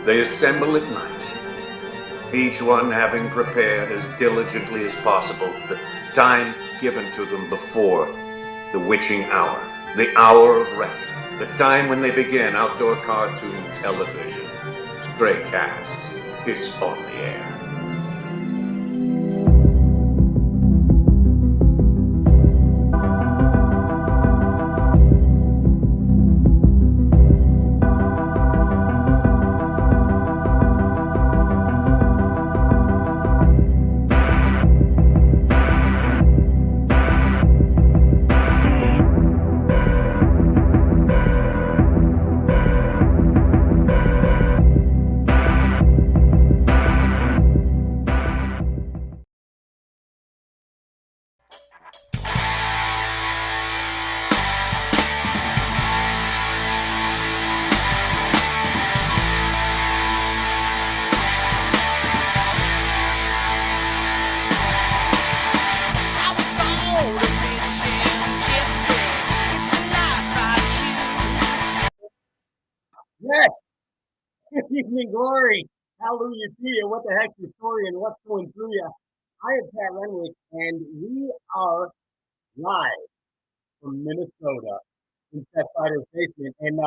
They assemble at night, each one having prepared as diligently as possible for the time given to them before the witching hour, the hour of reckoning, the time when they begin outdoor cartoon television. Stray Casts is on the air. Yes. Good evening, glory. Hallelujah to you. What the heck's your story and what's going through you? I am Pat Renwick, and we are live from Minnesota in Seth Feider's basement. And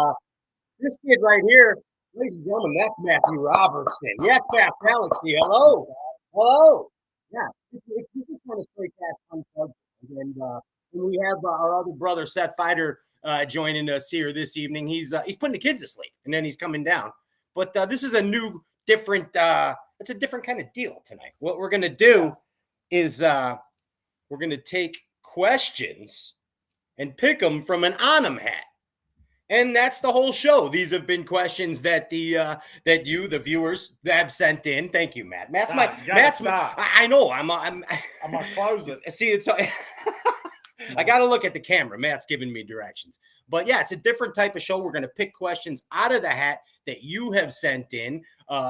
this kid right here, ladies and gentlemen, that's Matthew Robertson. Yes, Fast Galaxy. Hello. Hello. Yeah, this is kind of Straight Cast Unplugged. And we have our other brother, Seth Feider, joining us here this evening. He's putting the kids to sleep, and then he's coming down. But this is a new, different. It's a different kind of deal tonight. What we're gonna do is we're gonna take questions and pick them from an On 'em hat, and that's the whole show. These have been questions that that you, the viewers, have sent in. Thank you, Matt. Matt's I know. I'm gonna close it. See, it's. I got to look at the camera. Matt's giving me directions. But yeah, it's a different type of show. We're going to pick questions out of the hat that you have sent in.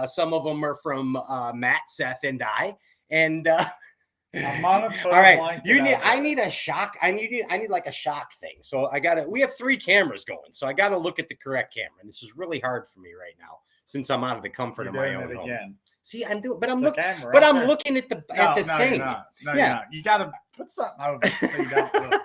Some of them are from Matt, Seth, and I. And I'm on a all right, I need a shock. I need like a shock thing. So we have 3 cameras going. So I got to look at the correct camera. And this is really hard for me right now since I'm out of the comfort of my own home. Again. See, I'm doing, but I'm looking, looking at the thing. You're not. You got to put something over it so you don't look.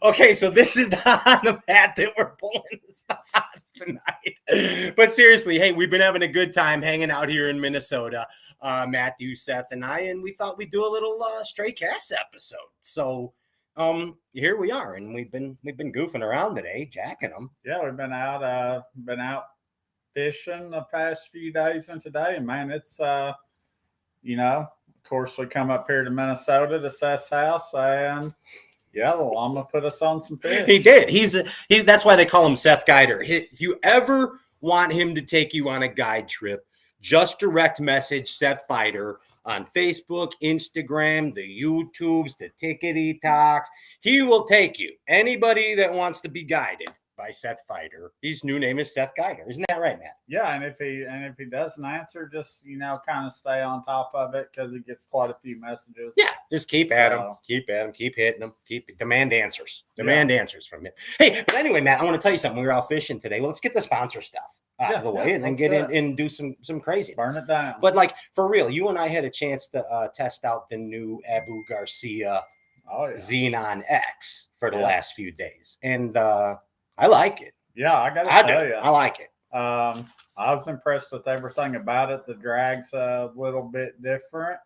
Okay, so this is not on the mat that we're pulling this stuff out tonight. But seriously, hey, we've been having a good time hanging out here in Minnesota, Matthew, Seth, and I, and we thought we'd do a little Stray Cast episode. So here we are, and we've been goofing around today, jacking them. Yeah, we've been out fishing the past few days and today, and man, it's of course we come up here to Minnesota to Seth's house, and yeah, the llama put us on some fish. He did. That's why they call him Seth Guider. If you ever want him to take you on a guide trip, just direct message Seth Feider on Facebook, Instagram, the YouTubes, the Tickety Talks. He will take you. Anybody that wants to be guided by Seth Feider. His new name is Seth Guider. Isn't that right, Matt? Yeah, and if he doesn't answer, just kind of stay on top of it because he gets quite a few messages. Yeah, just keep at him, keep hitting him, demand answers from him. Hey, but anyway, Matt, I want to tell you something. We were out fishing today. Well, let's get the sponsor stuff out of the way and then get in and do some crazy. Burn it down. But like for real, you and I had a chance to test out the new Abu Garcia Xenon X for the last few days, and I like it. Yeah, I got to tell you. I like it. I was impressed with everything about it. The drag's a little bit different,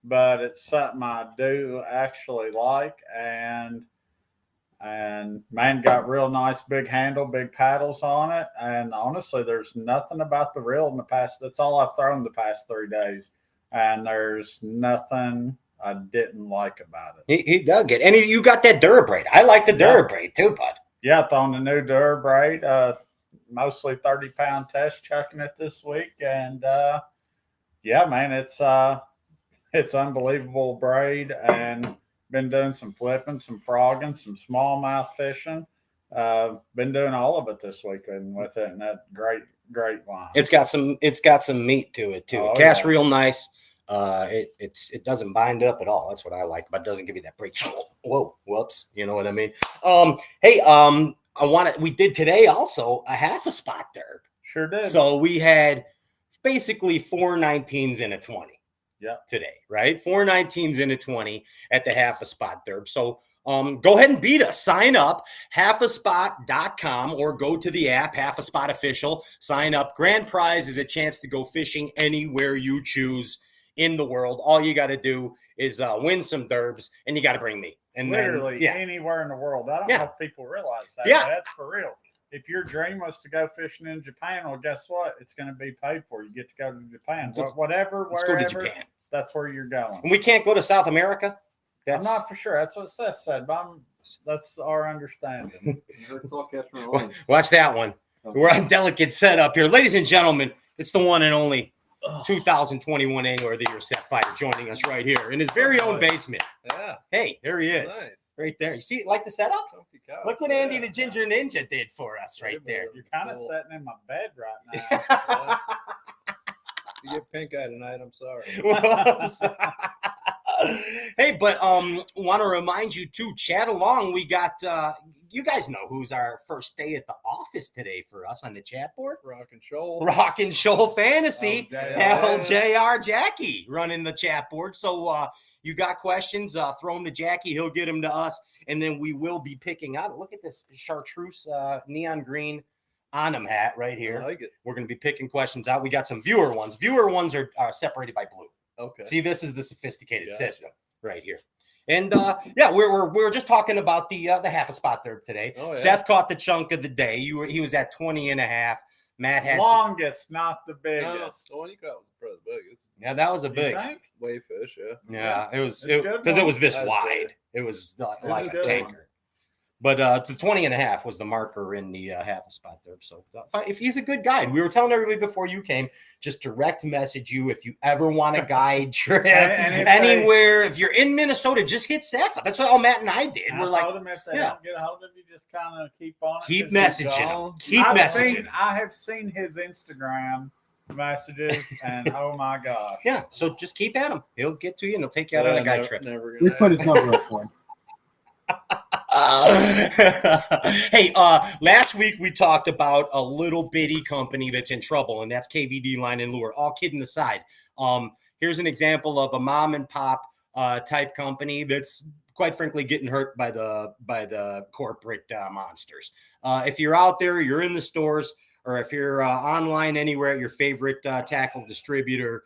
but it's something I do actually like. And man, got real nice big handle, big paddles on it. And honestly, there's nothing about the reel in the past. That's all I've thrown the past 3 days. And there's nothing I didn't like about it. He dug it. And you got that Durabraid. I like the Durabraid too, bud. Yeah, throwing the new Durabraid, mostly 30-pound test chucking it this week. And, yeah, man, it's unbelievable braid, and been doing some flipping, some frogging, some smallmouth fishing. Been doing all of it this week with it, and that great line. It's got some meat to it, too. It casts real nice. It doesn't bind up at all. That's what I like, but it doesn't give you that break. Whoa, whoops. You know what I mean? Hey, we did today also a half a spot derb. Sure did. So we had basically 4 19s and a 20. Yeah. Today, right? 4 19s and a 20 at the half a spot derb. So go ahead and beat us. Sign up, halfaspot.com, or go to the app, Half a Spot Official. Sign up. Grand prize is a chance to go fishing anywhere you choose in the world. All you got to do is win some derbs, and you got to bring me. And literally anywhere in the world. I don't know if people realize that. Yeah. But that's for real. If your dream was to go fishing in Japan, well, guess what? It's going to be paid for. You get to go to Japan. Whatever, let's wherever, go to Japan. That's where you're going. And we can't go to South America? I'm not for sure. That's what Seth said, but that's our understanding. Watch that one. We're on delicate setup here. Ladies and gentlemen, it's the one and only 2021 Angler of the Year, Seth Feider, joining us right here in his very own basement. Yeah. Hey, there he is. Nice. Right there. You see, like the setup? Look what Andy the Ginger Ninja did for us right there. You're kind of sitting in my bed right now. You get pink eye tonight, I'm sorry. Hey, but want to remind you too, chat along. We got you guys know who's our first day at the office today for us on the chat board. Rock and Shoal Fantasy. LJR. Jackie running the chat board. So you got questions, throw them to Jackie, he'll get them to us, and then we will be picking out. Look at this chartreuse neon green Onum hat right here. I like it. We're going to be picking questions out. We got some viewer ones. Viewer ones are separated by blue. Okay. See, this is the sophisticated system right here. And we're just talking about the half a spot derb today. Oh, yeah. Seth caught the chunk of the day. He was at 20 and a half. Matt had longest, not the biggest. No, the one you caught was probably the biggest. Yeah, that was a big wave fish. Yeah, it was because it was this wide. It was like a tanker. But the 20 and a half was the marker in the half a spot there. So if he's a good guide, we were telling everybody before you came, just direct message you if you ever want a guide trip anywhere. If you're in Minnesota, just hit Seth. That's what all Matt and I did. We're like, them if they don't get a hold of you, just kind of keep on it. Keep messaging him. I have seen his Instagram messages, and oh my gosh. Yeah, so just keep at him. He'll get to you, and he'll take you out on a guide trip. We put his number up for him. Hey, last week we talked about a little bitty company that's in trouble, and that's KVD Line and Lure. All kidding aside, here's an example of a mom and pop type company that's quite frankly getting hurt by the corporate monsters. If you're out there, you're in the stores, or if you're online anywhere at your favorite tackle distributor,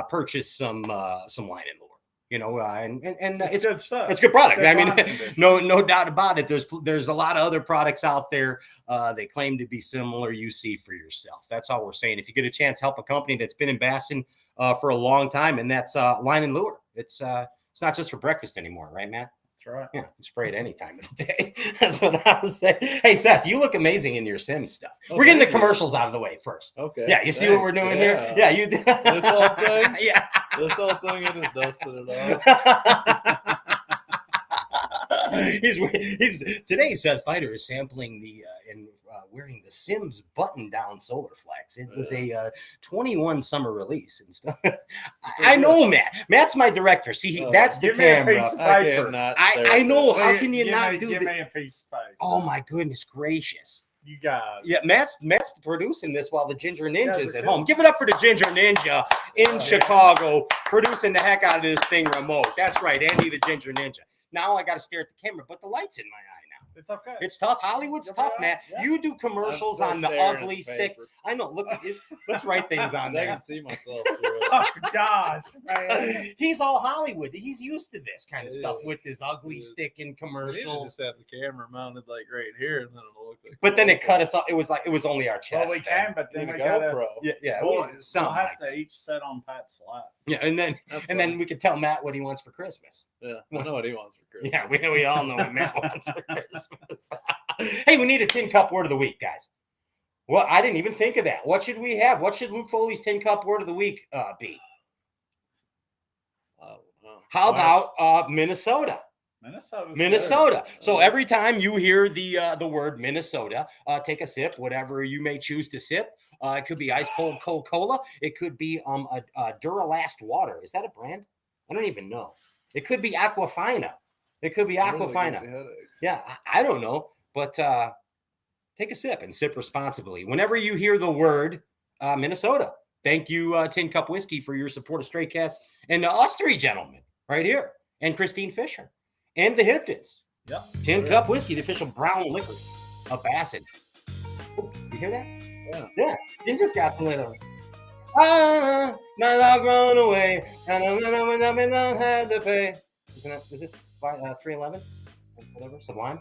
purchase some line and lure. You know, and it's good stuff. It's good product. Good I mean, no doubt about it. There's a lot of other products out there. They claim to be similar. You see for yourself. That's all we're saying. If you get a chance, help a company that's been in Bassin for a long time, and that's Line and Lure. It's not just for breakfast anymore, right, Matt? That's right. Yeah, you spray it any time of the day. That's what I was saying. Hey, Seth, you look amazing in your sim stuff. We're getting the commercials out of the way first. Okay. Yeah, you see what we're doing here? Yeah, you do. This whole thing? Yeah. This whole thing, I just dusted it off. He's today. Seth Feider is sampling the and wearing the Sims button-down Solar Flex. It was a 21 summer release and stuff. I know Matt. Matt's my director. See, that's the camera. I know. How can you not do that? Give me a piece of paper. Oh my goodness gracious! You guys. Yeah, Matt's producing this while the Ginger Ninja's at home. Give it up for the Ginger Ninja in Chicago, producing the heck out of this thing remote. That's right, Andy the Ginger Ninja. Now I got to stare at the camera, but the light's in my eye now. It's okay. It's tough. Hollywood's tough, Matt. Yeah. You do commercials on the ugly stick. I know. Look at this. Let's write things on there. I can see myself. Oh, gosh, man. He's all Hollywood. He's used to this kind of stuff with his ugly stick in commercials. Just have the camera mounted like right here, and then it'll look like. But then it cut us off. It was only our chest. Well, we can, but then we gotta. Yeah. We'll have to each sit on Pat's lap. Yeah, and then we could tell Matt what he wants for Christmas. Yeah, I know what he wants for Christmas. Yeah, we all know what Matt wants for Christmas. Hey, we need a tin cup word of the week, guys. Well, I didn't even think of that. What should we have? What should Luke Foley's tin cup word of the week be? How about Minnesota? Minnesota. So every time you hear the word Minnesota, take a sip, whatever you may choose to sip. It could be ice cold Coca-Cola. It could be a Duralast water. Is that a brand? I don't even know. It could be Aquafina. Yeah, I don't know. But take a sip and sip responsibly. Whenever you hear the word Minnesota, Thank you, Tin Cup Whiskey, for your support of Stray Cast, and us three gentlemen right here, and Christine Fisher, and the Hiptons. Yep. Tin Cup Whiskey, the official brown liquor of Bassett. Oh, you hear that? Yeah. You just got some little. My dog run away, and I had to pay. Is this 311? Whatever, Sublime?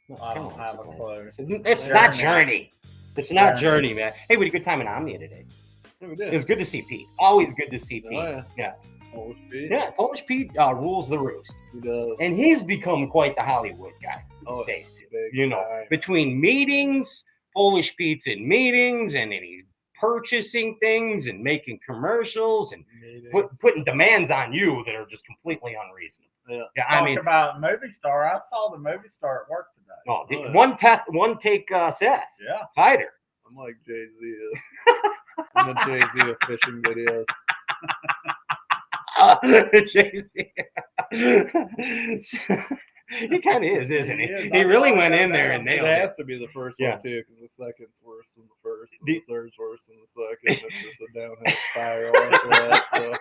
No, I don't have a clue. It's not Journey. It's not Journey, man. Hey, we had a good time in Omnia today. Yeah, we did. It was good to see Pete. Always good to see Pete. Oh, Yeah. Polish Pete. Yeah, Polish Pete rules the roost. He does. And he's become quite the Hollywood guy these days, too. You know, between meetings, Polish Pete's in meetings, and then he's purchasing things and making commercials and putting demands on you that are just completely unreasonable. Yeah, I mean, about movie star. I saw the movie star at work today. One take Seth. Yeah. Feider. I'm like Jay-Z. I'm the Jay-Z of fishing videos. Jay-Z. He kind of is, isn't he? He really went in there and nailed it. It has to be the first one, too, because the second's worse than the first, and the third's worse than the second. It's just a downhill spiral after that. So,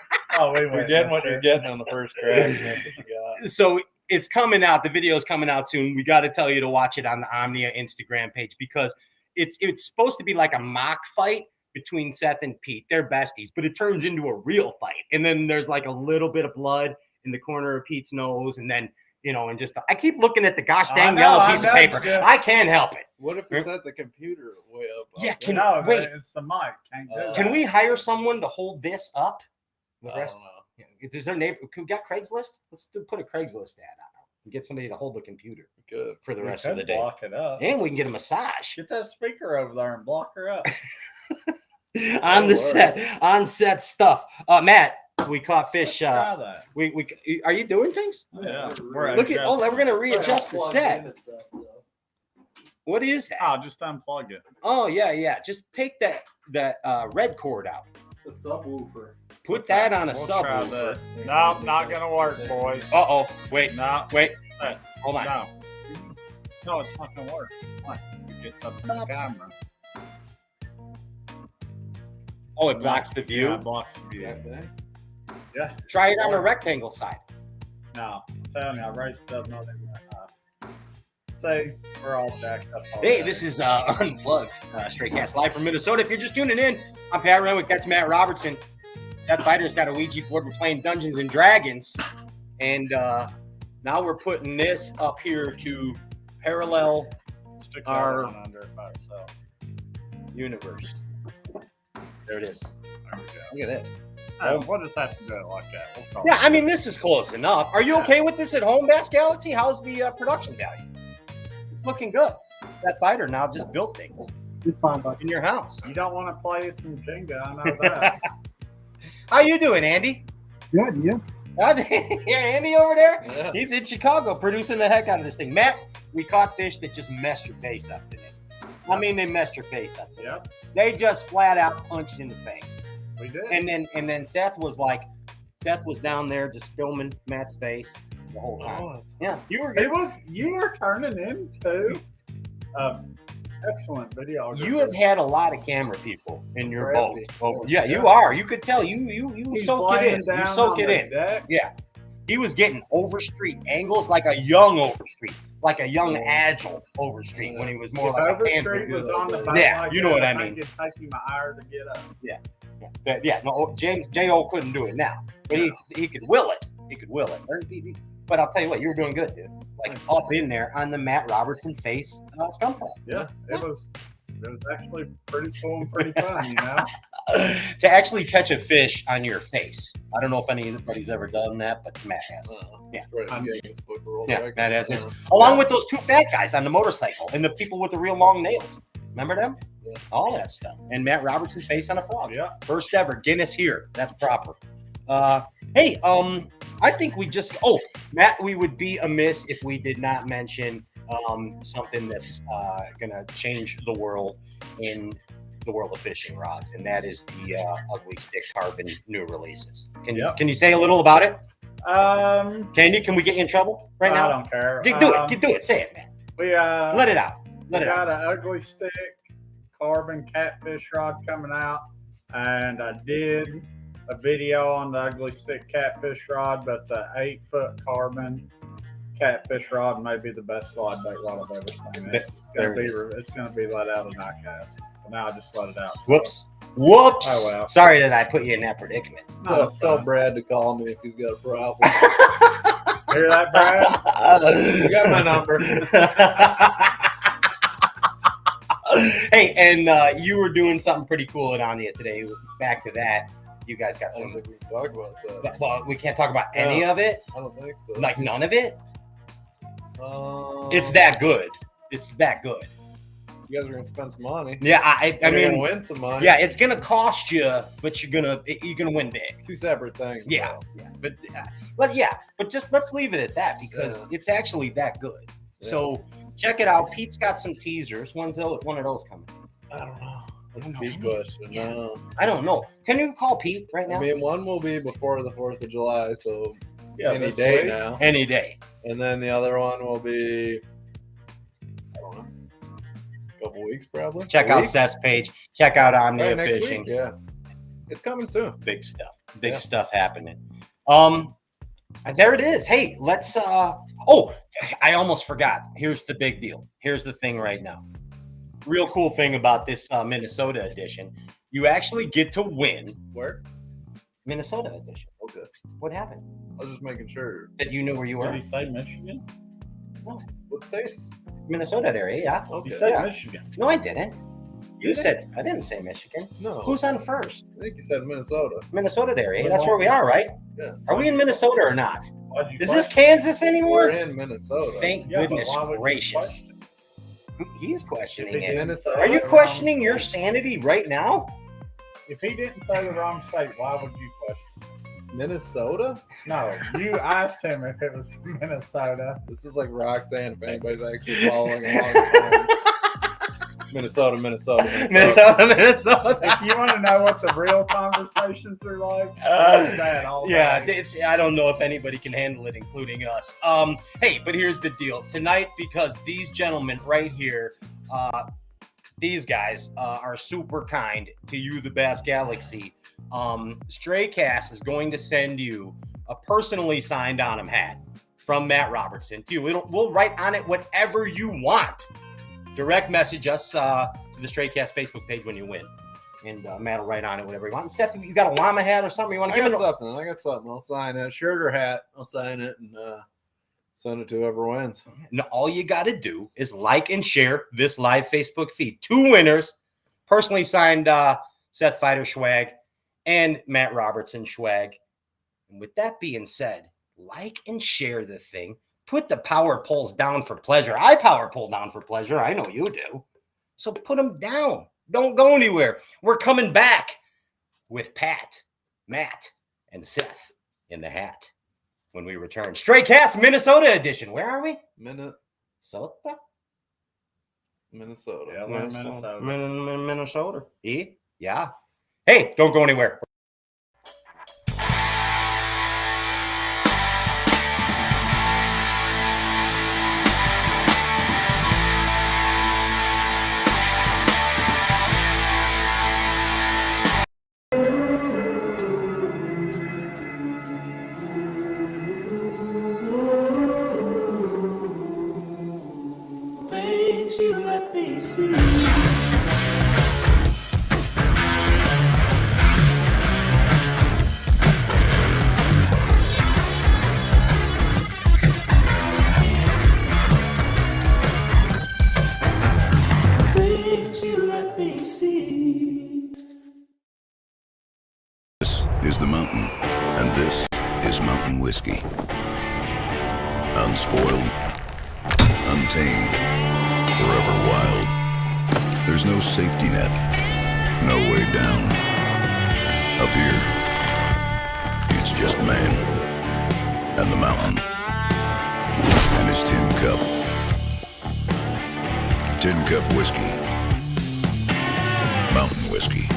you're getting what you're getting on the first crack, and that's what you got. So it's coming out. The video's coming out soon. We got to tell you to watch it on the Omnia Instagram page, because it's supposed to be like a mock fight between Seth and Pete. They're besties, but it turns into a real fight. And then there's like a little bit of blood in the corner of Pete's nose, and then, you know, and just I keep looking at the gosh dang yellow piece of paper. I can't help it. What if it's at the computer way up? Yeah, wait. It's the mic. Can we hire someone to hold this up? I don't know. Is there neighbor? Can we got Craigslist? Let's put a Craigslist ad out and get somebody to hold the computer for the rest of the day. Block it up. And we can get a massage. Get that speaker over there and block her up. On set stuff. Matt, we caught fish. Let's try that. We are you doing things? Yeah. We're gonna readjust the set. What is that? I'll just unplug it. Oh yeah. Just take that red cord out. It's a subwoofer. Put that on a subwoofer. Nope, not gonna work, boys. Wait. Hold on. No, it's not gonna work. What? It gets up in the camera. Oh, it blocks the view? Yeah, it blocks the view. Yeah. Try it on the rectangle side. No, I'm telling you, I raised it up not even that. Say, we're all jacked up. Hey, this is Unplugged, Stray Cast live from Minnesota. If you're just tuning in, I'm Pat Renwick. That's Matt Robertson. Seth Feider's got a Ouija board. We're playing Dungeons and Dragons. And now we're putting this up here to parallel our universe. There it is. There we go. Look at this. We'll just have to do it like that. Yeah, I mean, this is close enough. Are you okay with this at home, Bass Galaxy? How's the production value? It's looking good. That Fighter now just built things. It's fine, bud. In your house. You don't want to play some Jenga, I know that. How you doing, Andy? Good, yeah. Yeah, Andy over there? Yeah. He's in Chicago producing the heck out of this thing. Matt, we caught fish that just messed your face up today. I mean, they messed your face up. Yep. They just flat out punched in the face. We did. And then Seth was down there just filming Matt's face the whole time. Oh, Yeah, you were turning into excellent video. You have had a lot of camera people in your boat. Oh, yeah, you are. You could tell. You soak it in. You soak it in. Deck. Yeah. He was getting Overstreet angles like a young Overstreet, like a young agile Overstreet when he was more like a panther. Was on the boat Yeah, like you know what I mean. It's taking my ire to get up. Yeah. No, J.O. couldn't do it now, but he could will it. He could will it. But I'll tell you what, you were doing good, dude. Like up in there on the Matt Robertson face scumfrog. Yeah, it was actually pretty cool and pretty fun, you know. To actually catch a fish on your face. I don't know if anybody's ever done that, but Matt has. Yeah, Matt has it. Along with those two fat guys on the motorcycle and the people with the real long nails. Remember them? Yeah. All that stuff. And Matt Robertson's face on a frog. Yeah. First ever. Guinness here. That's proper. Hey, I think Matt, we would be amiss if we did not mention something that's gonna change the world in the world of fishing rods, and that is the Ugly Stick Carbon new releases. Can you say a little about it? Can we get you in trouble right now? I don't care. Do it. Say it, man. We let it out. Got an Ugly Stick Carbon catfish rod coming out. and I did a video on the ugly stick catfish rod, but the 8-foot carbon catfish rod may be the best glide bait rod I've ever seen. It's gonna be let out of Nightcast. But now I just let it out. So. Whoops. Oh, well. Sorry that I put you in that predicament. No, tell Brad to call me if he's got a problem. Hear that, Brad? You got my number. Hey, and you were doing something pretty cool at Anya today. Back to that. You guys got I don't some. think we can talk about that. Well, we can't talk about any of it. I don't think so. Like none of it. It's that good. It's that good. You guys are gonna spend some money. Yeah, I You're mean, gonna win some money. yeah, it's gonna cost you, but you're gonna win big. Two separate things. Yeah, though. but just let's leave it at that because it's actually that good. Yeah. So check it out. Pete's got some teasers. When's one of those coming? I don't know. That's a know. big question. No. I don't know. Can you call Pete right now? I mean, one will be before the 4th of July, so any this day week. now. Any day. And then the other one will be, I don't know, a couple weeks probably. Check out Seth's page. Check out Omnia next Fishing. week? Yeah. It's coming soon. Big stuff. Big Yeah. stuff happening. There it is. Hey, let's I almost forgot. Here's the big deal. Here's the thing right now. Real cool thing about this Minnesota edition. You actually get to win Where? Minnesota edition. Okay. What happened? I was just making sure. That you knew where you Did were? he say Michigan? What state? Minnesota area, yeah. Okay. He said Yeah. Michigan. No, I didn't. You Did I? said I didn't say Michigan. No. Who's on first? I think you said Minnesota. Minnesota area. That's where we are, right? Yeah. Are we in Minnesota or not? Why'd you Is this question? Kansas We're anymore? in Minnesota. Thank Yeah, but goodness why would you gracious. question? He's If questioning he it. didn't Minnesota. say Are you the wrong questioning your state- sanity right now? If he didn't say the wrong state, why would you question? Minnesota? No, you asked him if it was Minnesota. This is like Roxanne, if anybody's actually following along. Minnesota. Minnesota. If you want to know what the real conversations are like, it's that all Yeah, day. I don't know if anybody can handle it, including us. Hey, but here's the deal. Tonight, because these gentlemen right here, these guys are super kind to you, the Bass Galaxy. Stray Cast is going to send you a personally signed on him hat from Matt Robertson to you. We'll write on it whatever you want. Direct message us to the Stray Cast Facebook page when you win. And Matt will write on it whatever you want. And Seth, you got a llama hat or something you want to I give got it? something. I'll sign it. Shirt or hat. I'll sign it and send it to whoever wins. No, all you got to do is like and share this live Facebook feed. 2 winners, personally signed Seth Feider swag and Matt Robertson swag. And with that being said, like and share the thing. Put the power poles down for pleasure. I power pole down for pleasure. I know you do. So put them down. Don't go anywhere. We're coming back with Pat, Matt, and Seth in the hat when we return. Stray Cast Minnesota edition. Where are we? Minnesota. Yeah, we're in Minnesota. Minnesota. Yeah. Hey, don't go anywhere. Things you let me see. Things you let me see. This is the mountain, and this is mountain whiskey. Unspoiled, untamed, forever wild. There's no safety net, no way down. Up here, it's just man, and the mountain, and his tin cup. Tin Cup Whiskey. Mountain Whiskey.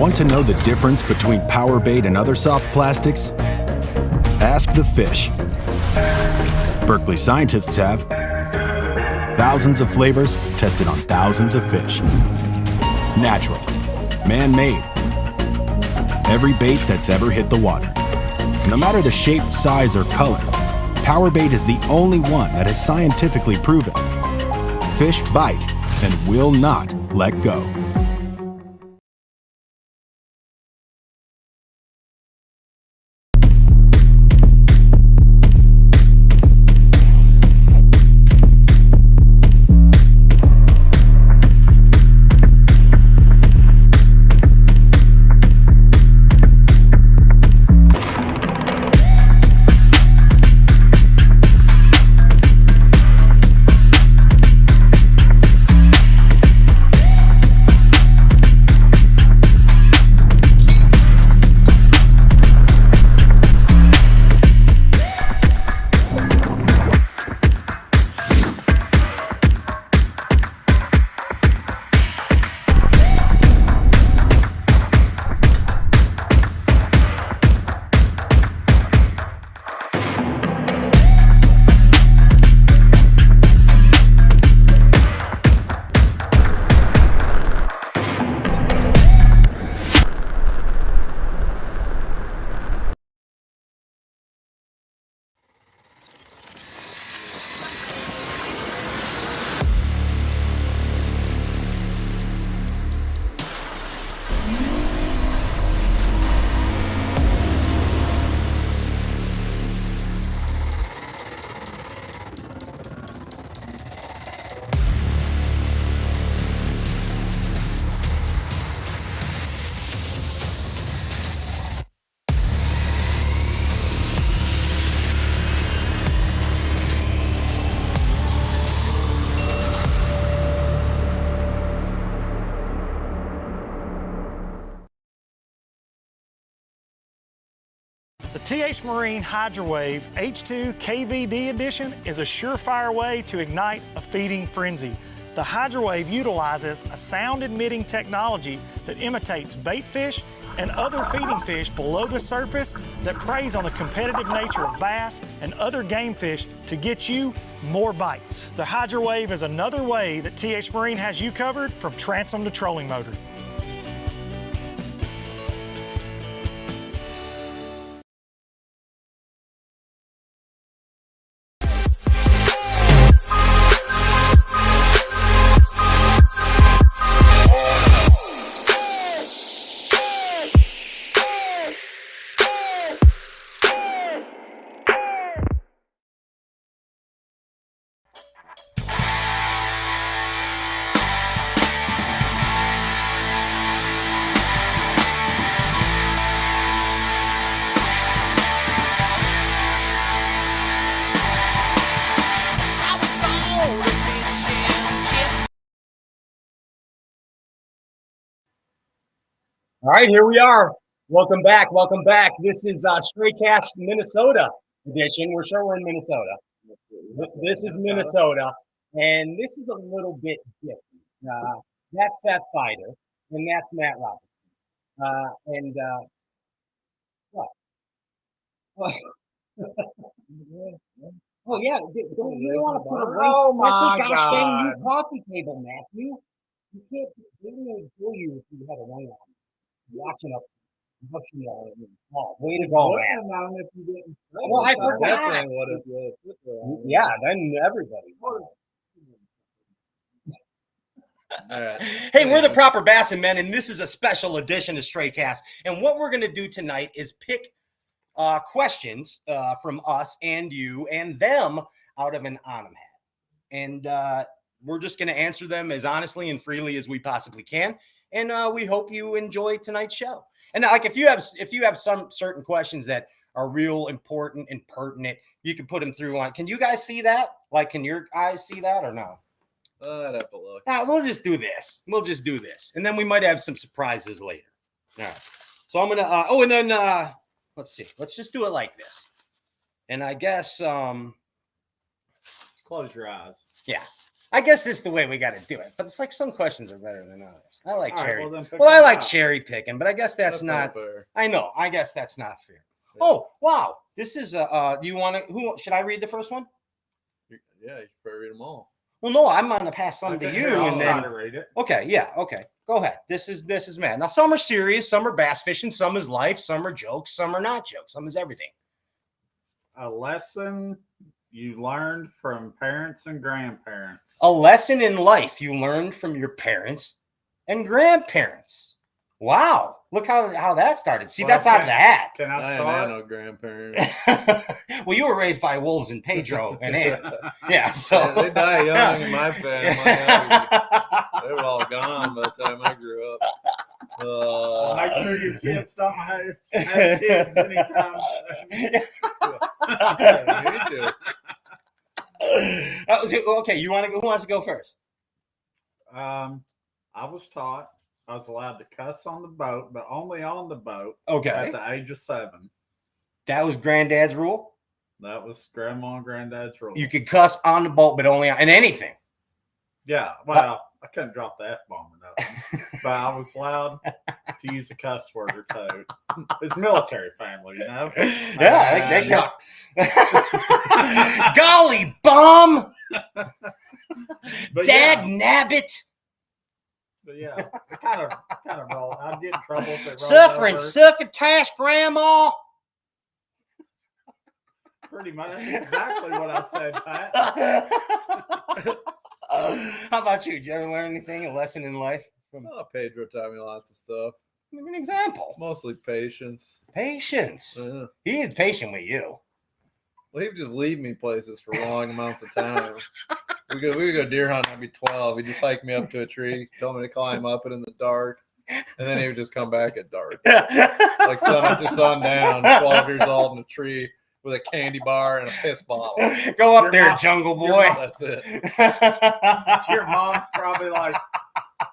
Want to know the difference between power bait and other soft plastics? Ask the fish. Berkeley scientists have. Thousands of flavors tested on thousands of fish. Natural. Man-made. Every bait that's ever hit the water. No matter the shape, size, or color, power bait is the only one that is scientifically proven. Fish bite and will not let go. The TH Marine Hydrowave H2 KVD Edition is a surefire way to ignite a feeding frenzy. The Hydrowave utilizes a sound-emitting technology that imitates bait fish and other feeding fish below the surface that preys on the competitive nature of bass and other game fish to get you more bites. The Hydrowave is another way that TH Marine has you covered from transom to trolling motor. All right, here we are. Welcome back. Welcome back. This is Straycast Minnesota edition. We're sure we're in Minnesota. This is Minnesota, and this is a little bit different. That's Seth Feider, and that's Matt Robertson. What? Oh yeah, you don't want to put a link. Oh That's my a gosh dang God. new coffee table, Matthew. You can't. They didn't kill you if you had a ring on. Watching up. Oh, way to go, man. Well, I forgot. Yeah, then everybody. Hey, we're the Proper Bassin' Men, and this is a special edition of Straycast. And what we're going to do tonight is pick questions from us and you and them out of an Onum hat. And we're just going to answer them as honestly and freely as we possibly can. And we hope you enjoy tonight's show. And like if you have some certain questions that are real important and pertinent, you can put them through on. Can you guys see that? Like, can your eyes see that or no? I'd have to look. We'll just do this. And then we might have some surprises later. All right. So I'm going to, and then let's see. Let's just do it like this. And I guess, Close your eyes. Yeah. I guess this is the way we got to do it. But it's like some questions are better than others. I like All right, cherry. well, then pick Well, I one like out. cherry picking, but I guess that's not. fair. I know. I guess that's not fair. Yeah. Oh wow! This is do you want to? Who should I read the first one? Yeah, you should probably read them all. Well, no, I'm gonna pass some to Okay, you, here, I'll and try then to read it. okay, yeah, okay, go ahead. This is Matt. Now, some are serious, some are bass fishing, some is life, some are jokes, some are not jokes, some is everything. A lesson you learned from parents and grandparents. A lesson in life you learned from your parents and grandparents. Wow, look how that started. See, Well, that's out of the hat. Can I I ain't start? had no grandparents. Well, you were raised by wolves in Pedro and Ann. Yeah, so They die young in my family. They were all gone by the time I grew up. Make sure your kids don't have kids anytime soon. Me too. Okay, you want to go? Who wants to go first? I was taught I was allowed to cuss on the boat, but only on the boat Okay, at the age of 7. that was Granddad's rule. That was Grandma and Granddad's rule. You could cuss on the boat, but only in anything. Yeah, well, I couldn't drop the F-bomb or nothing, but I was allowed to use a cuss word or two. It's military family, you know? Yeah, they golly bum! But Dag yeah, nabbit! but yeah, it kind of roll. I'd get in trouble if it rolled Suffering over. succotash grandma! Pretty much. That's exactly what I said, Pat. How about you? Did you ever learn anything, a lesson in life? From Pedro taught me lots of stuff. give me an example. Mostly patience. Patience. Yeah. He is patient with you. Well, he would just leave me places for long amounts of time. We would go deer hunting. I'd be 12. He'd just hike me up to a tree, tell me to climb up it in the dark, and then he would just come back at dark, like sun up to sundown. 12 years old in a tree with a candy bar and a piss bottle. Go up Your there, mom- jungle boy. That's it. Your mom's probably like,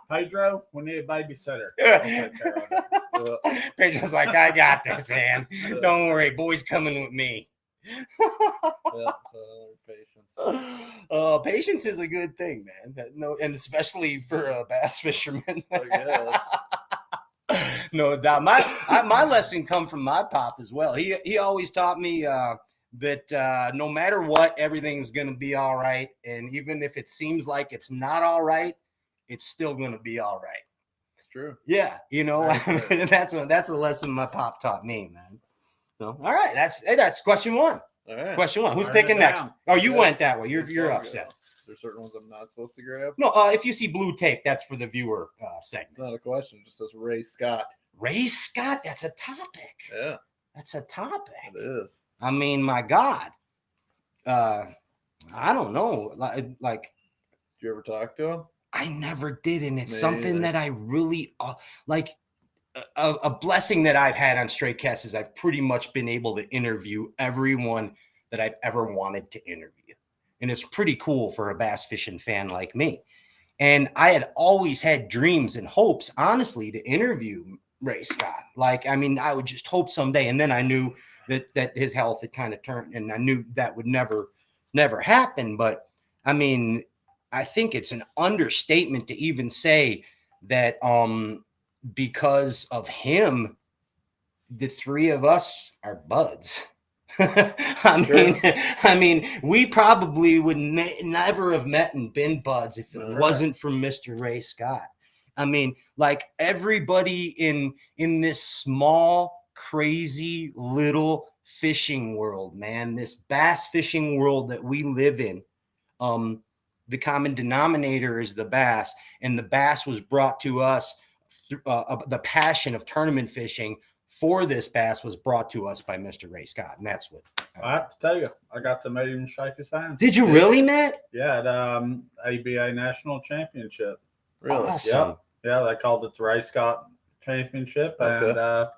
Pedro, we need a babysitter. I'll take care of it. Pedro's like, I got this, man. Don't worry, boy's coming with me. Yeah, so patience. Patience is a good thing, man. No, and especially for a bass fisherman. I guess. No doubt. My lesson come from my pop as well. He always taught me that no matter what, everything's gonna be all right, and even if it seems like it's not all right, it's still gonna be all right. It's true. Yeah, you know, Right. that's a lesson my pop taught me, man. So, all right, that's question one. All right. Question one. Who's Write it picking next? down. Oh, you Yeah. went that way. You're Yeah. upset. There's certain ones I'm not supposed to grab. No, if you see blue tape, that's for the viewer It's segment. not a question. It just says Ray Scott. Ray Scott, that's a topic. Yeah, That's a topic. it is. I mean, my God. I don't know. Like Did you ever talk to him? I never did, and it's Me something either. that I really like. A blessing that I've had on Straight Cast is I've pretty much been able to interview everyone that I've ever wanted to interview, and it's pretty cool for a bass fishing fan like me. And I had always had dreams and hopes, honestly, to interview Ray Scott. Like, I mean, I would just hope someday, and then I knew that his health had kind of turned, and I knew that would never happen. But I mean, I think it's an understatement to even say that because of him, the three of us are buds. I mean, we probably would never have met and been buds if it wasn't for Mr. Ray Scott. I mean, like everybody in this small, crazy little fishing world, man, this bass fishing world that we live in, the common denominator is the bass, and the bass was brought to us through the passion of tournament fishing for this bass was brought to us by Mr. Ray Scott, and that's what I have to tell you, I got to meet him and shake his hand. Did you really, Matt? Yeah, at ABA National Championship. Really? Awesome. Yep. Yeah, they called it the Ray Scott Championship, Okay. and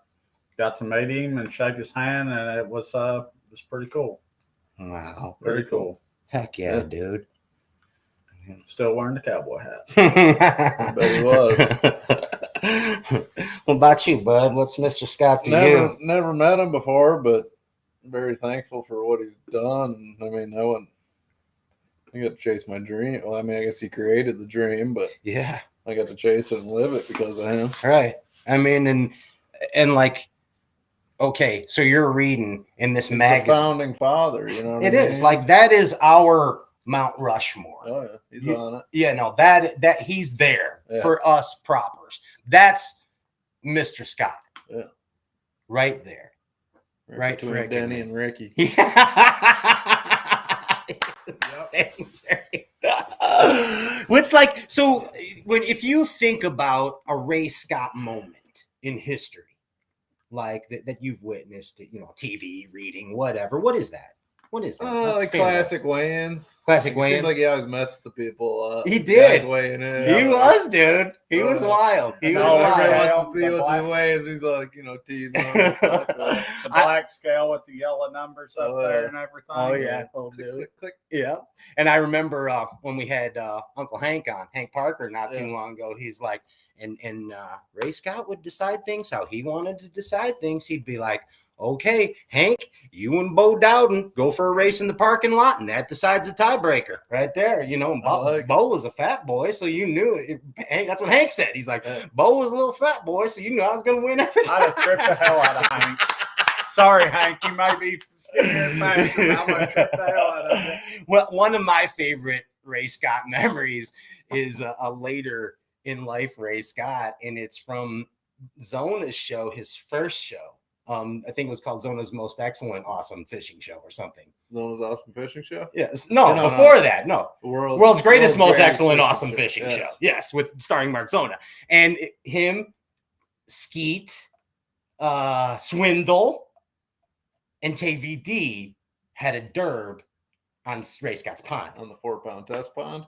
got to meet him and shake his hand, and it was pretty cool. Wow. Very cool. Heck yeah, dude. Still wearing the cowboy hat. I bet he was. What about you, bud? What's Mr. Scott to you? Never met him before, but very thankful for what he's done. I mean, I got to chase my dream. Well, I mean, I guess he created the dream, but Yeah. I got to chase it and live it because of him. Right. I mean, and like, okay, so you're reading in this He's magazine. the founding father, you know what It I mean? is like that is our Mount Rushmore. Oh yeah, he's on it. Yeah, no, that he's there for us propers. That's Mr. Scott. Yeah. Right there. Right between Denny and Ricky. Thanks, Ricky. What's like so if you think about a Ray Scott moment in history, like that you've witnessed, TV, reading, whatever, what is that? What is that? Oh, like classic weigh-ins. Classic It weigh-ins. seemed like he always messed with the people. He did. Weighing in. He was, dude. He was wild. He was Everybody wild. wants to see what the weighs. He's like, teasing him and stuff. The black scale with the yellow numbers up there and everything. Oh yeah, click. Yeah. And I remember when we had Uncle Hank on, Hank Parker, not too long ago. He's like, and Ray Scott would decide things how he wanted to decide things. He'd be like, okay, Hank, you and Bo Dowden go for a race in the parking lot, and that decides the tiebreaker right there. And Bo was a fat boy, so you knew it. Hank, that's what Hank said. He's like, Bo was a little fat boy, so you knew I was going to win every time. I'd have tripped the hell out of Hank. Sorry, Hank, you might be skinnier and faster, but I'm going to trip the hell out of you. Well, one of my favorite Ray Scott memories is a later in life Ray Scott, and it's from Zona's show, his first show. I think it was called Zona's Most Excellent Awesome Fishing Show or something. Zona's Awesome Fishing Show? Yes. No, before that. No. World's Greatest Most Excellent Awesome Fishing Show. Yes, with starring Mark Zona. And him, Skeet, Swindle, and KVD had a derb on Ray Scott's pond. On the 4-pound test pond?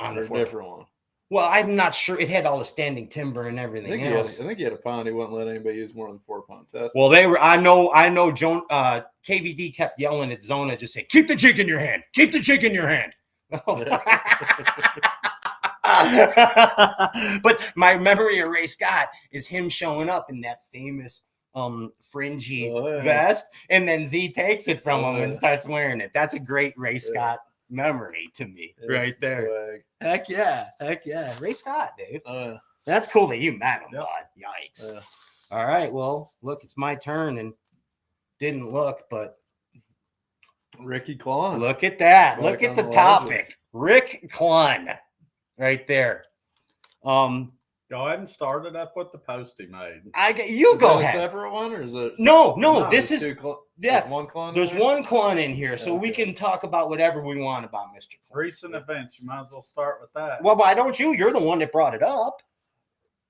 On the different one. Well, I'm not sure. It had all the standing timber and everything else. I think he had a pond. He wouldn't let anybody use more than 4-pound test. Well, they were. I know. Joan. KVD kept yelling at Zona, just saying, "Keep the jig in your hand. Keep the jig in your hand." But my memory of Ray Scott is him showing up in that famous fringy vest, and then Z takes it from him and starts wearing it. That's a great Ray Scott memory to me, right there. Swag. Heck yeah. Ray Scott, dude. That's cool that you met him, bud. Yikes. All right, well, look, it's my turn, and didn't look, but Ricky Clun. Look at that. Right look at on the the topic. ledges. Rick Clun, right there. Go ahead and start it up with the post he made. You go Is that ahead. a separate one, or is it? No. This is there's one Clun. There's one Clun in here, so we can talk about whatever we want about Mr. Clun. Recent events. You might as well start with that. Well, why don't you? You're the one that brought it up.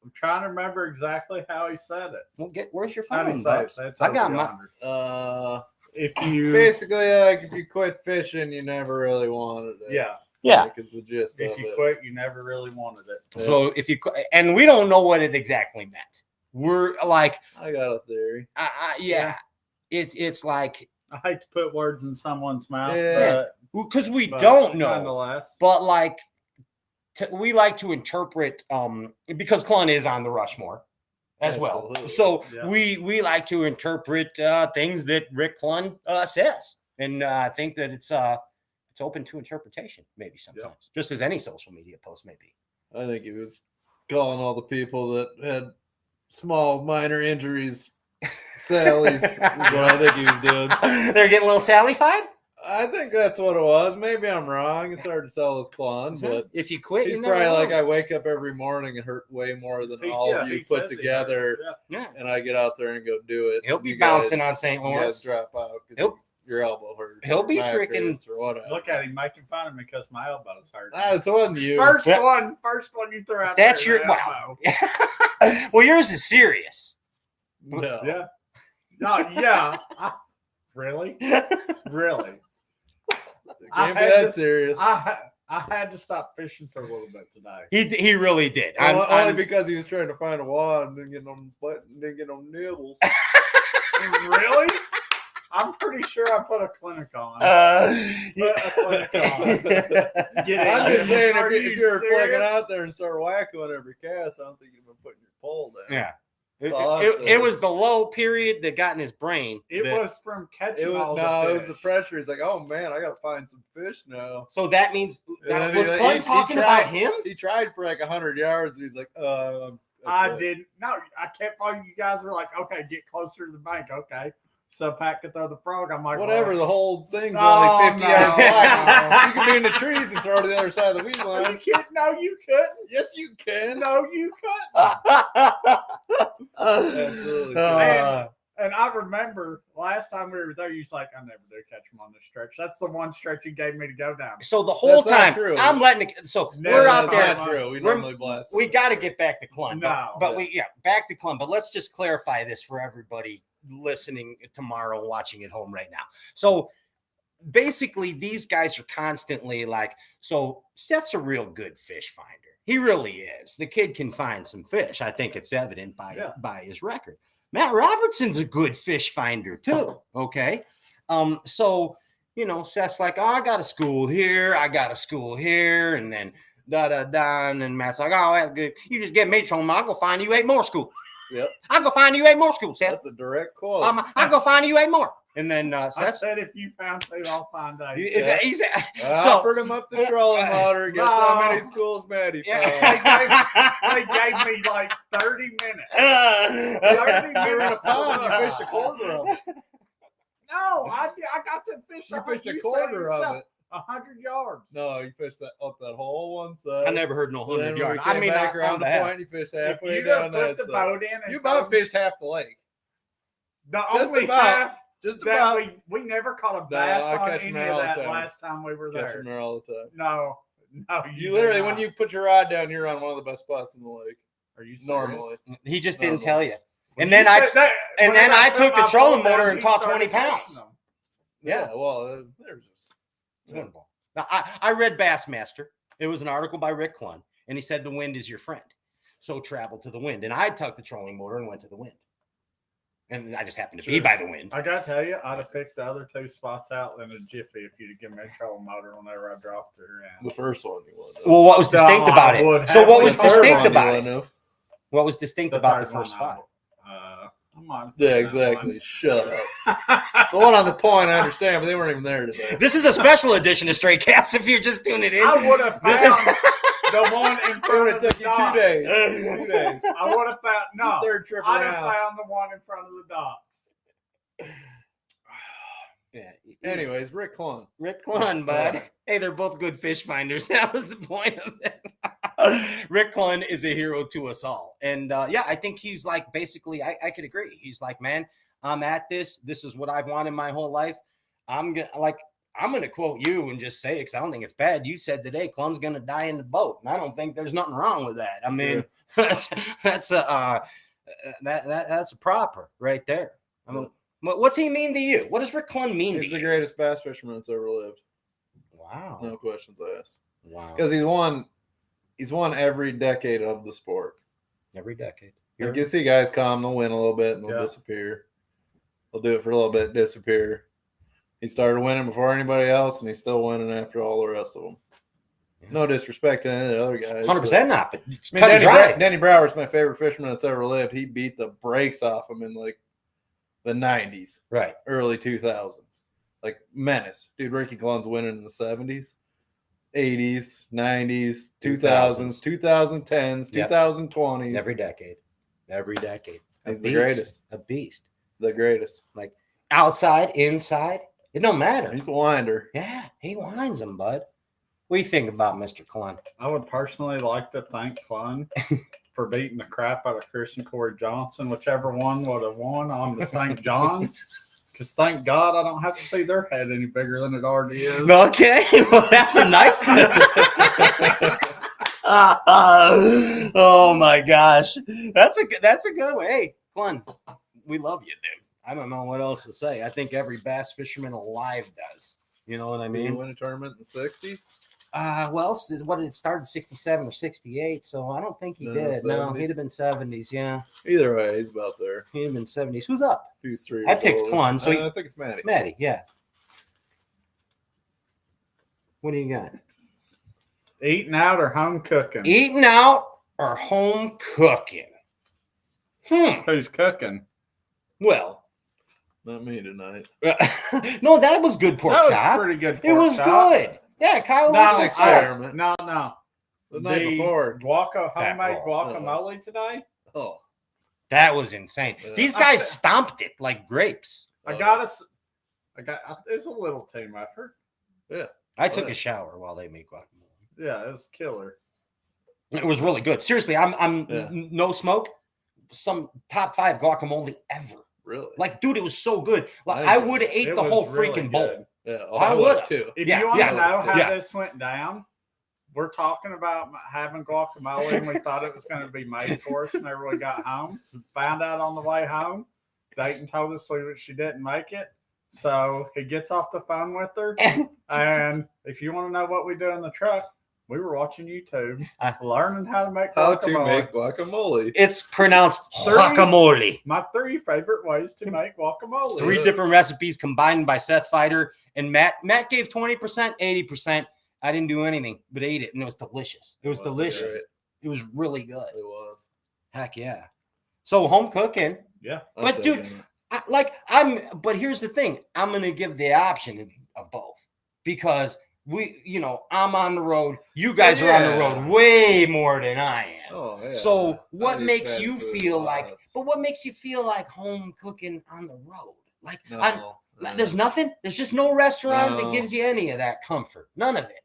I'm trying to remember exactly how he said it. Well, where's your How'd he phone, say it? Bubs? That's I got over my. yonder. If you basically like if you quit fishing, you never really wanted it. Yeah. Like, it's the gist If of you it. quit, you never really wanted it. So if you and we don't know what it exactly meant. We're like, I got a theory. yeah. It's like I hate to put words in someone's mouth, because we but don't know. Nonetheless, but like we like to interpret because Clun is on the Rushmore as well. So we like to interpret things that Rick Clun says, and I think that it's open to interpretation, maybe sometimes, just as any social media post may be. I think he was calling all the people that had small minor injuries Sally's is what I think he was doing. They're getting a little Sally-fied? I think that's what it was. Maybe I'm wrong. It's hard to tell with Clun, but if you quit, he's you probably never like, know. I wake up every morning and hurt way more than all of you put together, and I get out there and go do it. He'll be bouncing on St. You Lawrence. guys drop out because your elbow hurts. He'll be back freaking hurts or whatever. look at him making fun of me because my elbows hurt. It wasn't you. First one you threw out. That's there, your wow. Well, yours is serious. No. Yeah. No. Yeah. Really. Really. Can't be that serious. I had to stop fishing for a little bit today. He really did. Only because he was trying to find a wad and didn't get no nibbles. Really? I'm pretty sure I put a clinic on. I'm just saying, if you're flagging out there and start whacking on every cast, I don't think you've been putting your pole down. It was the low period that got in his brain. It was from catching all the it was fish. the pressure. He's like, oh man, I gotta find some fish now. So that means And then was Clun talking about him? He tried for like 100 yards. And he's like, I didn't. No, I kept on. You guys were like, okay, get closer to the bank. Okay. So Pat could throw the frog. I'm like, whatever. well, The whole thing's No, only 50 no. yards wide. You can be in the trees and throw to the other side of the weed Are line. you kidding? No, you couldn't. Yes, you can. No, you couldn't. Absolutely. And I remember last time we were there, you was like, I never do catch them on this stretch. That's the one stretch you gave me to go down. So the whole That's not time true. I'm letting it. So No, we're that's out there. Not true. We We're- normally blast. We got to get back to Clun. No, but back to Clun. But let's just clarify this for everybody listening tomorrow and watching at home right now. So basically, these guys are constantly like, so Seth's a real good fish finder. He really is. The kid can find some fish. I think it's evident by his record. Matt Robertson's a good fish finder too. Okay. So, Seth's like, oh, I got a school here. I got a school here. And then and Matt's like, oh, that's good. You just get me home. I'll go find you 8 more schools. Yep. I'll go find you 8 more schools, Seth. That's a direct quote. I'll go find you 8 more. And then I Seth said, if you found 2, I'll find 8. he said, I so offered him up the trolling motor. Guess how many schools Matt he found? They gave me like 30 minutes. 30 30 You're in a minutes. pond. You fished a quarter of it. No, I got to fish. You fished a quarter of it. 100 yards. No, you fished that up that whole one side. I never heard no 100 Then when yard. we I came mean, back around the half. point, you fished If halfway you down put that the side. boat in and You about fished half the lake. the just only about. half Just that about. we never caught a bass I on catch 'em any there of all the that time. last time we were Catch there. them there all the time. No, You did literally, not. when you put your rod down, you're on one of the best spots in the lake. Are you serious? Normally. He just didn't Normally. tell you. When And then you I said that- and whenever then I put took the my trolling boat down, motor and you caught started 20 pounds. catching them. Yeah. Well, they're just. Yeah. Now, I read Bassmaster. It was an article by Rick Clun, and he said the wind is your friend. So travel to the wind. And I took the trolling motor and went to the wind. And I just happened to be by the wind. I got to tell you, I'd have picked the other 2 spots out in a jiffy if you'd have given me a trolling motor whenever I dropped her. And The first one you would. Well, what was distinct about it? So what was distinct about it? What was distinct about the third one, first spot? I'm on. Yeah, exactly. Shut up. The one on the point, I understand, but they weren't even there today. This is a special edition of Stray Cast if you're just tuning in. I would have This found is the one in It front would of have the took you docks. 2 days. 2 days. I would have found no. Third trip I'd have around. found the one in front of the docks. Yeah. Anyways, Rick Clun. Rick Clun, bud. Hey, they're both good fish finders. That was the point of it. Rick Clun is a hero to us all. And I think he's like, basically, I could agree. He's like, man, I'm at this. This is what I've wanted my whole life. I'm going to quote you and just say it because I don't think it's bad. You said today, Clun's going to die in the boat. And I don't think there's nothing wrong with that. I mean, that's a proper right there. I mean, what's he mean to you? What does Rick Clun mean to He's you? the greatest bass fisherman that's ever lived. Wow. No questions asked. Wow. Because he's won every decade of the sport. Every decade. You can see guys come, they'll win a little bit, and they'll disappear. They'll do it for a little bit, disappear. He started winning before anybody else, and he's still winning after all the rest of them. Yeah. No disrespect to any of the other guys. 100% not, but it's I mean, cut and dry. Danny Brower's my favorite fisherman that's ever lived. He beat the brakes off him in like the 90s, Right. early 2000s. Like menace. Dude, Ricky Clun's winning in the 70s, 80s, 90s, 2000s, 2010s, Yep. 2020s. Every decade. He's the greatest. A beast. The greatest. Like outside, inside, it don't matter. He's a winder. Yeah, he winds them, bud. What do you think about Mr. Clun? I would personally like to thank Clun for beating the crap out of Chris and Corey Johnson, whichever one would have won on the St. John's. Because thank God I don't have to see their head any bigger than it already is. Okay, well, that's a nice oh my gosh. That's a good one. Hey, Clun, we love you, dude. I don't know what else to say. I think every bass fisherman alive does. You know what I Did he mean? win a tournament in the 60s? Well, what did it started 67 or 68? So I don't think he No, did. No, 70s. he'd have been 70s. Yeah, Either way, he's about there. he'd have been 70s. Who's up? 2-3. I picked Clun, so I think it's Matty. Maddie. Yeah. What do you got? Eating out or home cooking? Eating out or home cooking? Who's cooking? Well, Not me tonight. no, that was good pork That was chop. pretty good. It was chop. good. Yeah, Kyle. No, was experiment. No. The night before. Homemade raw. guacamole today. Oh, That was insane. Yeah. These guys stomped it like grapes. It's a little team effort. yeah. I took a shower while they make guacamole. Yeah, it's killer. It was really good. Seriously, I'm Yeah. no smoke. Some top 5 guacamole ever. Really? Like, dude, it was so good. Like, I I enjoyed would have it. ate It the was whole really freaking good. bowl. Yeah. Oh, I I would've. would too. If Yeah, you want yeah, to know how yeah. this went down, we're talking about having guacamole, and we thought it was going to be made for us whenever we got home. Found out on the way home, Dayton told us she didn't make it. So he gets off the phone with her, and if you want to know what we do in the truck, we were watching YouTube, learning how to make How guacamole. to make guacamole. It's pronounced guacamole. My 3 favorite ways to make guacamole. 3 different recipes combined by Seth Feider and Matt. Matt gave 20%, 80%. I didn't do anything but ate it, and it was delicious. It was delicious. great. It was really good. It was. Heck yeah. So home cooking. Yeah. I'm But dude, digging it. but here's the thing. I'm going to give the option of both because I'm on the road. You guys are on the road way more than I am. Oh, yeah. So I what eat makes fast you food feel lots. like, but what makes you feel like home cooking on the road? Like, No, there's nothing. There's just no restaurant that No. gives you any of that comfort. None of it.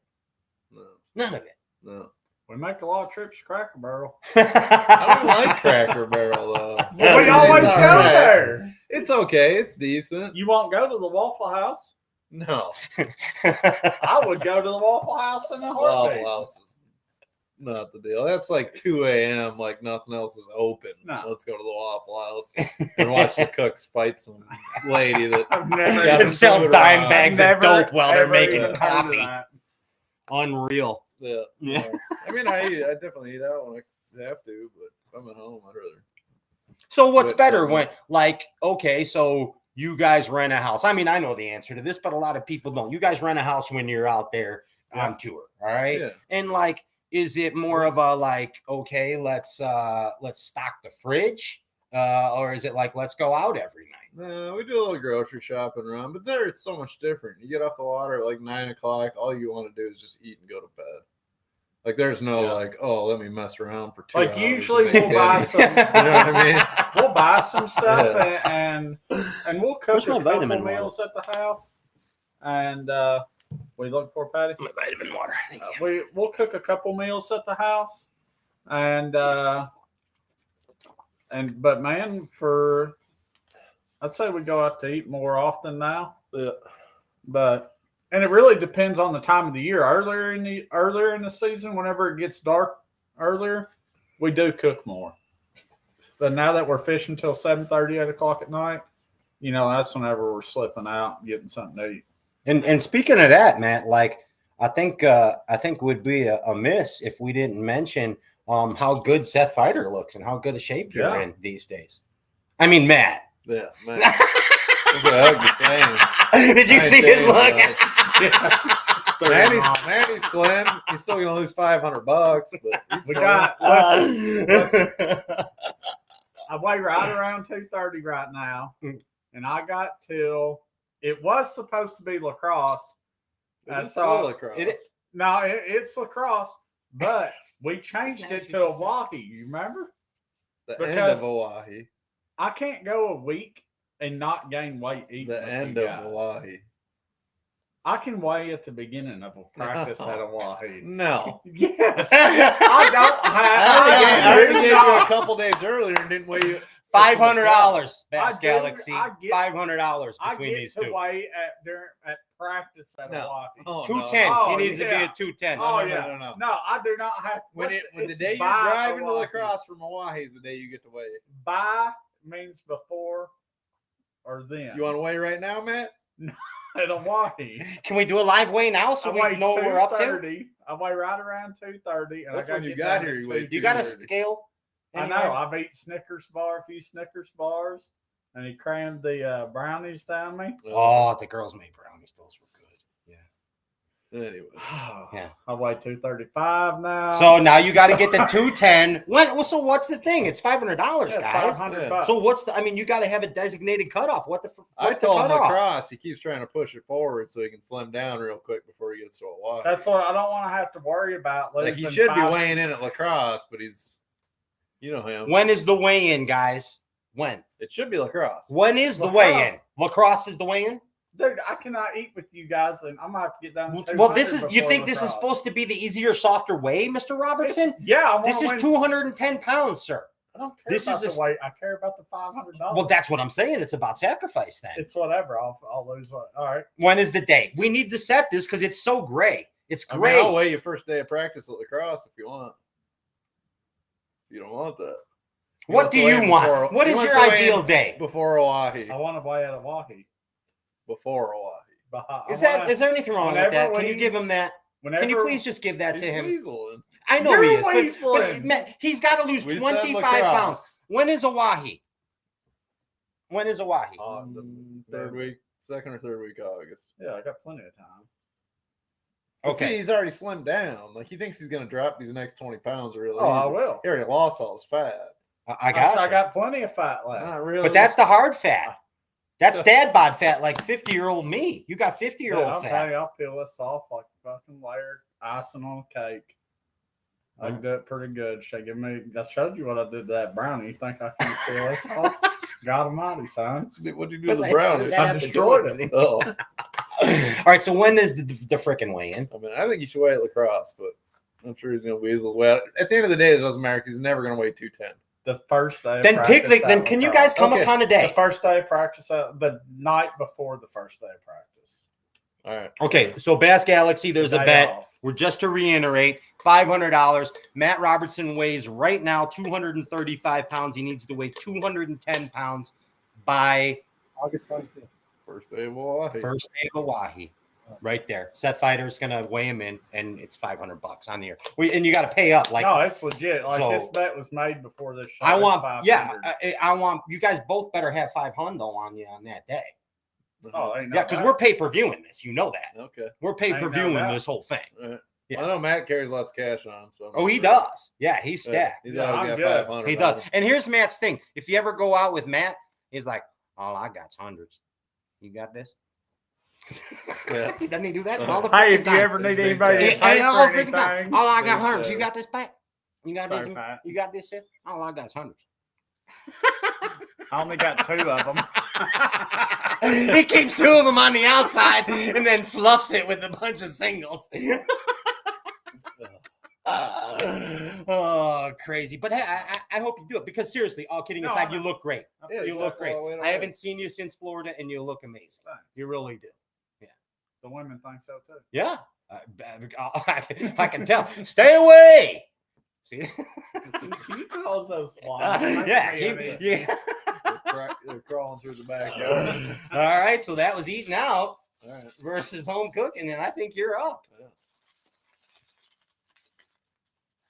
No. None of it. No. We make a lot of trips to Cracker Barrel. I don't like Cracker Barrel though. Well, we always It's go all right. there. It's okay. It's decent. You won't go to the Waffle House? No. I would go to the Waffle House in a heartbeat. Waffle House is not the deal. That's like 2 a.m. Like nothing else is open. No. Let's go to the Waffle House and watch the cooks fight some lady that I've never got And sell food dime around. bags I've of never, dope while they're ever making even heard of coffee. that. Unreal. Yeah. Yeah. I mean, I definitely eat out when I have to, but if I'm at home, I'd rather. So what's But, better when, like, okay, so you guys rent a house. I mean, I know the answer to this, but a lot of people don't. You guys rent a house when you're out there on tour, all right? Yeah. And like, is it more of a like, okay, let's stock the fridge, or is it like let's go out every night? No, we do a little grocery shopping around, but there it's so much different. You get off the water at like 9 o'clock. All you want to do is just eat and go to bed. Like there's no like, oh, let me mess around for 2 hours. Like usually and make we'll buy dinner. some. You know what I mean? We'll buy some stuff Yeah. and we'll cook Where's a my couple vitamin water? meals at the house. And we look for Patty. My vitamin water. Thank you. We'll cook a couple meals at the house, and but man, I'd say we go out to eat more often now. Yeah. And it really depends on the time of the year. Earlier in the season, whenever it gets dark earlier, we do cook more. But now that we're fishing till 7:30, 8 o'clock at night, that's whenever we're slipping out and getting something to eat. And speaking of that, Matt, like I think would be a miss if we didn't mention how good Seth Feider looks and how good a shape you're in these days. I mean, Matt. Yeah, man. That's what I was saying. Did you Nice see his day, look? guys. Manny's slim. He's still gonna lose $500, but he's We slim. got listen, I weigh right around 230 right now, and I got till it was supposed to be lacrosse. It's So still lacrosse. No, it's lacrosse, but we changed it to Hawaii. You remember? The end because of Hawaii. I can't go a week and not gain weight eating. The with end you of guys. Hawaii. I can weigh at the beginning of a practice at Hawaii. No. Yes, I don't I have. already gave you a couple days earlier and didn't weigh you. $500, I Bass do- Galaxy. I get- $500 I between get these to two. weigh at practice at No. Hawaii. Oh, 210. Oh, he needs to be yeah. at 210. Oh no, yeah, no. No, I do not have. When what's- the it's day you're by driving to Hawaii. lacrosse from Hawaii is the day you get to weigh it. By means before or then. You want to weigh right now, Matt? at Hawaii? Can we do a live weigh now so I we weigh know what we're up to? 230. I weigh right around 230. And That's I when gotta you get got down here, to you weighed 230. You got a 230. scale? I know. I've eaten a few Snickers bars, and he crammed the brownies down me. Oh, the girls made brownies. Those were good. Yeah. Anyway. Yeah. I weigh 235 now. So now you got to get the 210. So what's the thing? It's $500, Yeah, it's guys. $500. So what's the? I mean, you got to have a designated cutoff. What's I the told him cutoff? lacrosse. He keeps trying to push it forward so he can slim down real quick before he gets to a walk. That's what I don't want to have to worry about. Like he losing should be 500. weighing in at lacrosse, but he's, you know him. When is the weigh-in, guys? When? It should be lacrosse. When is the Lacrosse. weigh-in? Lacrosse is the weigh-in? Dude, I cannot eat with you guys, and I'm gonna have to get down to Well, this is. 200 You before think this is lacrosse. supposed to be the easier, softer way, Mr. Robertson? Yeah, I wanna This is win. 210 pounds, sir. I don't care this about is the a- weight. I care about the $500. Well, that's what I'm saying. It's about sacrifice then. It's whatever. I'll lose. All right. When is the day? We need to set this because it's so gray. It's I mean, gray. I'll weigh you first day of practice at lacrosse if you want. You don't want that. He What wants do to weigh you in want? before- What he is wants your to weigh in ideal day? Before Oahe. I want to weigh at a walkie. Before Oahe. Is there anything wrong with whenever that? Can we- you give him that? Whenever, Can you please just give that He's to him? weaseling. I know You're he is, but weaseling. man, he's got to lose We said 25 lacrosse. pounds. When is Oahe? When is Oahe? Third week, second or third week of August. Yeah, I got plenty of time. But see, Okay. he's already slimmed down. Like he thinks he's gonna drop these next 20 pounds really. Oh, I easy. will. He already lost all his fat. I got I you. got plenty of fat left. Not really. But that's the hard fat. That's dad bod fat, like 50-year-old me. You got 50-year-old I'll tell fat. you, I'll peel this off like fucking layer icing on a cake. I can do it pretty good. I showed you what I did to that brownie. You think I can peel this off? God Almighty, son! What'd you do What's to the that- brownie? what's that I have to do destroyed with it. Oh, All right, so when is the frickin' weigh-in? I mean, I think he should weigh at lacrosse, but I'm sure he's gonna weasel his way out. At the end of the day, it doesn't matter 'cause he's never gonna weigh 210. The first day. Of Then pick. practice Then at can you lacrosse. guys come Okay. upon a The day? first day of practice, the night before the first day of practice. All right. Okay, so Bass Galaxy, there's a Night bet. off. We're just to reiterate, $500. Matt Robertson weighs right now 235 pounds. He needs to weigh 210 pounds by August 25th. First day of Oahe. first day of Oahe. Right there. Seth Feider's gonna weigh him in, and it's $500 on the air. And you got to pay up. Like No, it's legit. Like so- this bet was made before this show. I It's want, 500. I want you guys both better have 500 on you on that day. Oh, ain't no Yeah, because doubt. we're pay per viewing this. You know that Okay. we're pay per no viewing doubt. this whole thing. All right. Yeah. Well, I know Matt carries lots of cash on him. So Oh, he does. Yeah, he's stacked. He's Yeah, always I'm got good. 500. He does. And here's Matt's thing. If you ever go out with Matt, he's like, all I got's hundreds. You got this? Yeah. Doesn't he do that all the Hey, freaking if you time? ever need Big anybody to time. pay Yeah, for all freaking time. anything, All I got Big hundreds. time. You got this, Pat? You got Sorry, this? Pat. You got this shit? All I got's hundreds. I only got 2 of them. He keeps 2 of them on the outside and then fluffs it with a bunch of singles. Oh, crazy. But hey, I hope you do it because seriously, all kidding No, aside, I you know. look great. Yeah, You look that's great. all the way I to haven't seen you since Florida and you look amazing. Thanks. You really do. The women think so too. Yeah. I can tell. Stay away. See? Can you close those blinds? Yeah. Make me Yeah. They're crawling through the backyard. All right. So that was eating out All right. versus home cooking, and I think you're up. Yeah.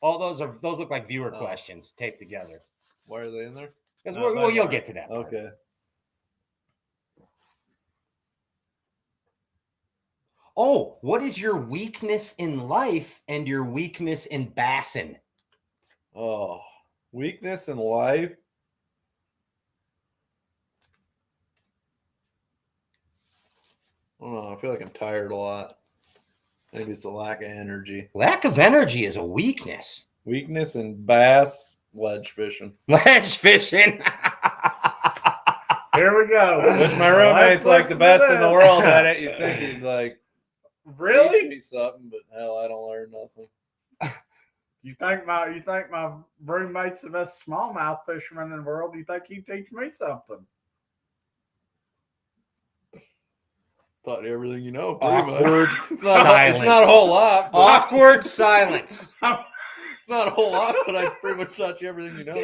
All those look like viewer Oh. questions taped together. Why are they in there? Because No, well, they're you'll not. get to that. part. Okay. Oh, what is your weakness in life and your weakness in bassing? Oh, weakness in life. I don't know. I feel like I'm tired a lot. Maybe it's a lack of energy. Lack of energy is a weakness. Weakness in bass ledge fishing. Ledge fishing. Here we go. Which my roommate's like the listen to best in the this. world at it. You think he'd like teach Really? me something, but hell, I don't learn nothing. You think my roommate's the best smallmouth fisherman in the world? You think he'd teach me something? Taught you everything you know. pretty much. Awkward It's not, silence. it's not a whole lot. But Awkward silence. it's not a whole lot, but I pretty much taught you everything you know.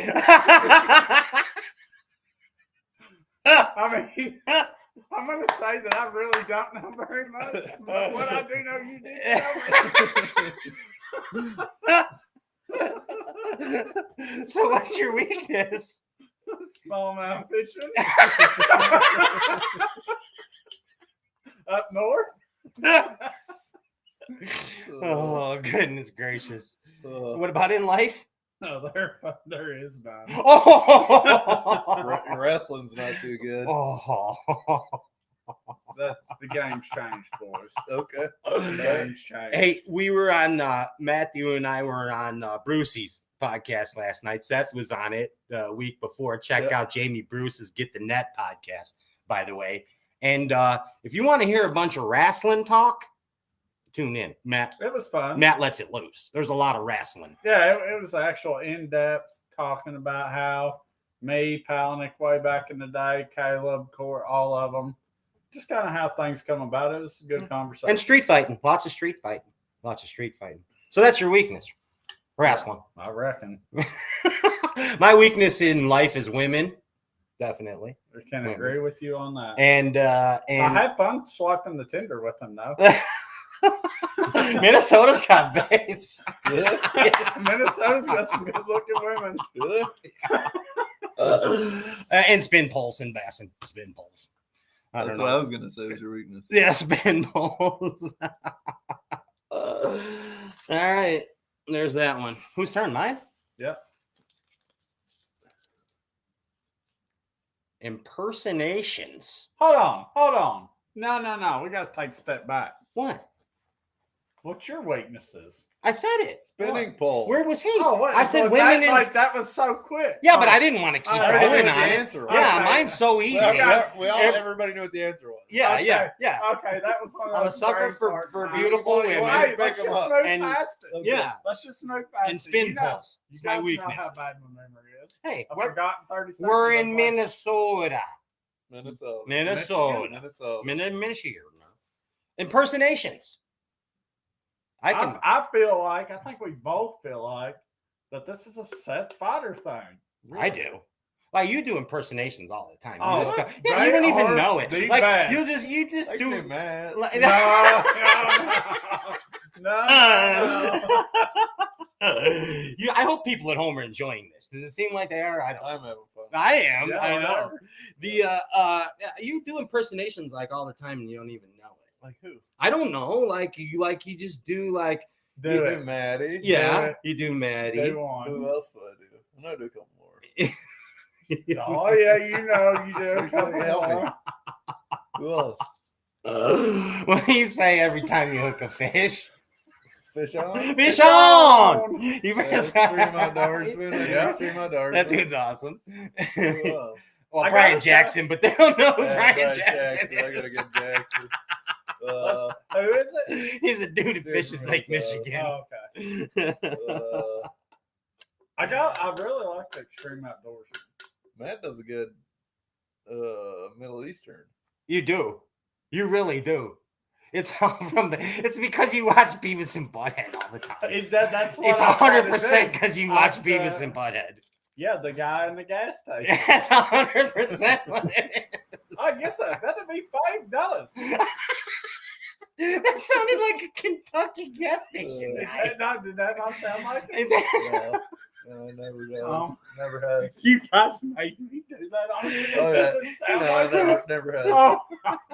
I mean, I'm going to say that I really don't know very much, but what I do know, you did tell me. So what's your weakness? Smallmouth fishing. Up north. Oh, goodness gracious. What about in life? No, there is none. Oh, Wrestling's not too good. oh. The game's changed, boys. Okay. The game's changed. Hey, we were on Matthew and I were on Brucey's podcast last night. Seth was on it the week before. Check out Jamie Bruce's Get the Net podcast, by the way. And if you want to hear a bunch of wrestling talk, tune in. Matt It was fun. lets it loose. There's a lot of wrestling. Yeah, it was actual in-depth talking about how me, Palanick way back in the day, Caleb, Court, all of them, just kind of how things come about. It was a good conversation. And street fighting. Lots of street fighting. So that's your weakness. Wrestling. I reckon. My weakness in life is women. Definitely. I can agree with you on that. And I had fun swiping the Tinder with them, though. Minnesota's got babes. Minnesota's got some good-looking women. And spin poles and bassin. Spin poles. That's what I was gonna say was your weakness. Yeah, spin poles. All right. There's that one. Whose turn? Mine? Yep. Impersonations. Hold on. No. We got to take a step back. What? What's your weaknesses? I said it. Spinning pole. Where was he? Oh, wait, I said was women that, in. like that was so quick. Yeah, but I didn't want to keep I going already knew on the it. answer. Yeah, Okay. mine's so easy. Everybody knew what the answer was. Yeah, Okay. yeah. Okay, that was one of I'm a those sucker brave for parts. beautiful Hey, women. Hey, let's Pick 'em just up. move And- past it. Yeah. Let's just move past And it. spin poles. You It's my guys weakness. know how bad my memory is. Hey, I've forgotten 30 seconds. we're in of Minnesota. Minnesota. Minnesota. Impersonations. I feel like, I think we both feel like that this is a Seth Feider thing. I do. Like you do impersonations all the time. Oh, You just go, they yeah, you don't even are know it. the Like best. you just I do. can be mad. Like, No. I hope people at home are enjoying this. Does it seem like they are? I don't. I'm having fun. I am. Yeah, I know. whatever. You do impersonations like all the time, and you don't even know it. Like who? I don't know. Like you just do like. Do You it. do Maddie. Yeah, it. you do Maddie. Do one. Who else do I do? I know I do a couple more. Oh, yeah, you know you do. Come Help me. on. Who else? What do you say every time you hook a fish? Fish on? Fish on! You Yeah, stream outdoorsman. Yeah. Stream outdoorsman. That dude's awesome. Who else? Well, I Brian gotta Jackson, but they don't know who Yeah, Brian Jackson I gotta is. get Jackson. Who is it? He's a dude who Dude fishes from Lake Minnesota. Michigan. Oh, okay. I really like the extreme outdoors. Matt does a good Middle Eastern. You do. You really do. It's all it's because you watch Beavis and Butthead all the time. That's what It's I'm trying to 100% do. because you watch I've, Beavis and Butthead. Yeah, the guy in the gas station. That's 100% what it is. I guess that'd be $5. That sounded like a Kentucky gas station. Did that not sound like it? No, never does. Never has. You guys made me do that on it. Oh, yeah. Does it sound No, like never has. Oh,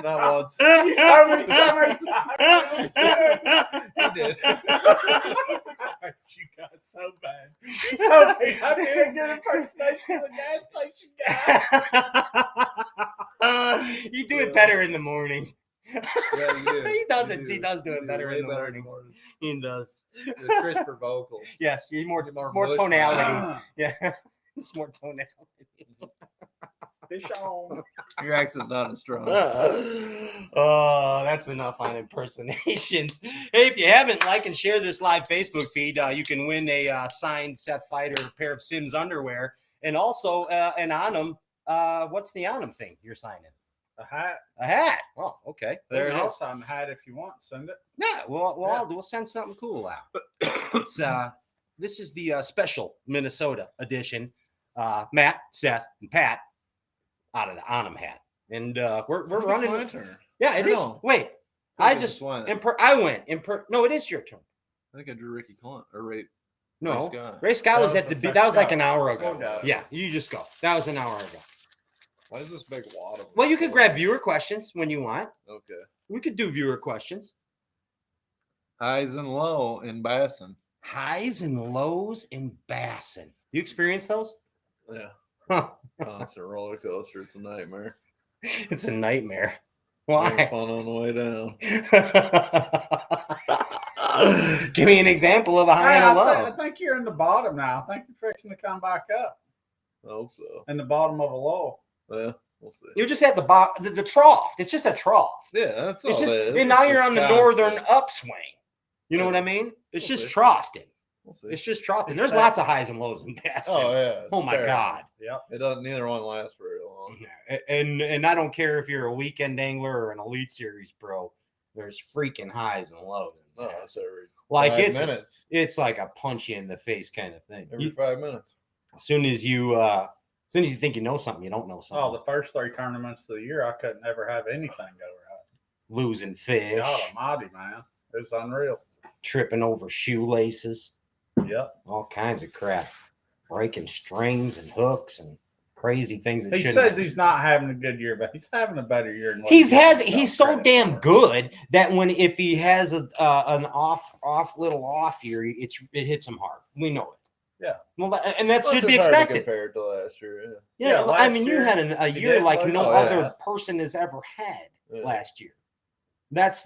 Not once. you told me so many times. He did. You got so bad. You told me I did a good impersonation of the gas station guy. You do it better in the morning. Yeah, you do. He does it. You He does do it better way in the morning. He does. The crisper vocals. Yes, you're more More tonality. Yeah, it's more tonality. Fish on. Your accent's not as strong. Oh, that's enough on impersonations. Hey, if you haven't, like and share this live Facebook feed. You can win a signed Seth Feider pair of Sims underwear, and also an Onum. What's the Onum thing you're signing? A hat. A hat. Oh, okay. There it I'll is. sign the hat if you want. Send it. Yeah, we'll send something cool out. It's this is the special Minnesota edition. Matt, Seth, and Pat out of the Onum hat, and we're running. My turn. Yeah, it is. No. Wait, I I just just won. I went. No, it is your turn. I think I drew Ricky Clunt or Ray. No, Ray Scott. Ray Scott That was was at the the. second That was like guy. an hour ago. Okay. Yeah, you just go. That was an hour ago. Why is this big wad of? Well, you could grab viewer questions when you want. Okay. We could do viewer questions. Highs and low in Bassin. Highs and lows in Bassin. You experience those? Yeah. Huh. Constant roller coaster. It's a nightmare. It's a nightmare. More Why? fun on the way down. Give me an example of a high and a low. I think you're in the bottom now. I think you're fixing to come back up I hope so. in the bottom of a low. Yeah, we'll see. You're just at the bottom, the trough. It's just a trough. Yeah, that's all It's just, it is. and now It's you're just on the constant. northern upswing. You know Yeah. what I mean? It's We'll just see. troughing. We'll see. It's just troughing. There's It's lots of highs and lows in Bassin. Oh yeah. Oh it's my terrible. God. Yep. It doesn't. Neither one lasts very long. And I don't care if you're a weekend angler or an Elite Series pro. There's freaking highs and lows. In No, Bassin. it's every Like 5 it's minutes. it's like a punch you in the face kind of thing. Every 5 minutes. As soon as you think you know something, you don't know something. Oh, the first 3 tournaments of the year, I couldn't ever have anything go right. Losing fish, God almighty, man. It's unreal. tripping over shoelaces, Yep. all kinds of crap, breaking strings and hooks and crazy things. That He shouldn't says happen. he's not having a good year, but he's having a better year than what He's gives he's himself so credit damn for. good that if he has an off year, it hits him hard. We know it. Yeah. Well, and that Well, should it's be just hard to expected. compare it to last year. Yeah. Yeah, Yeah, well, I last mean, you year, had a he year did like lose. no Oh, other yeah. person has ever had Yeah. last year. That's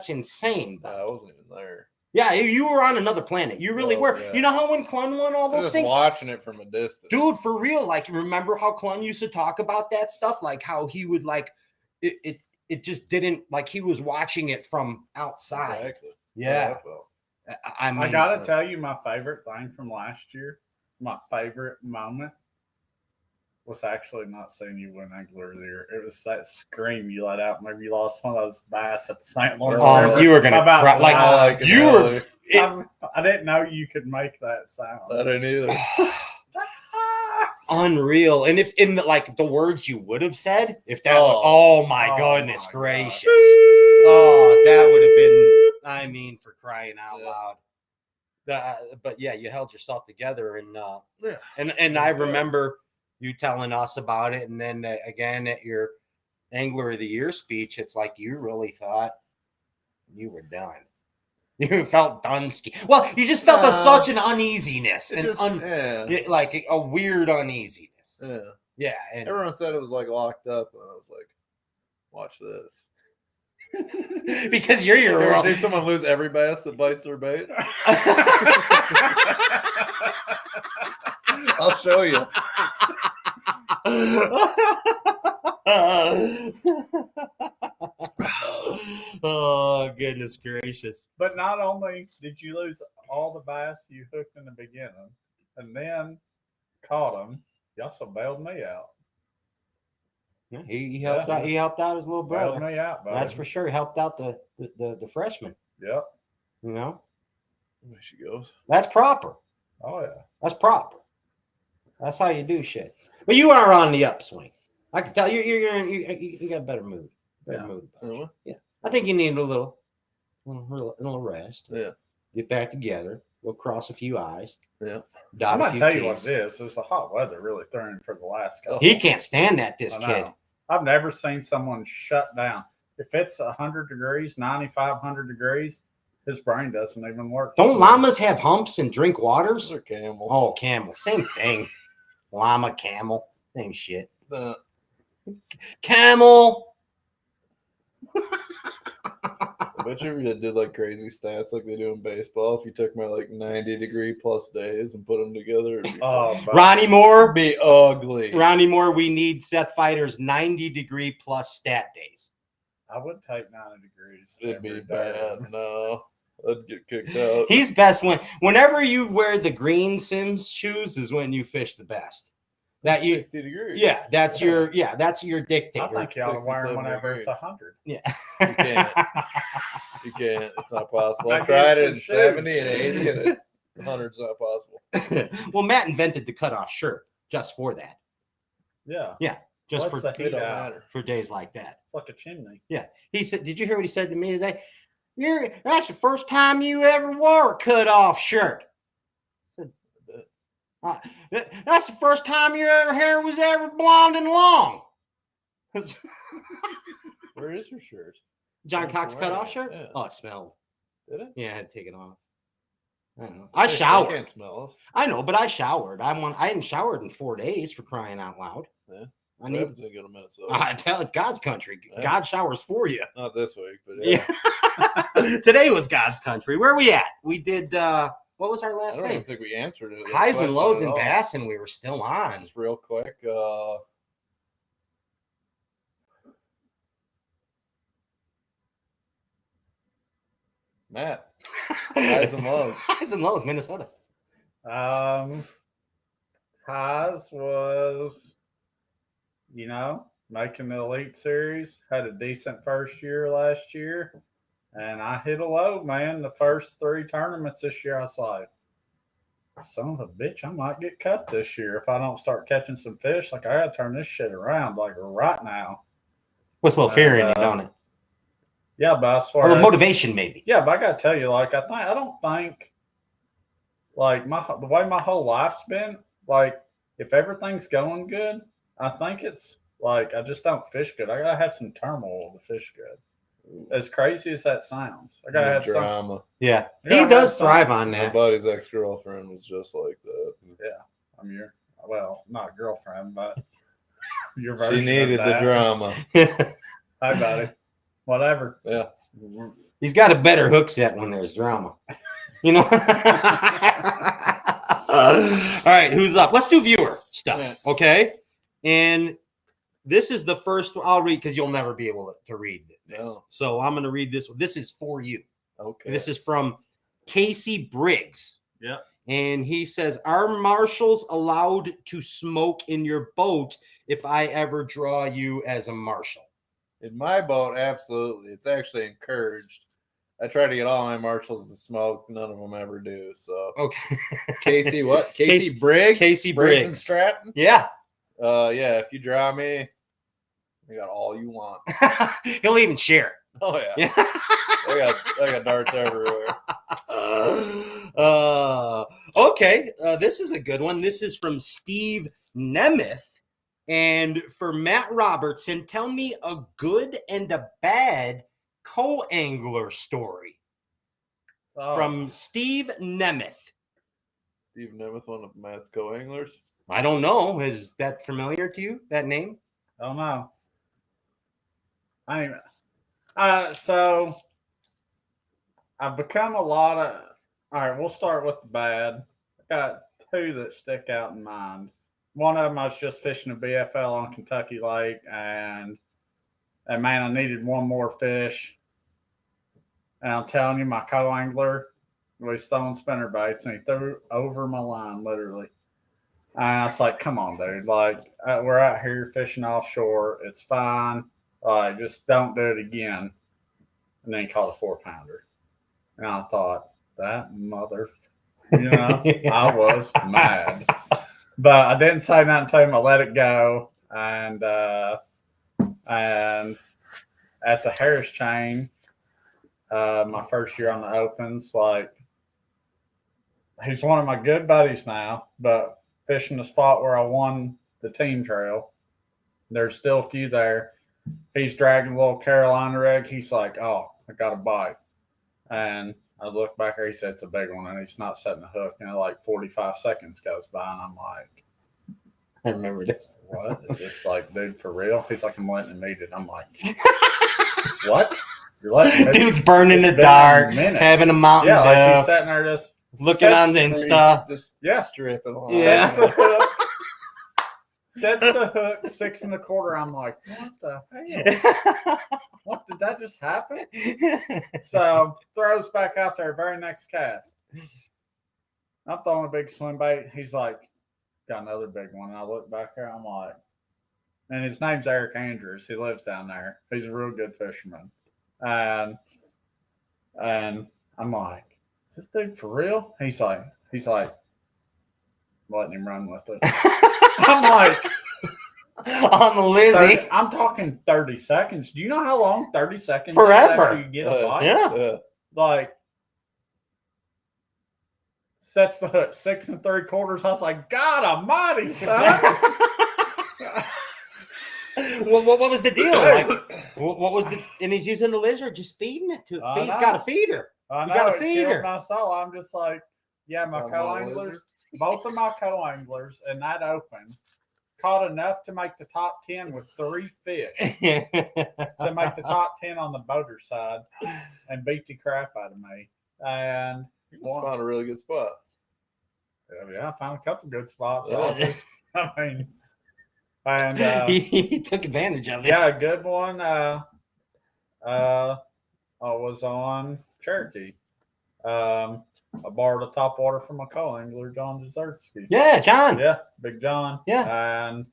insane. No, I wasn't even there. Yeah, you were on another planet. You really Oh, were. yeah. You know how when Clun won all I was those just things? watching it from a distance. Dude, for real. Like, remember how Clun used to talk about that stuff? Like how he would it just didn't, like he was watching it from outside. Exactly. Yeah. I felt. I mean, I gotta tell you, my favorite thing from last year, my favorite moment was actually not seeing you win Angler of the Year. It was that scream you let out. Maybe you lost one of those bass at the St. Lawrence River. you were gonna About cry. Like that. like you were. I didn't know you could make that sound. I didn't either. Unreal. And if in the words you would have said, if that Oh. my Oh goodness my gracious. God. Oh, that would have been, I mean, for crying out Yeah. loud. But yeah, you held yourself together and Yeah. and I remember you telling us about it, and then again at your Angler of the Year speech, it's like you really thought you were done. You felt done ski. Well, you just felt such an uneasiness and like a weird uneasiness. Yeah. Yeah, and Everyone said it was like locked up, and I was like, "Watch this." because you're You your ever own. see someone lose every bass that bites their bait? I'll show you. Oh goodness gracious. But not only did you lose all the bass you hooked in the beginning and then caught them, you also bailed me out. Yeah, he helped out. He helped out his little Bailed brother. me out, buddy. That's for sure. He helped out the freshman. Yep. You know, There she goes. that's proper. Oh, yeah. That's proper. That's how you do shit. But you are on the upswing. I can tell you got a better mood. Better Yeah. mood. about Really? you. Yeah. I think you need a little rest. Yeah. Get back together. Go cross a few I's. Yeah. Dot I'm a going to few tell you what T's. it is. It's the hot weather really threw him for the last couple. He can't stand that. This I know. kid. I've never seen someone shut down. If it's 100 degrees, 95, 100 degrees, his brain doesn't even work. Don't llamas have humps and drink waters? Those are camels. Oh, camel, same thing. Llama, camel, same shit. Camel. I bet you if you did like crazy stats like they do in baseball, if you took my like 90-degree plus days and put them together, it'd be, Oh, but Ronnie Moore. be ugly. Ronnie Moore, we need Seth Feider's 90-degree plus stat days. I would take 90 degrees. It'd be every day. bad. No, I'd get kicked out. He's best whenever you wear the green Sims shoes is when you fish the best. That you 60 degrees. that's your dictator. I think you ought to wear 67 them whenever it's degrees. 100. Yeah. You can't. You can't. It's not possible. I I tried guess it it in should. 70 and 80, and 100's not possible. Well, Matt invented the cutoff shirt just for that. Yeah. Just What's for the It heat don't out? matter. for days like that. It's like a chimney. He said, "Did you hear what he said to me today? That's the first time you ever wore a cutoff shirt. That's the first time your hair was ever blonde and long." Where is your shirt? John Don't Cox wear cutoff it, shirt? yeah. Oh, it smelled. Did it? Yeah, I had to take it off. I don't know. I They showered. can't smell us. I know, but I showered. I hadn't showered in 4 days, for crying out loud. Yeah. I What need. happens when you go to Minnesota? I tell it's God's country. Yeah. God showers for you. Not this week, but yeah. Yeah. Today was God's country. Where are we at? We did. What was our I last don't even thing? think we answered it. Highs and lows in Bass, and we were still on. Just real quick. Matt, highs and lows. Highs and lows, Minnesota. Highs was, making the Elite Series. Had a decent first year last year. And I hit a low, man. The first 3 tournaments this year, I was like, son of a bitch, I might get cut this year if I don't start catching some fish. Like, I got to turn this shit around, like, right now. What's a little fear in you, don't it? Yeah, but I swear. A little motivation, maybe. Yeah, but I got to tell you, like, I don't think, like, the way my whole life's been, like, if everything's going good, I think it's, like, I just don't fish good. I got to have some turmoil to fish good. As crazy as that sounds, I gotta have drama. some. Yeah, he gotta does have some. thrive on My that. buddy's ex-girlfriend was just like that. Yeah, I'm your not girlfriend, but your version. She needed of the that. drama. Hi, buddy. Whatever. Yeah. He's got a better hook set when there's drama. You know. All right, who's up? Let's do viewer stuff, okay? And this is the first I'll read because you'll never be able to read this. No. So I'm going to read this. This is for you. Okay. This is from Casey Briggs. Yeah. And he says, are marshals allowed to smoke in your boat if I ever draw you as a marshal? In my boat, absolutely. It's actually encouraged. I try to get all my marshals to smoke. None of them ever do. So Okay. Casey, what? Casey Briggs? Casey Briggs and Briggs. Stratton? Yeah. Yeah, if you draw me, you got all you want. He'll even share. Oh yeah. Yeah. I got darts everywhere. Okay. This is a good one. This is from Steve Nemeth. And for Matt Robertson, tell me a good and a bad co-angler story. From Steve Nemeth. Steve Nemeth, one of Matt's co-anglers. I don't know. Is that familiar to you, that name? I don't know. So I've become a lot of. All right, we'll start with the bad. I got 2 that stick out in mind. One of them, I was just fishing a BFL on Kentucky Lake, and man, I needed one more fish. And I'm telling you, my co-angler was throwing spinner baits, and he threw over my line, literally. And I was like, come on, dude. Like, we're out here fishing offshore. It's fine. Like, just don't do it again. And then he caught a 4-pounder. And I thought, that mother, I was mad. But I didn't say nothing to him. I let it go. And at the Harris chain, my first year on the Opens, like, he's one of my good buddies now, but fishing the spot where I won the team trail, there's still a few there. He's dragging a little Carolina rig. He's like, oh, I got a bite. And I look back there, he said it's a big one, and he's not setting the hook. And like 45 seconds goes by, and I'm like, I remember this. what? Is this like, dude, for real? He's like, I'm letting him eat it. I'm like, what? You're letting me? Dude's burning It's the been dark, a minute. having a Mountain Yeah, like Dew, he's sitting there just looking on the Insta. Just Yeah. stripping along. Yeah. sets the hook. Sets the hook, 6 1/4. I'm like, what the hell? What, did that just happen? So throws back out there, very next cast. I'm throwing a big swim bait. He's like, got another big one. And I look back there, I'm like, and his name's Eric Andrews. He lives down there. He's a real good fisherman. And I'm like, is this dude for real? He's like, letting him run with it. I'm like, on the Lizzie. I'm talking 30 seconds. Do you know how long 30 seconds Forever. is after you get a bite? Yeah. Like, sets the hook 6 3/4. I was like, God almighty, son. what was the deal? Like, what was the? And he's using the lizard, just feeding it to. He's got a feeder. I You know, got a it feeder. killed my soul. I'm just like, yeah, my Talking about co-anglers, lizard? both of my co-anglers in that open caught enough to make the top 10 with 3 fish to make the top 10 on the boater side and beat the crap out of me. And You just found a really good spot. yeah, I found a couple good spots. Yeah. I mean, and he took advantage of it. yeah, a good one. I was on Cherokee. I borrowed a top water from my co-angler, John Desertsky. Yeah, John. Yeah, Big John. Yeah. And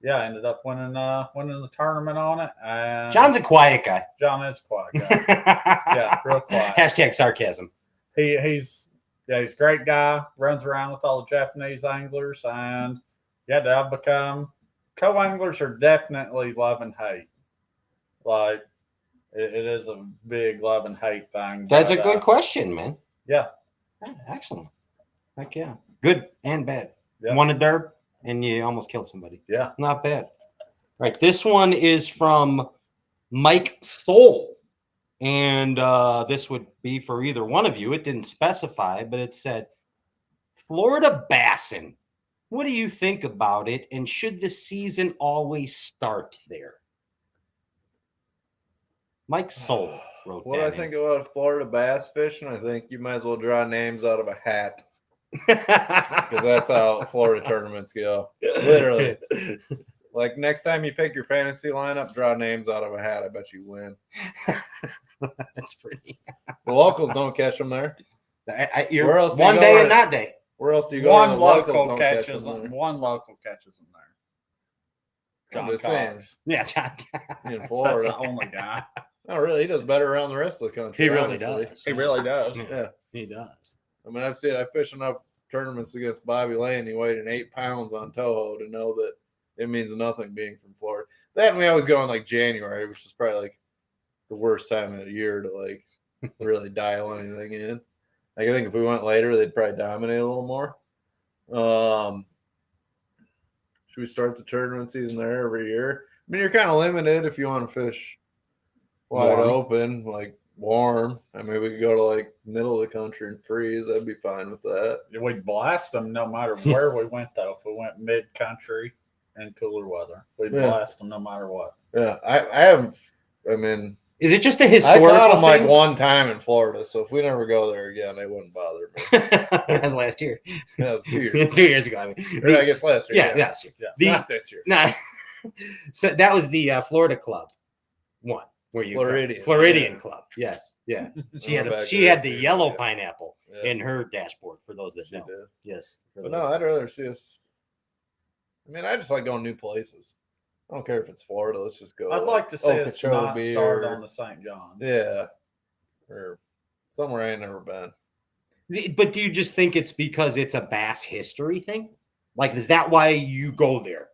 yeah, I ended up winning the tournament on it. And John's a quiet guy. John is a quiet guy. Yeah, real quiet. Hashtag sarcasm. He's a great guy. Runs around with all the Japanese anglers, and yeah, I've become co-anglers are definitely love and hate. Like it is a big love and hate thing. That's a but, good question, man. Yeah. Yeah, excellent. Heck yeah. Good and bad. Yeah. Won a derb and you almost killed somebody. Yeah. Not bad. Right. This one is from Mike Soul. And this would be for either one of you. It didn't specify, but it said Florida Bassin. What do you think about it? And should the season always start there? Mike Soul wrote What that I think about Florida bass fishing, I think you might as well draw names out of a hat. in. Because that's how Florida tournaments go. Literally. Like next time you pick your fantasy lineup, draw names out of a hat. I bet you win. That's pretty. The locals don't catch them there. You're Where else do you one go day where- and not day. Where else do you go? where One the locals local don't catch catches them there? them. One local catches them there. I'm John just saying. Cox. Yeah, John. In That's Florida. the only guy. No, really, he does better around the rest of the country. He really honestly. does. He really does. Yeah. He does. I mean, I've seen I fished enough tournaments against Bobby Lane. He weighed in 8 pounds on Toho to know that it means nothing being from Florida. That and we always go in like January, which is probably like the worst time of the year to like really dial anything in. Like I think if we went later, they'd probably dominate a little more. Should we start the tournament season there every year? I mean, you're kind of limited if you want to fish wide Warm. open, like warm. I mean, we could go to like middle of the country and freeze. I'd be fine with that. We'd blast them no matter where we went, though. If we went mid-country and cooler weather, we'd Yeah. blast them no matter what. Yeah, I have. I mean, Is it just a I historical caught them like thing? one time in Florida, so if we never go there again, it wouldn't bother me. That was last year. That was 2 years. 2 years ago. I mean, Or I guess last year. yeah, last year. Yeah. The- Not this year. Nah. So that was the Florida Club one. Where you Floridian yeah. Club. Yes. Yeah. She Went had back she there had the too, yellow yeah. pineapple Yeah, in her dashboard for those that she know. did. Yes. for But those no, that- I'd rather see us. I mean, I just like going new places. I don't care if it's Florida. Let's just go. I'd like to see us not Okeechobee start or- on the St. John's. Yeah, or somewhere I ain't never been. But do you just think it's because it's a bass history thing? Like, is that why you go there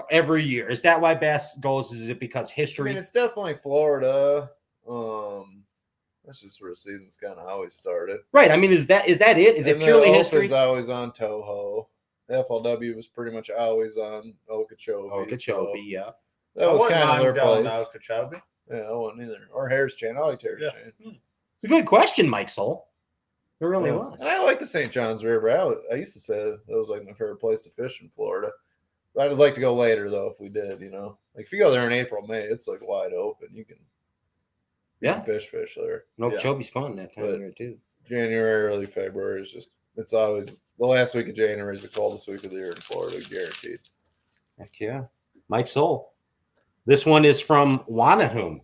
every year? Is that why bass goes? Is it because I history? mean, it's definitely Florida. That's just where the season's kind of always started. Right. I mean, is that it? Is it And the purely Open's history? always on Toho. FLW was pretty much always on Okeechobee. Okeechobee, yeah. So that was wouldn't kind of mind their going place. to Okeechobee. Yeah, I wouldn't either. Or Harris Chain. I like Harris Yeah. Chain. It's a good question, Mike Soul. It really Yeah. was. And I like the St. John's River. I used to say that was like my favorite place to fish in Florida. I would like to go later though if we did, you know. Like if you go there in April, May, it's like wide open. You can Yeah. fish there. Okeechobee's fun that time But- of year too. January, early February is just it's always the last week of January is the coldest week of the year in Florida, guaranteed. Heck yeah. Mike Soul. This one is from Wanahum.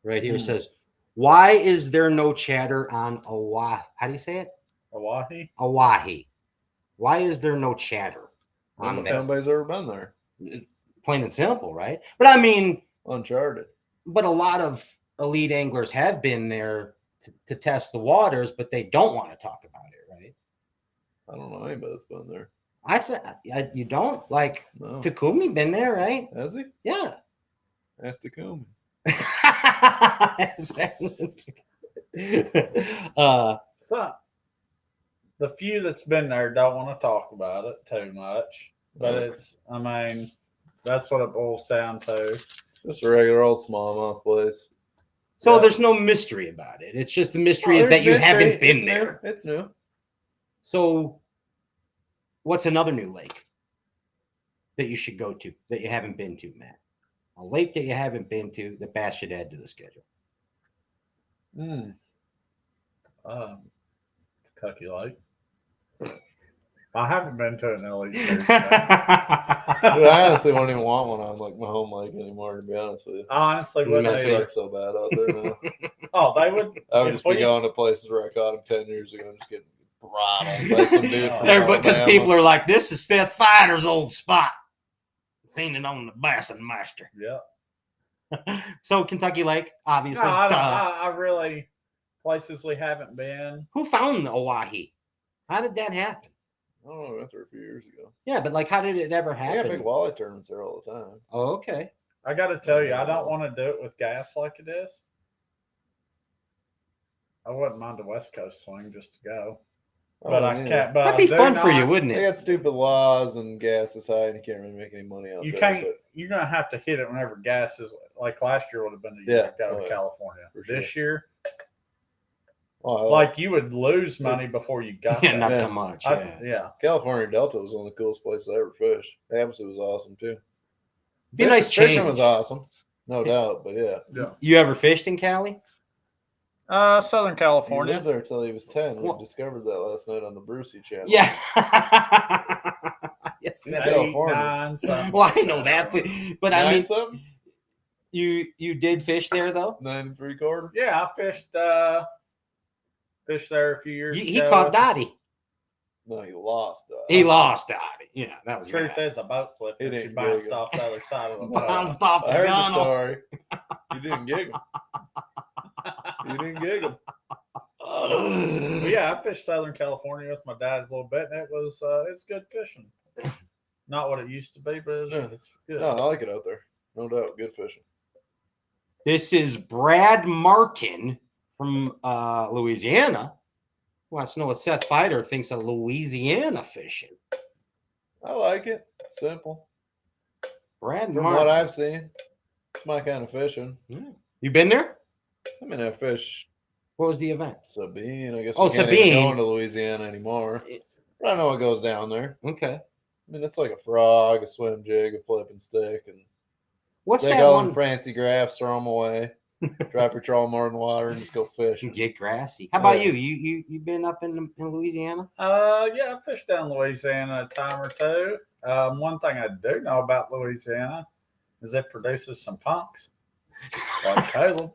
Right here. It says, why is there no chatter on Oahu? How do you say it? Hawaii. Oahu. Why is there no chatter I don't on know if there? anybody's ever been there. Plain and simple, right? But I mean, Uncharted. but a lot of elite anglers have been there to test the waters, but they don't want to talk about it, right? I don't know anybody that's been there. I think you don't like No. Takumi been there, right? Has he? Yeah. Ask Takumi. So the few that's been there don't want to talk about it too much. But Okay. it's, I mean, That's what it boils down to. Just a regular old smallmouth place. So Yeah. there's no mystery about it. It's just the mystery is there's that you mystery. haven't been It's there. New. It's new. So what's another new lake that you should go to that you haven't been to, Matt? A lake that you haven't been to that Bass should add to the schedule. Kentucky Lake. I haven't been to an LE series. Dude, I honestly won't even want one on like my home lake anymore. To be honest with you, Honestly, It's wouldn't messy. it either. sucks so bad out there now. Oh, they would. I would if just we- be going to places where I caught him 10 years ago and just getting throttled by some dude from Because Alabama. people are like, this is Seth Feider's old spot. Seen it on the Bassmaster. Yeah. So Kentucky Lake, No, obviously. I, don't, duh. I really places we haven't been. Who found the Oahe? How did that happen? I don't know, I went there a few years ago. Yeah, but like, how did it ever I got happen? big walleye tournaments there all the time. Oh, okay. I got to tell you, I don't want to do it with gas like it is. I wouldn't mind a West Coast swing just to go, but I can't. But That'd be I do fun for not- you, wouldn't They it? got stupid laws and gas is high and you can't really make any money out You there. can't. but You're gonna have to hit it whenever gas is like last year would have been the year to go to yeah, California. for This year, well, I like you would lose money before you got Yeah, there. not Yeah. so much. I- Yeah. California Delta was one of the coolest places I ever fished. Havasu was awesome too. Be a nice change. Fishing was awesome, no doubt. But yeah, You ever fished in Cali? Southern he California. lived there until he was 10. We Well- discovered that last night on the Brucey channel. Yeah. Yes, Eight, that's California. 9, something. well, I know that, but I mean, something, you did fish there though. 9 3/4. Yeah, I fished there a few years He ago. caught Dottie. No, he lost. He lost Dottie. Yeah, that was Truth bad. is, a boat flipped He and she didn't bounced gig off the other side of the boat. Bounced off I the heard the gunnel. story. You didn't gig him. You didn't gig him. But yeah, I fished Southern California with my dad a little bit, and it's good fishing. Not what it used to be, but it's good. No, I like it out there. No doubt. Good fishing. This is Brad Martin from Louisiana. Wants to know what Seth Feider thinks of Louisiana fishing. I like it. Simple. Brad From Martin. what I've seen, it's my kind of fishing. You been there? I mean, I fish What was the event? Sabine. I guess Oh, we can't even Sabine. go into Louisiana anymore. But I know what goes down there. Okay. I mean, it's like a frog, a swim jig, a flipping stick, and What's take that all one? them fancy graphs, throw them away, drop your trolling in water, and just go fishing. Get grassy. How about Yeah. you been up in Louisiana? Yeah, I fished down Louisiana a time or two. One thing I do know about Louisiana is it produces some punks like Caleb.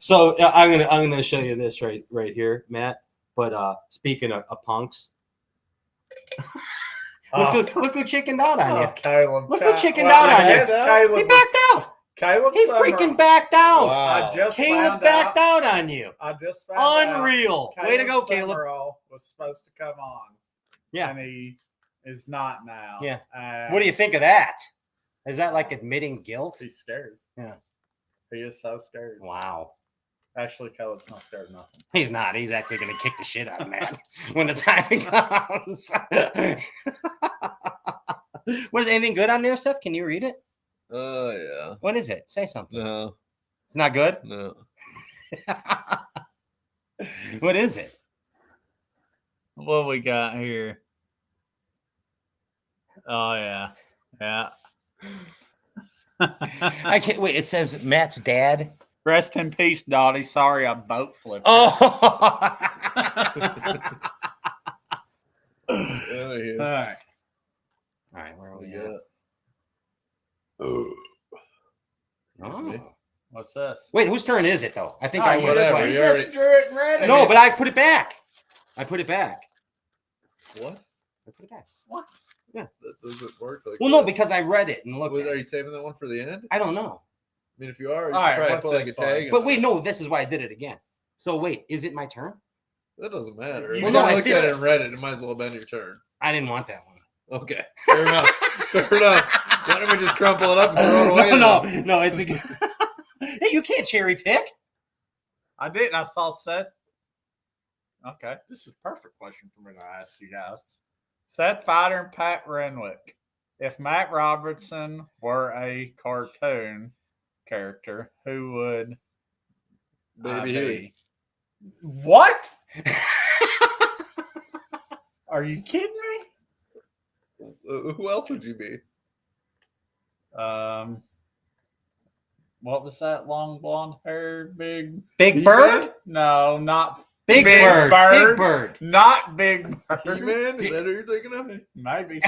So I'm gonna show you this right here, Matt. But speaking of punks, look who chickened out on you. Caleb. Look who chickened Well, out I on you. guess Caleb He was- backed out. Caleb He Summerall. freaking backed out. Wow. I just Caleb found backed out. out on you. I just found out. Unreal. Way to go, Caleb. Summerall was supposed to come on. Yeah. And he is not now. Yeah. And What do you think of that? Is that like admitting guilt? He's scared. Yeah. He is so scared. Wow. Actually, Caleb's not scared of nothing. He's not. He's actually going to kick the shit out of Matt when the time comes. What is anything good on there, Seth? Can you read it? Oh, yeah. What is it? Say something. No, It's not good. no. What is it? What we got here? Oh, yeah. Yeah. I can't wait. It says Matt's dad. Rest in peace, Dottie. Sorry I boat flipped. Oh. Oh, yeah. All right. All right, where are we Yeah. at? Oh. Oh. What's this? Wait, whose turn is it though? I think Oh, I you went whatever, twice. you already- just drew it and read it. No, but I put it back. I put it back. What? I put it back. That doesn't work like Well, that. no, because I read it and looked Wait, at are it. you saving that one for the end? I don't know. I mean, if you are, you All should right, probably what's put like a this tag. But wait, no, this is why I did it again. So wait, is it my turn? That doesn't matter. Well, If no, you I looked did- at it and read it, it might as well have been your turn. I didn't want that one. Okay, fair enough. Fair enough. Why don't we just crumple it up and throw it away? No, it's a good. Hey, you can't cherry pick. I didn't. I saw Seth Okay, this is a perfect question for me to ask you guys. Seth Feider and Pat Renwick. If Matt Robertson were a cartoon character, who would I Baby be? Huey. What? Are you kidding me? Who else would you be? What was that long blonde hair? Big Bird? No, not Big Bird. Big Bird. Not Big Bird. He-Man? Is that who you're thinking of? Maybe.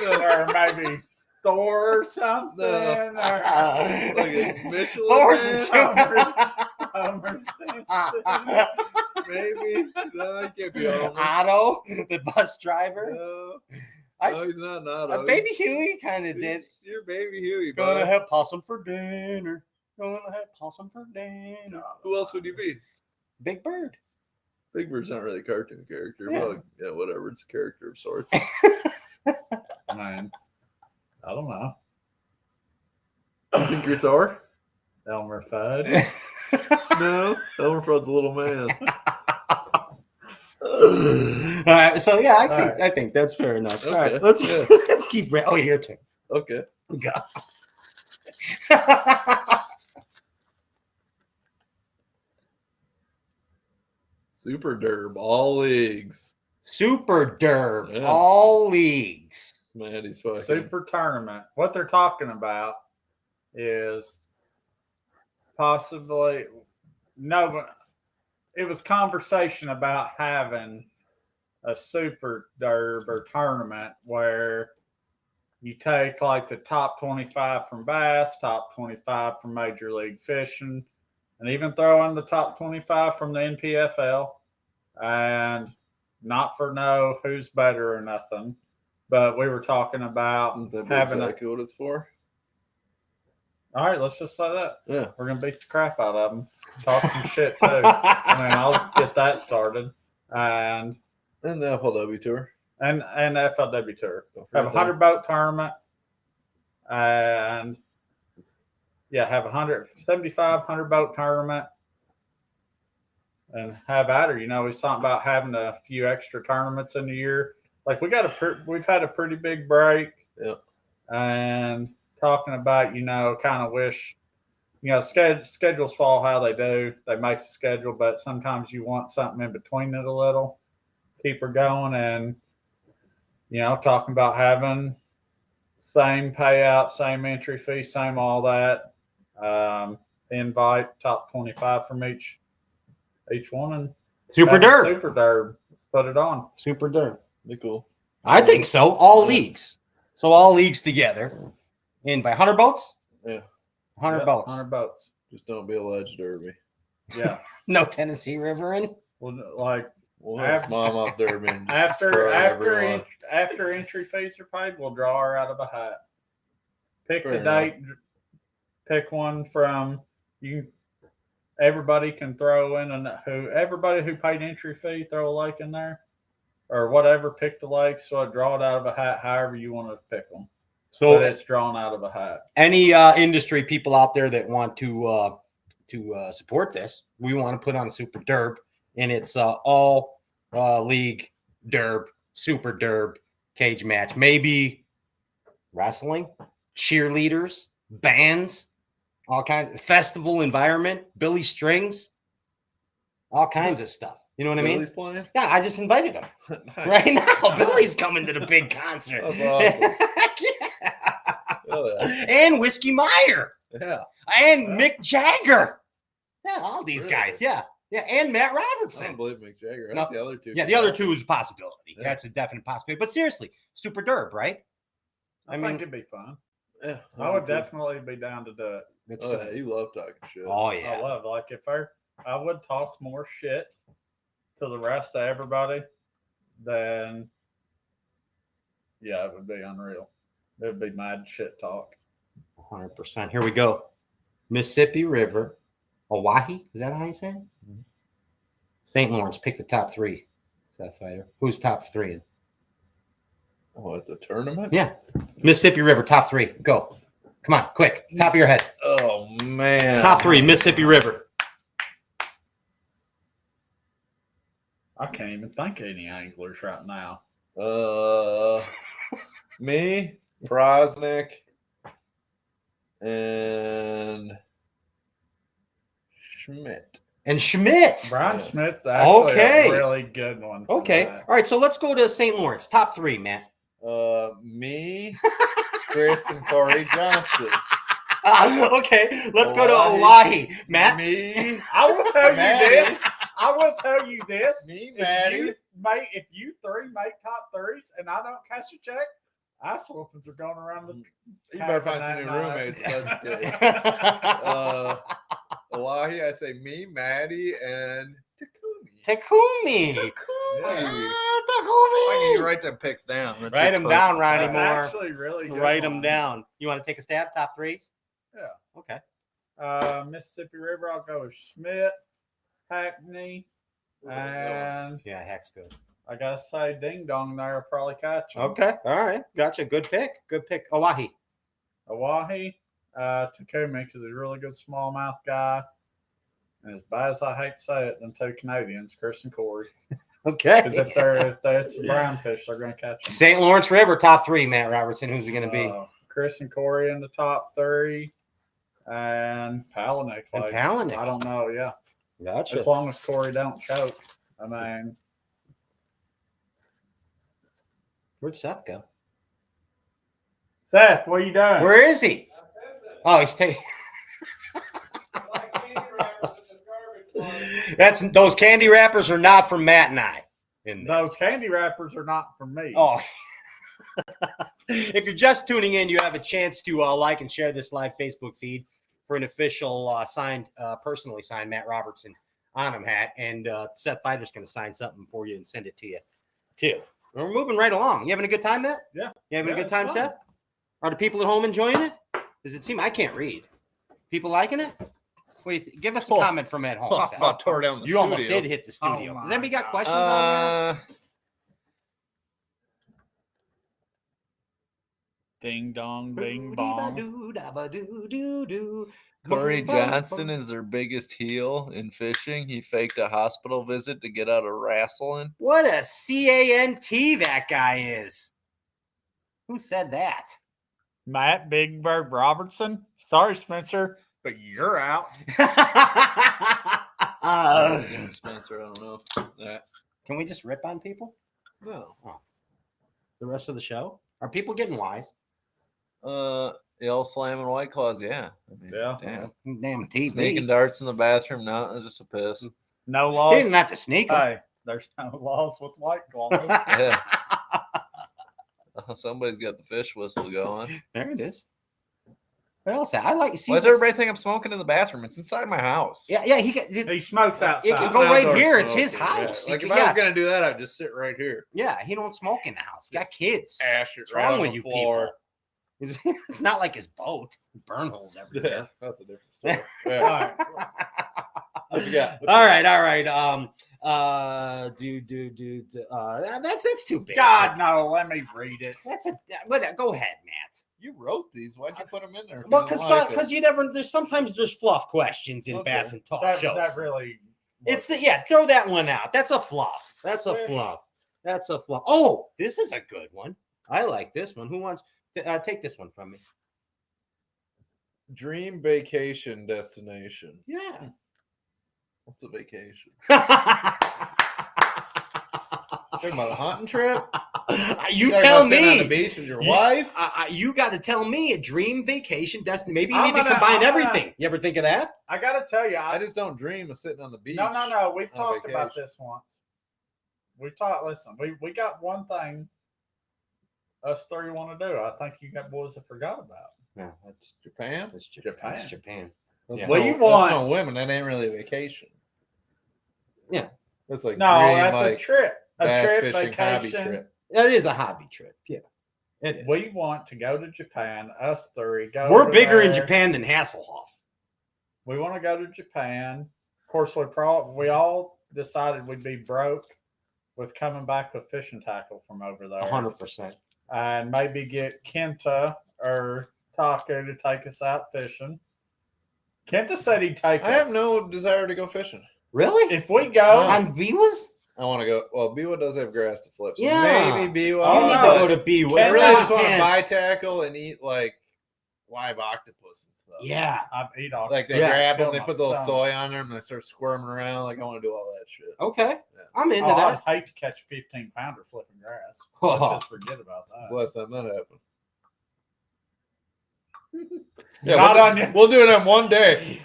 Or maybe Thor or something. No. Or Like a Michelin Thor's Man? a super. Homer Simpson. Maybe. No, he can't be Homer. Otto, the bus driver. No, I- no, he's not Otto. Baby Huey kind of He's did. your Baby Huey, Gonna bud. have possum for dinner. Gonna have possum for dinner. Who else would you be? Big Bird. Big Bird's not really a cartoon character. Yeah. Well, yeah, whatever. It's a character of sorts. Man, I don't know. You think you're Thor? Elmer Fudd. No, Elmer Fudd's a little man. All right, so yeah, All right. I think that's fair enough. All Okay, right, let's yeah. let's keep. Oh, your turn. Okay. Go. Super Derb, all leagues. Super Derb, Yeah. all leagues. Man, he's fucking. Super tournament. What they're talking about is possibly it was conversation about having a super derb or tournament where you take like the top 25 from bass, top 25 from Major League Fishing, and even throw in the top 25 from the NPFL, and not for no who's better or nothing, but we were talking about That'd be having exactly what it's for. all right, let's just say that. Yeah. We're going to beat the crap out of them. Talk some shit, too. I mean, I'll get that started. And And the FLW tour. the FLW Tour. Don't forget Have a that. 100-boat tournament. And, yeah, have a 100-boat tournament. And have at her. You know, he's talking about having a few extra tournaments in the year. Like, we've had a pretty big break. Yep. And talking about, you know, kind of wish, you know, schedules fall how they do. They make the schedule, but sometimes you want something in between it a little, keep her going. And, you know, talking about having same payout, same entry fee, same all that. Invite top 25 from each one, and Super have a Derb. Super Derb. Let's put it on. Super Derb. Be cool. I think so. All Yeah. leagues. So all leagues together. In by 100 boats? Yeah. 100 Yep, boats. 100 boats. Just don't be a ledge derby. Yeah. No Tennessee River in. Well, like, We'll have After- smallmouth derby. And just destroy everyone. after entry fees are paid, we'll draw her out of a hat. Pick Fair the date. Pick one from you. Everybody can throw in, and everybody who paid entry fee, throw a lake in there, or whatever. Pick the lakes, so I draw it out of a hat. However you want to pick them, So but it's drawn out of a hat. any industry people out there that want to support this, we want to put on Super Derb, and it's all league derb, Super Derb cage match, maybe wrestling, cheerleaders, bands, all kinds of festival environment, Billy Strings, all kinds of stuff. You know what I mean? Billy's playing? Yeah, I just invited him Nice. right now. Billy's coming to the big concert. That's awesome. Yeah. Oh, yeah. And Whiskey Meyer Yeah. and Mick Jagger. Yeah, all these Really? guys. Yeah. Yeah. And Matt I don't Robertson. believe Mick Jagger. I No. think the other two. Yeah, the other two is a possibility. Yeah. That's a definite possibility. But seriously, Super Derb, right? I mean- think it'd be fun. Yeah. I would definitely be down to do it. It's, Oh, yeah. You love talking shit. oh, yeah. I love, like, if I would talk more shit to the rest of everybody, then yeah, it would be unreal. It would be mad shit talk. 100%. Here we go. Mississippi River, Oahe. Is that how you say it? Mhm. St. Lawrence. Pick the top three. Seth Feider. Who's top three? Oh, at the tournament? Yeah. Mississippi River, top three. Go. Come on, quick. Top of your head. Oh, man. Top three, Mississippi River. I can't even think of any anglers right now. Me, Prosnick, and Schmidt. And Schmidt. Brian Yeah. Smith's actually Okay. a really good one. for Okay. that. All right. So let's go to St. Lawrence. Top 3, Matt. Me, Chris, and Corey Johnston. Okay. Let's go to Hawaii. Hawaii. Matt. Me, I will tell you Maddie. this. I will tell you this. Me, If Maddie. you three make top threes and I don't cash a check, ice whoopings are going around the. You better find some cabin new that roommates. night. If that's okay. Oahe, I say me, Maddie, and Takumi. Takumi. Takumi. Takumi. I need to write them picks down. That's Write what's them fun. down, Ronnie That's Moore. actually really good. Write them one. down. You want to take a stab? Top 3s? Yeah. Okay. Mississippi River, I'll go with Schmidt, Hackney, and Yeah, Heck's good. I gotta say Ding Dong there will probably catch him. Okay. All right. Gotcha. Good pick. Good pick. Oahe. Oahe, Takumi, because he's a really good smallmouth guy. And as bad as I hate to say it, them 2 Canadians, Chris and Corey. Okay. Because if it's a brown fish, they're going to catch them. St. Lawrence River, top 3, Matt Robertson. Who's it going to be? Chris and Corey in the top 3. And Palaniuk. And Palaniuk. I don't know, yeah. Gotcha. As long as Corey don't choke. I mean, Where'd Seth go? Seth, what are you doing? Where is he? Oh, he's taking. Those candy wrappers are not from Matt and I. Those candy wrappers are not for me. Oh. If you're just tuning in, you have a chance to like and share this live Facebook feed for an official personally signed Matt Robertson on hat. And Seth Feider's going to sign something for you and send it to you too. We're moving right along. You having a good time, Matt? Yeah. You having a good it's time, fun. Seth? Are the people at home enjoying it? Does it seem I can't read? People liking it? What do you give us a comment from at home. Seth. About tore down the You studio. almost did hit the studio. Oh my Has anybody got God. questions on that? Ding dong, bing bong. Corey Johnston is their biggest heel in fishing. He faked a hospital visit to get out of wrestling. What a CANT that guy is. Who said that? Matt Big Bird Robertson. Sorry, Spencer, but you're out. Spencer, I don't know. Can we just rip on people? No. The rest of the show? Are people getting wise? L slamming White Claws, yeah. I mean, Yeah. Damn. Damn TV. Sneaking darts in the bathroom, no, it's just a piss. No He laws. didn't have to sneak 'em. Hey, there's no laws with white claws. Yeah. Somebody's got the fish whistle going. There it is. What else? I like to see. Why does this- everybody think I'm smoking in the bathroom? It's inside my house. Yeah, yeah. He got. He smokes outside. It can go I'm right outdoor here. It's his smoker, yeah. house. Like He if can- I yeah, was gonna do that, I'd just sit right here. yeah. He don't smoke in the house. He got kids. Ash it What's right wrong on with the you floor. people? It's not like his boat. Burn holes everywhere. Yeah, that's a different story. Yeah. All right. What you got? All right. That's too big. God, no. Let me read it. That's a. But go ahead, Matt. You wrote these. Why'd you put them in there? if you Well, didn't like it? because you never. There's sometimes there's fluff questions in Okay. Bass and Talk That shows. really. It's throw that one out. That's a fluff. That's a fluff. That's a fluff. Oh, this is a good one. I like this one. Who wants to take this one from me? Dream vacation destination. Yeah. What's a vacation? Talking about a hunting trip? You Talking tell about sitting on the me. beach with your wife? You got to tell me a dream vacation destination. Maybe you I'm need to gonna- combine I'm gonna- everything. You ever think of that? I got to tell you. I just don't dream of sitting on the beach. No. We've on talked about vacation. this once. We talked. Listen, we got one thing us three want to do. I think you got boys have forgot about. No, that's Japan? That's Japan. That's Japan. That's Yeah. What no, you that's want? no women. That ain't really a vacation. Yeah. That's like No, dream, that's like a trip. A bass trip, fishing hobby vacation. trip. That is a hobby trip. Yeah. It is. We want to go to Japan. Us three go. We're to bigger in there. Japan than Hasselhoff. We want to go to Japan. Of course, we all decided we'd be broke with coming back with fishing tackle from over there. 100%. And maybe get Kenta or Taco to take us out fishing. Kenta said he'd take us. I have no desire to go fishing. Really? If we go, On Biwas? I want to go. Well, Biwa does have grass to flip. So Yeah. maybe You Biwa. need to but go to Biwa. I Ken really Really just want to Japan. buy tackle and eat like live octopus and stuff. Yeah. I've eat all Like they Yeah. grab them, Kill they my put a little stomach. soy on them, and they start squirming around. Like I want to do all that shit. Okay. Yeah. I'm into Oh, that. I'd hate to catch a 15-pounder flipping grass. Oh. Let's just forget about That's that. the last time that happened. Not we'll, on you. we'll do it in one day.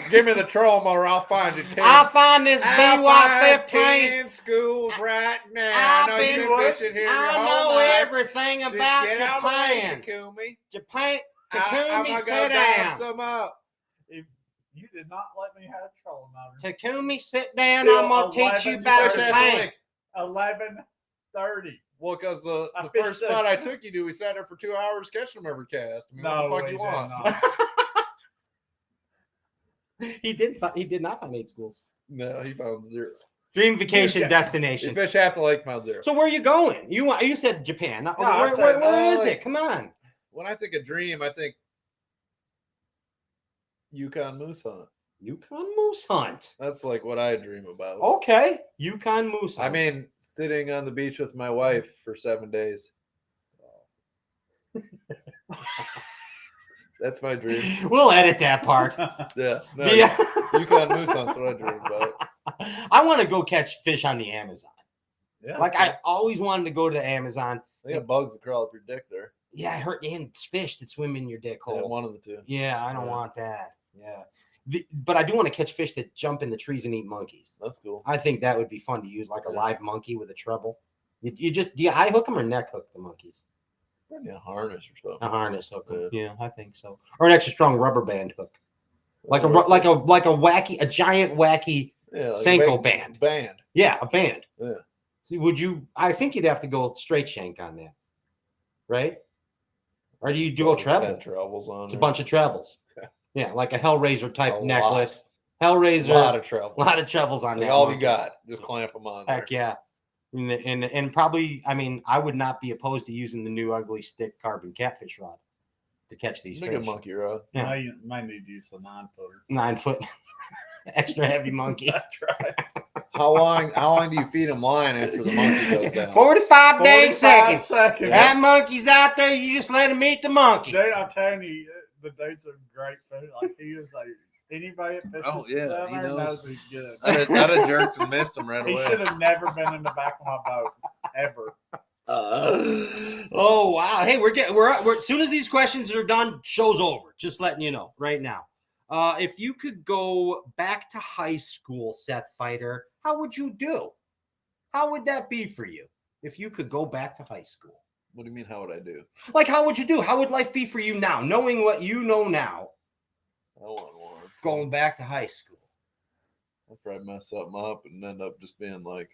Give me the troll mower, I'll find you 10. I'll find this I'll BY find 15. 10 schools right now. I know you've been fishing here your I whole know life. everything Just about get out of the way, Japan. Takumi. Japan, I'm Takumi, gonna sit go dive down. some up. If you did not let me have trolling motor. Takumi, sit down. Till I'm gonna teach you 11 about years Japan. 11:30. Well, because the I first fished spot it. I took you to, we sat there for 2 hours catching them every cast. I mean, No, what the fuck we you did want? not. He did not find 8 schools. No, he found 0. Dream vacation Yeah. He destination. fished half the lake, found 0. So where are you going? You said Japan. I said, Where is like- it? Come on. When I think of dream, I think Yukon moose hunt. Yukon moose hunt. That's like what I dream about. Okay. Yukon moose hunt. I mean, sitting on the beach with my wife for 7 days. That's my dream. we'll edit that part. Yeah. No, Yeah. Yukon moose hunt's what I dream about. I want to go catch fish on the Amazon. Yeah, Like so- I always wanted to go to the Amazon. They got bugs that crawl up your dick there. Yeah, I heard and fish that swim in your dick Yeah, hole. one of the two. Yeah, I don't Yeah. want that. Yeah. But I do want to catch fish that jump in the trees and eat monkeys. That's cool. I think that would be fun to use like a Yeah. live monkey with a treble. You just do you eye hook them or neck hook the monkeys? Probably a harness or something. A harness hook 'em. Yeah, I think so. Or an extra strong rubber band hook. Like a Or- wacky, a giant wacky yeah, like a Senko big band. Band. Yeah, a band. Yeah. See, would you? I think you'd have to go straight shank on that, right? Or do you do a Probably 10 treble? trebles on It's a there. bunch of trebles. Okay. Yeah, like a Hellraiser type A necklace. A Hellraiser. lot of trebles. A lot of trebles on Like that. all monkey. you got. Just clamp them on there. Heck yeah. And probably, I mean, I would not be opposed to using the new ugly stick carbon catfish rod to catch these Make a fish. monkey rod. Yeah. Now you might need to use the 9-footer. 9-foot extra heavy monkey. That's right. How long do you feed them line after the monkey goes down? 45 dang 45 seconds. seconds. That monkey's out there. You just let him eat the monkey. Dude, I'm telling you, the dude's a great food. Like he is like anybody that fishes Oh, yeah, down he there knows. knows he's good. I'd have jerked and missed him right He away. should have never been in the back of my boat ever. Oh wow! Hey, we're as soon as these questions are done, show's over. Just letting you know right now. If you could go back to high school, Seth Feider, how would you do? How would that be for you if you could go back to high school? What do you mean? How would I do? Like, how would you do? How would life be for you now, knowing what you know now, I want one. going back to high school? I'd probably mess something up and end up just being like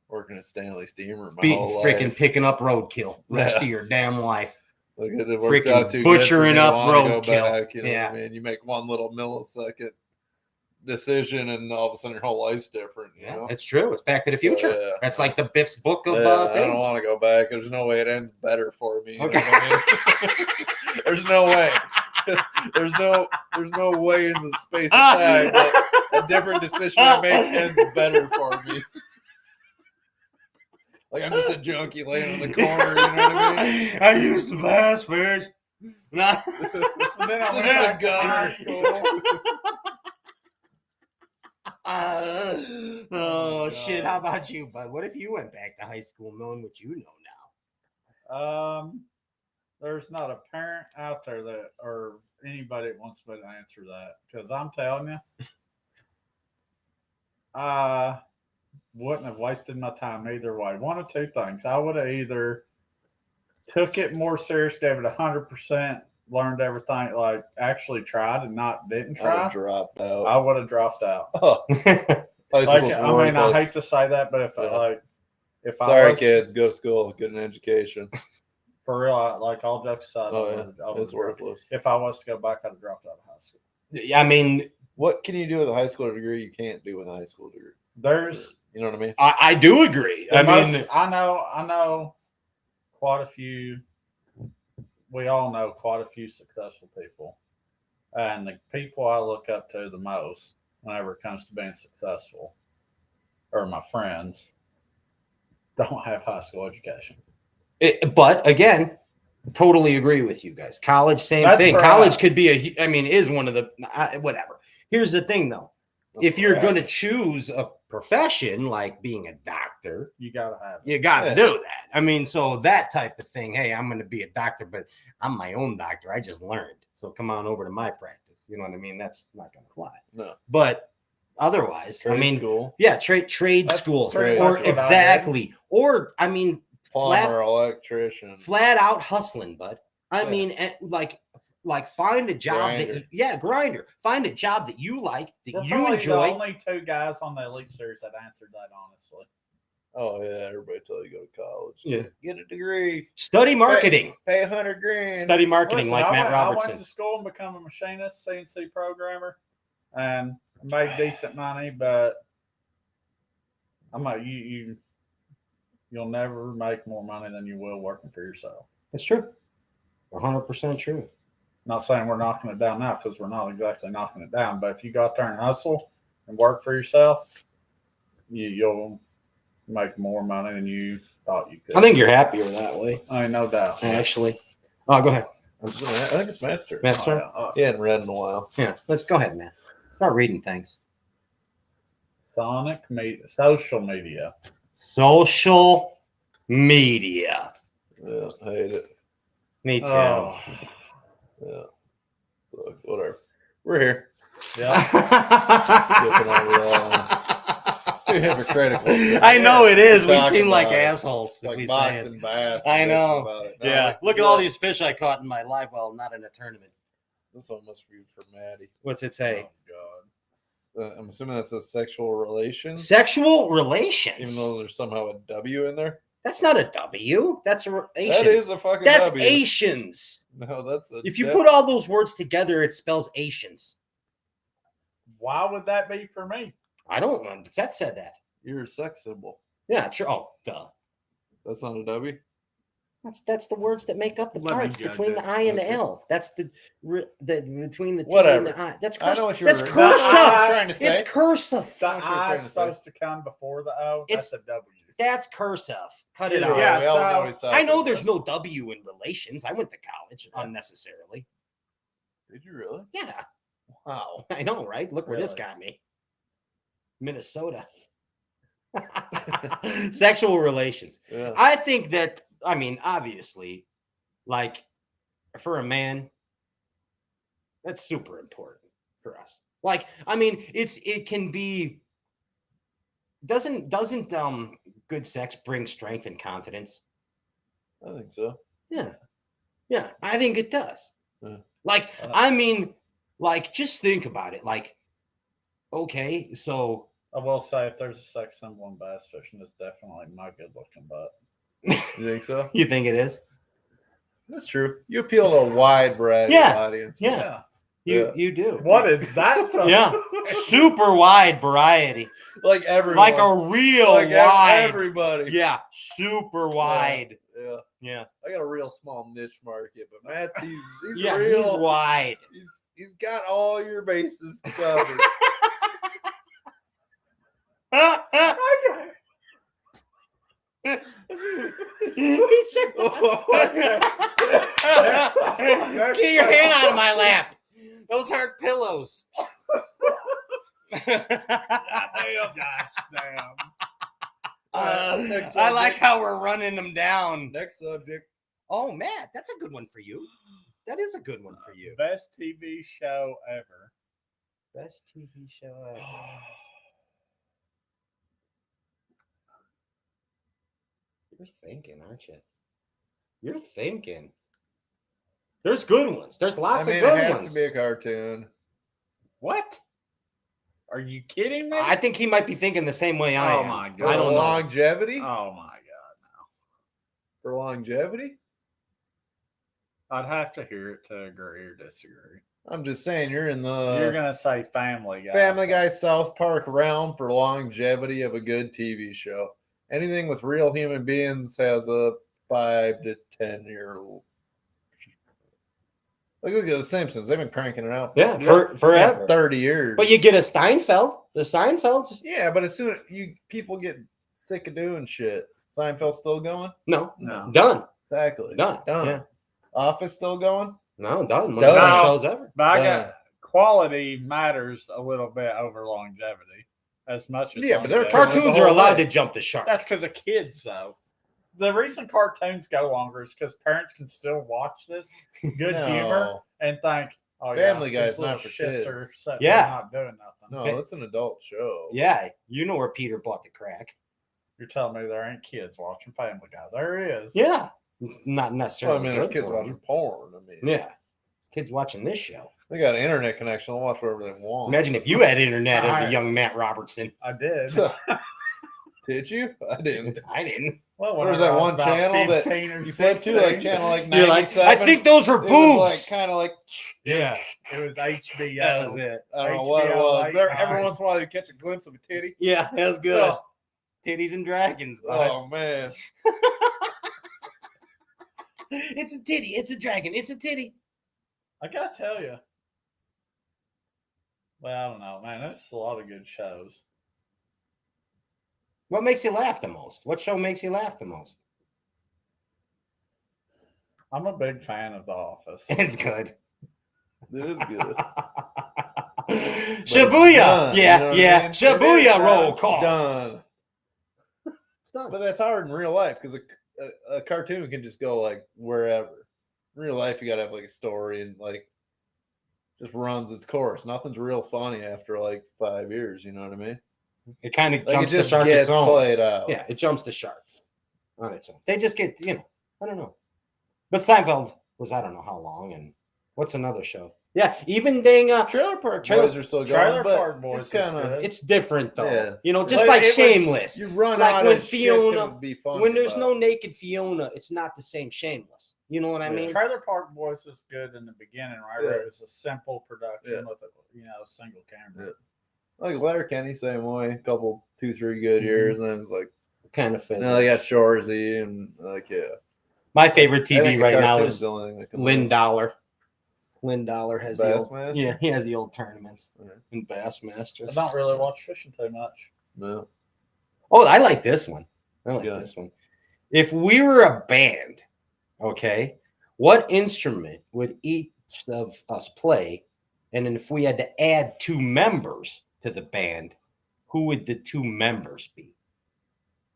working at Stanley Steamer my Be whole freaking life. picking up roadkill rest Yeah. of your damn life. Like it worked freaking out too good for butchering me to up wanna go roadkill. back, you know Yeah. what I mean? You make one little millisecond decision and all of a sudden your whole life's different, you know? It's true. It's Back to the Future. yeah. That's like the Biff's book of Yeah, I things. don't want to go back. There's no way it ends better for me. You Okay. know what I mean? There's no way. there's no way in the space of time that a different decision I make ends better for me. Like I'm just a junkie laying in the corner, you know what I mean? I used to bass fish. Nah. And then I went Yeah, back to high school. Oh shit! How about you, bud? What if you went back to high school knowing what you know now? There's not a parent out there that or anybody that wants me to answer that because I'm telling you, I wouldn't have wasted my time either way. One of two things: I would have either took it more serious, gave it 100%, learned everything, like actually tried and didn't I try. dropped out. I would have dropped out. Oh, high Like, school's I mean, I worthless. hate to say that, but if I Sorry, was, kids, go to school, get an education. for real, like all jokes aside, Oh I yeah, would've it's worthless. If I was to go back, I'd have dropped out of high school. I mean, What can you do with a high school degree you can't do with a high school degree? There's You know what I mean? I do agree. I mean, I know quite a few. We all know quite a few successful people, and the people I look up to the most whenever it comes to being successful or my friends don't have high school education. But again, totally agree with you guys. College, same That's thing. for College us. could be is one of the whatever. Here's the thing, though. If you're going to choose a profession like being a doctor, You gotta have it. you got to do that. I mean, so that type of thing. Hey, I'm going to be a doctor, but I'm my own doctor. I just learned. So come on over to my practice. You know what I mean? That's not going to fly. No. But otherwise, Trade school. yeah, trade That's school, pretty or much what I did. exactly, or I mean, Plumber, electrician. flat out hustling, bud. I Yeah. mean, like find a job Grinder. grinder. Find a job that you like, that We're you probably enjoy. the only two guys on the Elite Series that answered that honestly. Oh yeah, everybody tell you go to college. Yeah. Get a degree. Study marketing. Pay $100,000. Study marketing, Listen, like Matt I Robertson. went to school and become a machinist, CNC programmer, and made decent money. But I'm like you'll never make more money than you will working for yourself. That's true. 100% true. Not saying we're knocking it down now because we're not exactly knocking it down. But if you go out there and hustle and work for yourself, you'll make more money than you thought you could. I think you're happier that way, I mean, no doubt. actually. Oh, go ahead. I think it's Master. Master? He hadn't read in a while. Yeah, let's go ahead, man. Start reading things. Social media. Social media. Yeah, I hate it. Me too. Oh, Yeah. Sucks. Whatever. We're here. yeah. Skipping over that. It's too hypocritical. I know it is. We Talking seem like about it. assholes. It's like we say it. boxing bass. I and know. about it. No, Yeah. like, Look at all these fish I caught in my life. Well, not in a tournament. This one must be for Maddie. What's it say? Oh, God. I'm assuming that's a sexual relation. Sexual relations. Even though there's somehow a W in there. That's not a W. That's a Asians. That is a fucking That's W. Asians. No, that's a If you put all those words together, it spells Asians. Why would that be for me? I don't know. Seth said that. You're a sex symbol. Yeah, sure. Oh, duh. That's not a W. That's the words that make up the Let me parts judge between it. the I and the Okay. L. That's the between the T Whatever. and the I. That's I cursive. know what you That's were cursive. trying to say. It's cursive. The what you're I trying is to say. supposed to come before the O. That's a W. That's cursive. Cut it Either out. way, Yeah, we all know so- what he's talking I know about. there's no W in relations. I went to college unnecessarily. Did you really? Yeah, Wow. I know, right? Look where this Really? got me. Minnesota. Sexual relations. Yeah. I think that, I mean, obviously, like for a man, that's super important for us. Like, I mean, it can be doesn't good sex bring strength and confidence? I think so. Yeah. Yeah, I think it does. Yeah. Like, I mean, like, just think about it. Like, okay, so I will say, if there's a sex symbol in bass fishing, it's definitely my good-looking butt. You think so? you think it is? That's true. You appeal to a wide variety Yeah. of audience. Yeah. Yeah. You do. What is that? From? Yeah. Super wide variety. Like everyone. Like a real like wide. everybody. Yeah, super wide. Yeah. Yeah. I got a real small niche market, but Matt's he's Yeah, real. he's wide. He's got all your bases covered. Get your hand out of my lap. Those aren't pillows. Damn. Next I like subject. how we're running them down. Next subject. Oh, Matt, that's a good one for you. That is a good one for you. Best TV show ever. Best TV show ever. You're thinking, aren't you? You're thinking. There's good ones. There's lots I mean, of good it has ones. to be a cartoon. What? Are you kidding me? I think he might be thinking the same way I Oh am. my For God. I don't know. longevity? Oh my God, For longevity? no. I'd have to hear it to agree or disagree. I'm just saying you're in You're the gonna say Family Guy. Family Guy South Park realm for longevity of a good TV show. Anything with real human beings has a 5 to 10 year old. Look at the Simpsons. They've been cranking it out Yeah, forever. 30 years. But you get a Steinfeld. The Seinfelds? Yeah, but as soon as people get sick of doing shit, Seinfeld's still going? No. No. Done. Exactly. Done. Done. Yeah. Office still going? No, done. One of the Done. best shows ever. But I Done. got quality matters a little bit over longevity, as much as Yeah, but they're longevity. Cartoons the are whole allowed way. to jump the shark. That's because of kids, though. The reason cartoons go longer is because parents can still watch this good No. humor and think, "Oh Family yeah, Guy's these little not for shits kids. are sitting Yeah. there not doing nothing." No, it's an adult show. Yeah, you know where Peter bought the crack. You're telling me there ain't kids watching Family Guy? There is. Yeah, it's not Well, I necessarily. mean, there's good kids for watching them. porn. I mean, Yeah, kids watching this show. they got an internet connection. They'll watch whatever they want. Imagine if you had internet as a Alright. young Matt Robertson. I did. Did you? I didn't. I didn't. Well, There was whenever I that one about channel that 15 or you flipped to, like 16, channel like 97. You're like, I think those are It was boobs. like kind of like Yeah, it was HBO. that was it. I don't know what it HBO was. late But every night. once in a while you catch a glimpse of a titty. Yeah, that was good. Oh. Titties and dragons. Bud. Oh man, It's a titty. It's a dragon. It's a titty. I gotta tell you. Well, I don't know, man. There's a lot of good shows. What makes you laugh the most? What show makes you laugh the most? I'm a big fan of The Office. It's good. it is good. Shibuya. Done, Yeah, you know what I yeah. mean? Shibuya It is roll done. call. Done. It's done. But that's hard in real life because a cartoon can just go like wherever. In real life, you gotta have like a story and like just runs its course. Nothing's real funny after like 5 years. You know what I mean? It kind of Like jumps it the just shark gets its own. played out. Yeah, it jumps the shark on its own. They just get, I don't know. But Seinfeld was I don't know how long, and what's another show? Yeah, even dang Trailer Park Trailer- Boys are still going. Trailer but Park Boys It's is kind of good. it's different though. Yeah. Just But like it was- Shameless. you run Like out when of Fiona- shit to be funny When there's about. no naked Fiona, it's not the same Shameless. You know what I Yeah. mean? Trailer Park Boys was good in the beginning, right? Yeah. Where it was a simple production Yeah. with a single camera. Like Letterkenny, same way. A couple, 2-3 good Mm-hmm. years, and then it's like Kind of fizzles. now they got Shorzy and like yeah. My favorite I TV think a right now cartoon's is the only thing that can Lynn last. Dollar. Lynn Dollar has the old, Bassmaster? yeah, he has the old tournaments Yeah. in Bassmaster. I don't really watch fishing too much. No. Oh, I like this one. I like Yeah. this one. If we were a band, okay, what instrument would each of us play? And then if we had to add 2 members to the band, who would the 2 members be?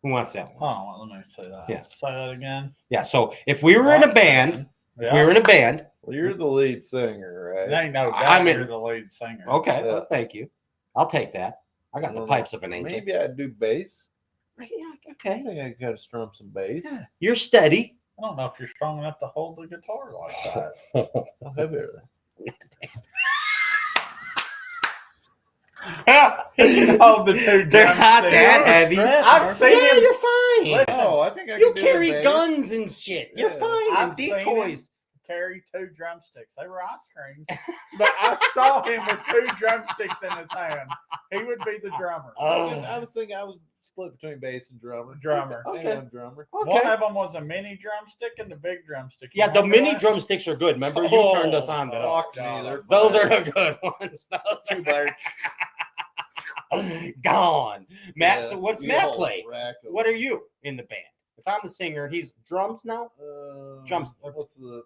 Who wants that one? Oh, let me say that. Yeah. Say that again. Yeah, so if we were in a band, if we were in a band, Well, you're the lead singer, It right? ain't no doubt I'm in- you're the lead singer. okay, Yeah. well, thank you. I'll take that. I got the Well, pipes of an angel. Maybe I'd do bass. Yeah, I okay. think I could strum some bass. Yeah. You're steady. I don't know if you're strong enough to hold the guitar like that. How heavy are they? Hold the 2 They're not drumsticks. that heavy. I've seen Yeah, him. you're fine. Listen, Oh, I think I You could do the carry bass. guns and shit. You're Yeah. fine. I've And seen decoys. carry 2 drumsticks. They were ice creams, but I saw him with 2 drumsticks in his hand. He would be the drummer. I was thinking I was split between bass and drummer. Drummer. I think Okay. I'm drummer. One Okay. of them was a mini drumstick and the big drumstick. You Yeah, the remember mini that? drumsticks are good. Remember, you Oh, turned us on to those. Fuck me, God. they're Those fire. are the good ones. Those Too bad. are gone. Matt, Yeah, so what's we Matt all play? rack 'em. What are you in the band? If I'm the singer, he's drums now? Drums. What's the?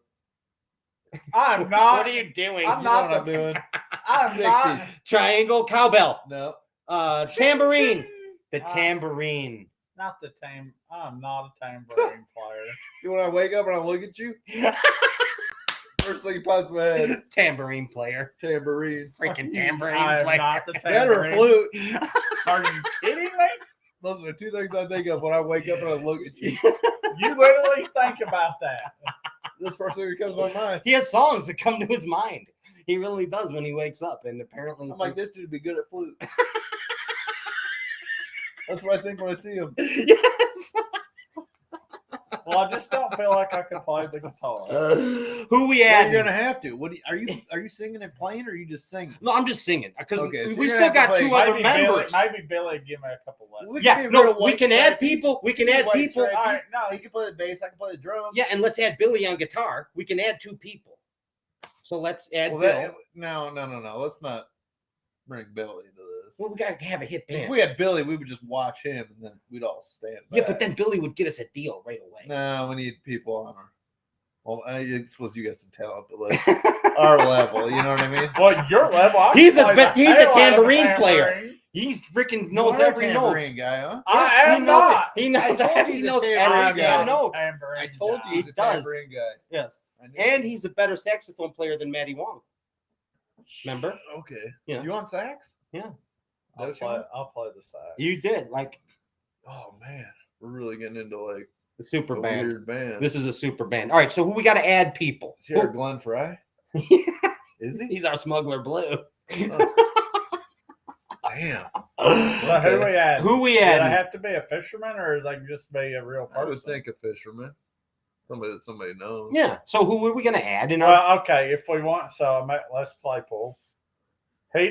I'm not. What are you doing? I'm You not know what the- I'm doing? I'm not. 60s. Triangle, cowbell, No. tambourine. The Uh, tambourine. Not the tam. I'm not a tambourine player. You when I wake up and I look at you, first thing pops in my head, Tambourine player. tambourine. Freaking tambourine I am player. not the That or tambourine. flute. Are you kidding me? Those are the 2 things I think of when I wake up and I look at you. You literally think about that. This first thing that comes to my mind. He has songs that come to his mind. He really does when he wakes up, and apparently, I'm like, this dude would be good at flute. That's what I think when I see him. yes. Well, I just don't feel like I can play the guitar. Who we Yeah, at? you're gonna have to. What are you singing and playing, or are you just singing? No, I'm just singing because Okay, so we you're still gonna got have to 2 play- other Maybe members. Maybe Billy give me a couple lessons. We Yeah, can be no, real we white can add stripey. people. We can add White people. stripey. All right, no, You can play the bass. I can play the drums. Yeah, and let's add Billy on guitar. We can add 2 people. So let's add Well, Bill. no. Let's not bring Billy into this. Well, we gotta have a hit band. If we had Billy, we would just watch him, and then we'd all stand back. Yeah, but then Billy would get us a deal right away. No, we need people on our. Well, I suppose you got some talent, but like our level, you know what I mean? Well, your level. I He's can a play the he's a hell out of tambourine player. He's freaking knows You're a every note. tambourine guy, huh? I am he knows not. It. He knows. I told you He he's a knows tambourine every guy. damn note. I told you he's He a does. tambourine guy. Yes, I knew and it. he's a better saxophone player than Matty Wong. Remember? Okay. Yeah. You want sax? Yeah. I'll play the sax. You did like Oh man, we're really getting into like the super a band. weird band. This is a super band. All right, so who we got to add people? Is he our Glenn Fry? Is he? He's our smuggler blue. Damn. So who we add? Who we Does add? I have to be a fisherman, or they can just be a real person? I would think a fisherman. Somebody that somebody knows. Yeah. So who are we going to add in our? Well, okay, if we want, so Les Claypool.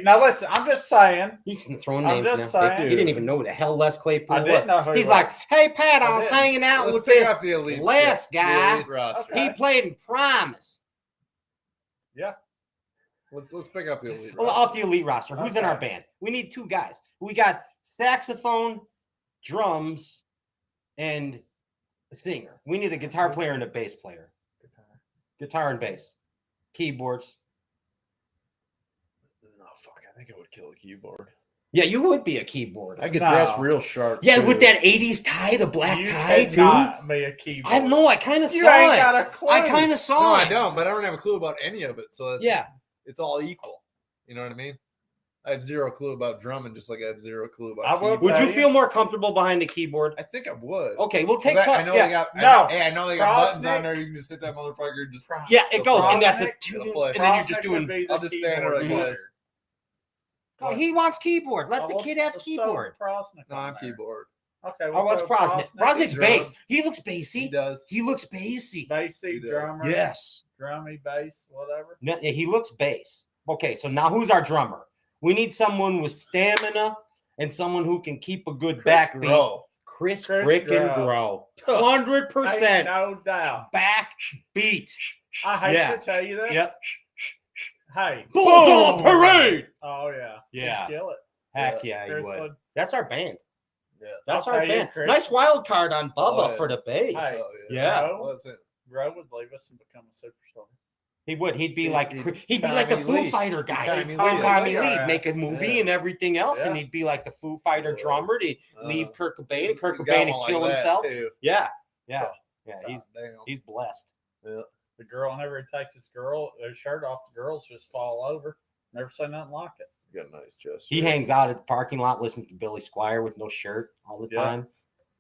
Now listen, I'm just saying. He's throwing I'm names just now. saying. He didn't even know who the hell Les Claypool I was. didn't know who he He's was. like, hey Pat, I I was didn't. hanging out Let's with pick this out the elite Les the guy. elite roster. Okay. He played in Promise. Yeah. Let's pick up the elite Well, roster. off the elite roster. Who's in our Okay. band? We need two guys. We got saxophone, drums, and a singer. We need a guitar player and a bass player. Guitar and bass. Keyboards. No, fuck. I think I would kill a keyboard. Yeah, you would be a keyboard. I could No. dress real sharp. Yeah, too. with that 80s tie, the black You tie, too. cannot be a keyboard. I know. I kind of You saw ain't it. got a clue. I kind of saw No, it. I don't. But I don't have a clue about any of it. So Yeah. it's all equal. You know what I mean? I have zero clue about drumming, just like I have zero clue about. I will keyboard. Would you Tell you. feel more comfortable behind the keyboard? I think I would. Okay, we'll take 'Cause I cut. know Yeah. they got. No. I know they got buttons Prosnick. on there. You can just hit that motherfucker. And just Yeah, it goes, and that's a Prosnick tune, play. and then you're just Prosnick doing. would be the I'll just stand there keyboard like player. this. Oh, he wants keyboard. Let Oh, the we'll- kid have we'll keyboard. throw Prosnick No, on I'm there. keyboard. Okay. Oh, what's throw Prosnick? Prosnick's Drum. bass. He looks He bassy. does. He looks bassy. Bassy, He does. drummer. Yes. Drummy, bass, whatever. No, yeah, he looks bass. Okay, so now who's our drummer? We need someone with stamina and someone who can keep a good backbeat. Grow. Chris Chris freaking Grow. Grow. 100% Ain't no doubt. backbeat. I hate Yeah. to tell you this. Yep. Hey. Bulls on parade. Oh yeah. Yeah. He'd kill it. Heck yeah, he Chris would. would- That's our band. Yeah. That's I'll our tell you, band. Chris. Nice wild card on Bubba Oh, yeah. for the bass. Hey. Oh, Yeah. Grow, Well, that's it. Grow would leave us and become a superstar. He would. He'd be He'd- like he'd he'd be like the Tommy Foo Lee. Fighter guy. Tommy Tommy, Lee. Tommy Lee, Lee. make a movie Yeah. and everything else, and Yeah. he'd be like the Foo Fighter Yeah. drummer. He'd leave Kurt Cobain, and Kurt He's got Cobain one would kill like that, himself. too. Yeah, yeah, God yeah. damn. He's blessed. The girl, whenever he takes his shirt off, the girls just fall over. Never say nothing like it. You got a nice chest. He hangs out at the parking lot listening to Billy Squire with no shirt all the Yeah. time.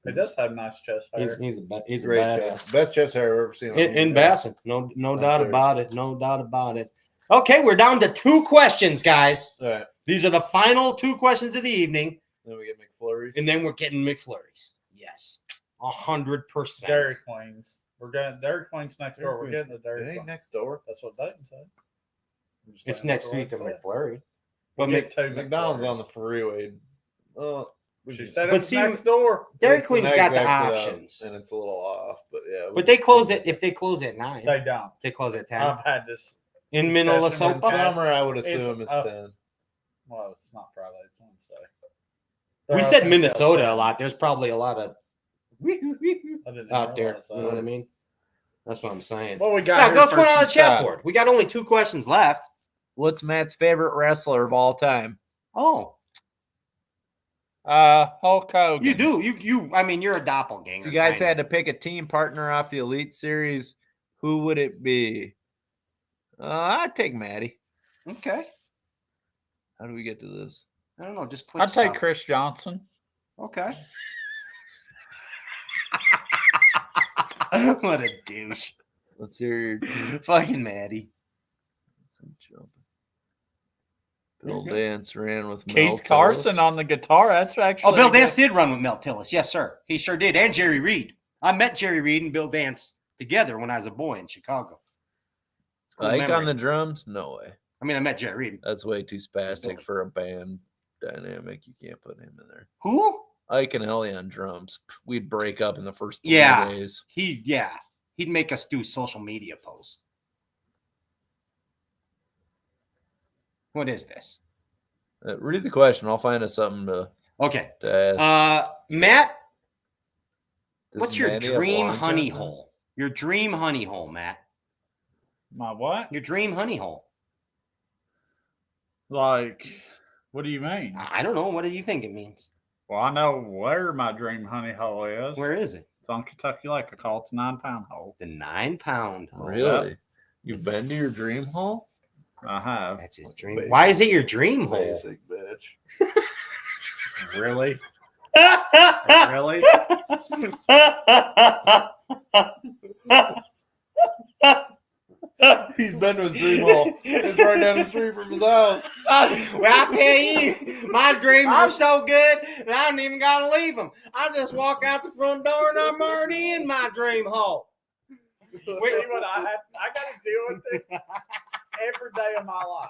He does have nice chest hair. He's a Great badass. chest. Best chest hair I've ever seen. on In you. Bassin, no doubt serious. about it. No doubt about it. Okay, we're down to 2 questions, guys. All right. These are the final 2 questions of the evening, Then we get McFlurries. and then we're getting McFlurries. Yes, 100%. Dairy Queens. We're getting Dairy Queen's next door. We're Dairy getting the Dairy It ain't Queen. next door. That's what Dayton said. I'm just It's saying next what week to Dayton said. McFlurry. We'll But get 2 McDonald's McFlurries. on the freeway. She said it But was see, next door. Dairy It's Queen's an got the exit out, options, and it's a little off. But yeah, but they close it if they close at 9. They don't. They close at 10 I've had this. in discussion in with Minnesota. Pat. summer I would It's assume it's up. 10. Well, it's not Friday. It's Wednesday. We They're said open until Minnesota 10. a lot. There's probably a lot of I didn't even out there. realize You know what I that. mean? That's what I'm saying. What we got? Yeah, here let's go first down the and chat top? board. We got only 2 questions left. What's Matt's favorite wrestler of all time? Oh, Hulk Hogan. you do. You. I mean, you're a doppelganger. If you guys kinda. had to pick a team partner off the Elite Series, who would it be? I'd take Maddie. Okay. How do we get to this? I don't know. Just click. I'd take stop. Chris Johnson. Okay. What a douche. Let's hear your Fucking Maddie. Bill Dance ran with Mel Keith Carson Tillis. on the guitar. That's actually. Oh, Bill good. Dance did run with Mel Tillis. Yes, sir. He sure did. And Jerry Reed. I met Jerry Reed and Bill Dance together when I was a boy in Chicago. Cool Ike on memory. the drums? No way. I mean, I met Jerry Reed. That's way too spastic for a band dynamic. You can't put him in there. Who? Ike and Ellie on drums. We'd break up in the first 3 Yeah. days. He'd make us do social media posts. What is this? Read the question. I'll find us something to Okay. ask. Matt, Does what's your Manny have dream lawn honey cancer? hole? Your dream honey hole, Matt. My what? Your dream honey hole. Like, what do you mean? I don't know. What do you think it means? Well, I know where my dream honey hole is. Where is it? It's on Kentucky Lake. I call it the 9-pound hole. The 9-pound hole. Really? You've been to your dream hole? I have. That's his dream. Basic. Why is it your dream hole? Basic bitch. Really? Really? He's been to his dream hole. It's right down the street from his house. Well, I tell you, my dreams are so good that I don't even got to leave them. I just walk out the front door and I'm already in my dream hole. See what I got to deal with this every day of my life.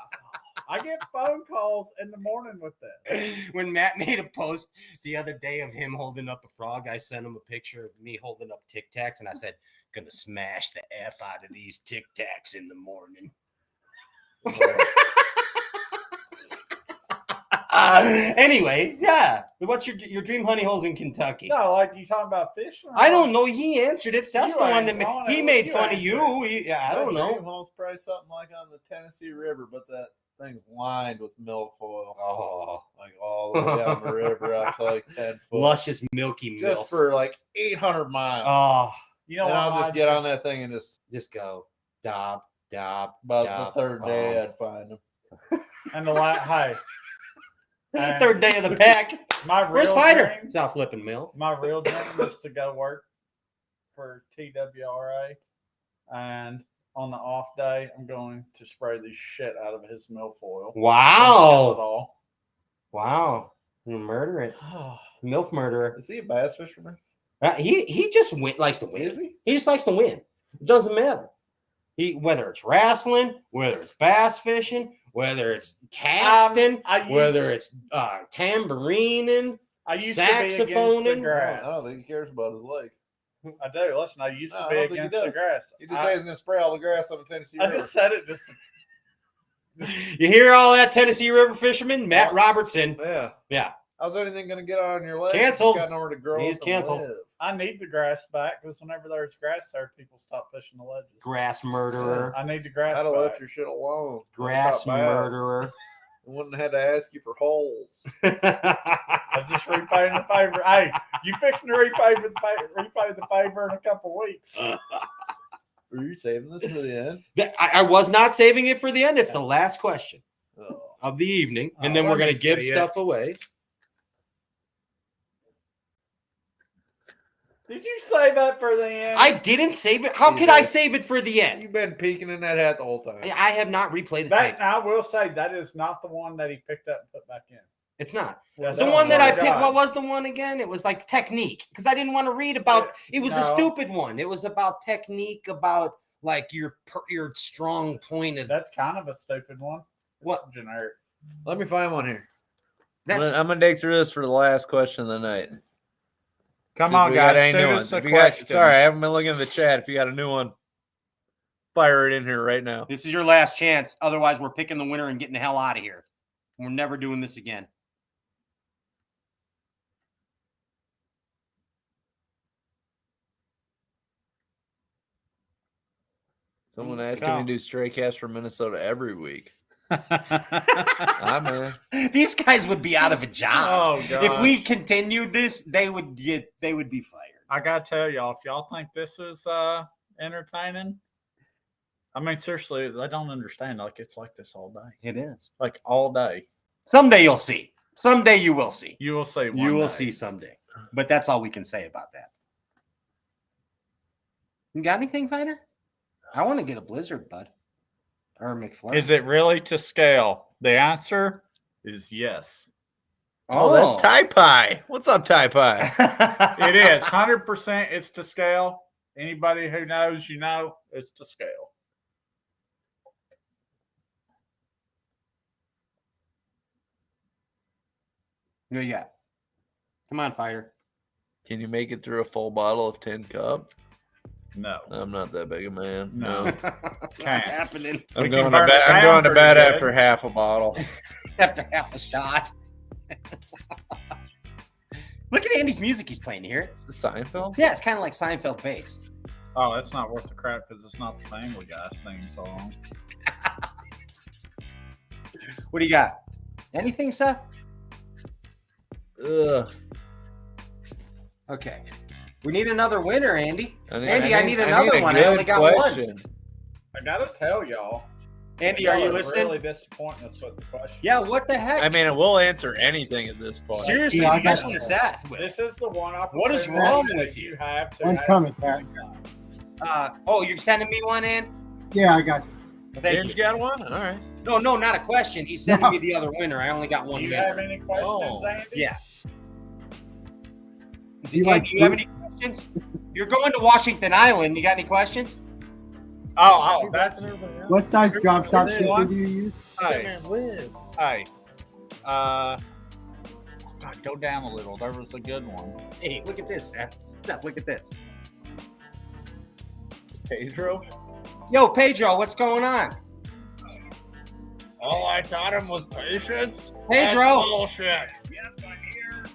I get phone calls in the morning with this. When Matt made a post the other day of him holding up a frog, I sent him a picture of me holding up Tic Tacs, and I said, "Gonna smash the F out of these Tic Tacs in the morning." Anyway, yeah. What's your dream honey holes in Kentucky? No, like you talking about fishing? I don't know. He answered it. That's You the one ain't that on he it. made You fun of answered you. I don't That dream know. hole's probably something like on the Tennessee River, but that thing's lined with milfoil. Oh, Like all the way down the river out to like 10 foot. luscious milky milk. Just for like 800 miles. Oh, You know And what? I'll just get on that thing and just go dob dob. about dob, the third day bomb. I'd find them. And the hey. and Third day of the pack. My Where's real Fighter? dream, He's out flipping milk. my real dream is to go work for TWRA, and on the off day, I'm going to spray the shit out of his milfoil. Kill it Wow. all. Wow. You murder it. Milf murderer. Is he a bass fisherman? He just likes to win. Is he? He just likes to win. It doesn't matter. Whether it's wrestling, whether it's bass fishing, whether it's casting, whether it's tambourining, I used to be against the saxophoning. grass. I don't think he cares about his leg. I do. Listen, I used to No, I be don't think he against the does. grass. He just said he's going to spray all the grass on the Tennessee I River. just said it just to You hear all that, Tennessee River fisherman? Matt Robertson. Yeah. Yeah. How's anything going to get on your leg? Canceled. He's got nowhere to grow. He's up and canceled. live. I need the grass back because whenever there's grass there, people stop fishing the ledges. Grass murderer. I need the grass I'd have back. left your shit alone. Grass Caught bass. murderer. I wouldn't have had to ask you for holes. I was just repaying the favor. Hey, you fixing to repay the favor in a couple weeks. Were you saving this for the end? I was not saving it for the end. It's the last question Oh. of the evening, and Oh, then we're let going me to give see it. stuff away. Did you say that for the end? I didn't save it. How You could I did. save it for the end? You've been peeking in that hat the whole time. I have not replayed the That tape. I will say that is not the one that he picked up and put back in. It's not. Yes, The oh one that my I picked, God. what was the one again? It was like technique. Because I didn't want to read about it was a No. stupid one. It was about technique, about like your strong point of That's kind of a stupid one. It's What? generic? Let me find one here. that's I'm gonna dig through this for the last question of the night. Come See if on, we got guys. any Shoot new us ones. a If you got- question. sorry, I haven't been looking at the chat. If you got a new one, fire it in here right now. this is your last chance. Otherwise, we're picking the winner and getting the hell out of here. We're never doing this again. Someone asked Go. me to do stray cats from Minnesota every week. I'm in. These guys would be out of a job. Oh, God. If we continued this, they would be fired. I gotta tell y'all, if y'all think this is entertaining, I mean seriously, they don't understand. Like it's like this all day, It is. like all day. Someday you'll see. Someday you will see. You will see. You will day. see someday. But that's all we can say about that. You got anything, Fighter? I want to get a Blizzard, bud. Or a McFlurry. Is it really to scale? The answer is yes. Oh, that's Tie Pie. What's up, Tie Pie? It is 100%. It's to scale. Anybody who knows, you know, it's to scale. What you got? Come on, Fighter. Can you make it through a full bottle of Tin Cup? No, I'm not that big a man. no, Not Can't. happening. I'm We going can to burn bed. it I'm down going to pretty bed good. after half a bottle. after half a shot. Look at Andy's music he's playing here. Is this Seinfeld? Yeah, it's kind of like Seinfeld bass. Oh, that's not worth the crap because it's not the Family Guy's theme song. What do you got? Anything, Seth? Ugh. Okay. We need another winner, Andy. I need another one. I only got one. I gotta tell y'all. Andy, are you Y'all listening? Really disappointing us with the question. Yeah, what the heck? I mean, it will answer anything at this point. Seriously, Yeah, I got especially you. Seth. This is the one. What is wrong with you? Have to One's ask coming, something. You're sending me one, Ann? Yeah, I got you. Thank James you. got one? All right. No, not a question. He's sending me the other winner. I only got Do one you winner. have any questions, Andy? Yeah. Do you Andy, like do you have any questions? You're going to Washington Island. You got any questions? Oh, that's what size drop shot Hey, shifter what? do you use? Hey, hey. God, go down a little. There was a good one. Hey, look at this, Seth. Seth, look at this. Pedro? Yo, Pedro, what's going on? All I taught him was patience. Pedro. Bullshit.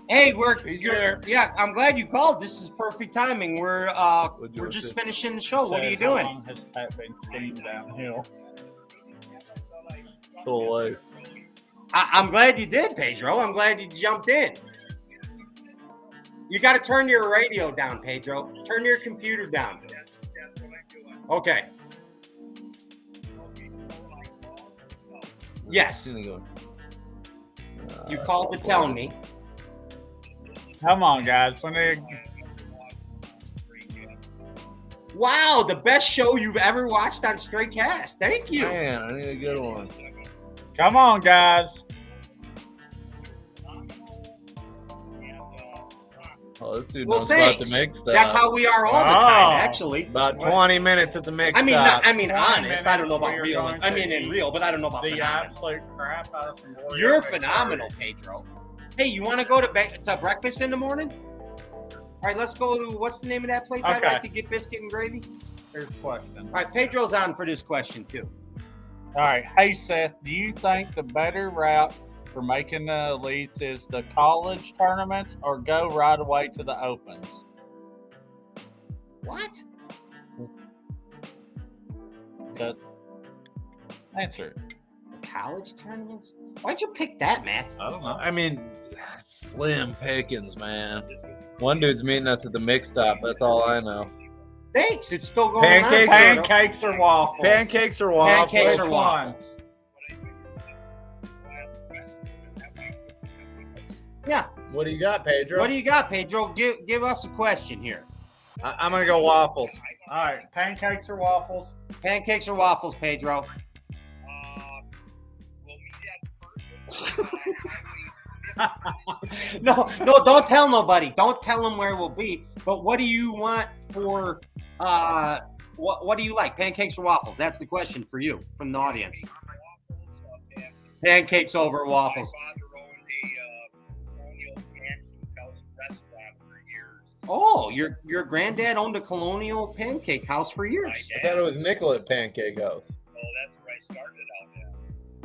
Hey, He's there. yeah, I'm glad you called. This is perfect timing. We're you just say? finishing the show. What are you Said, how doing? long has Pat been skiing downhill? Full life. I'm glad you did, Pedro. I'm glad you jumped in. You got to turn your radio down, Pedro. Turn your computer down. Okay. Yes. You called to tell me. Come on, guys. Let me. Wow, the best show you've ever watched on Straight Cast. Thank you. Man, I need a good one. Come on, guys. Oh, this dude Well, knows about thanks. the mix stuff. That's how we are all the Oh. time, actually. About 20 minutes at the mix I mean, stop. honest. 20 I don't know about minutes, real. we are I going mean, to in real, but I don't know about The phenomenal. absolute crap out of some Warrior You're Mix phenomenal, Series. Pedro. Hey, you want to go to breakfast in the morning? All right, let's go to, what's the name of that place I Okay. like to get biscuit and gravy? Here's the question. All right, Pedro's on for this question, too. All right. Hey, Seth, do you think the better route for making the elites is the college tournaments or go right away to the opens? What? That answer. College tournaments? Why'd you pick that, Matt? I don't know. I mean, slim pickings, man. One dude's meeting us at the mix stop. That's all I know. Thanks, it's still going Pancakes on. are- Pedro. Pancakes or waffles? Pancakes or waffles? Pancakes or Which waffles? Yeah. What do you got, Pedro? What do you got, Pedro? Give us a question here. I'm going to go waffles. All right. Pancakes or waffles? Pancakes or waffles, Pedro? No, don't tell nobody. Don't tell them where we'll be. But what do you want for what do you like? Pancakes or waffles? That's the question for you from the audience. Pancakes over waffles. Oh, your granddad owned a Colonial Pancake House for years. I thought it was Nicollet Pancake House.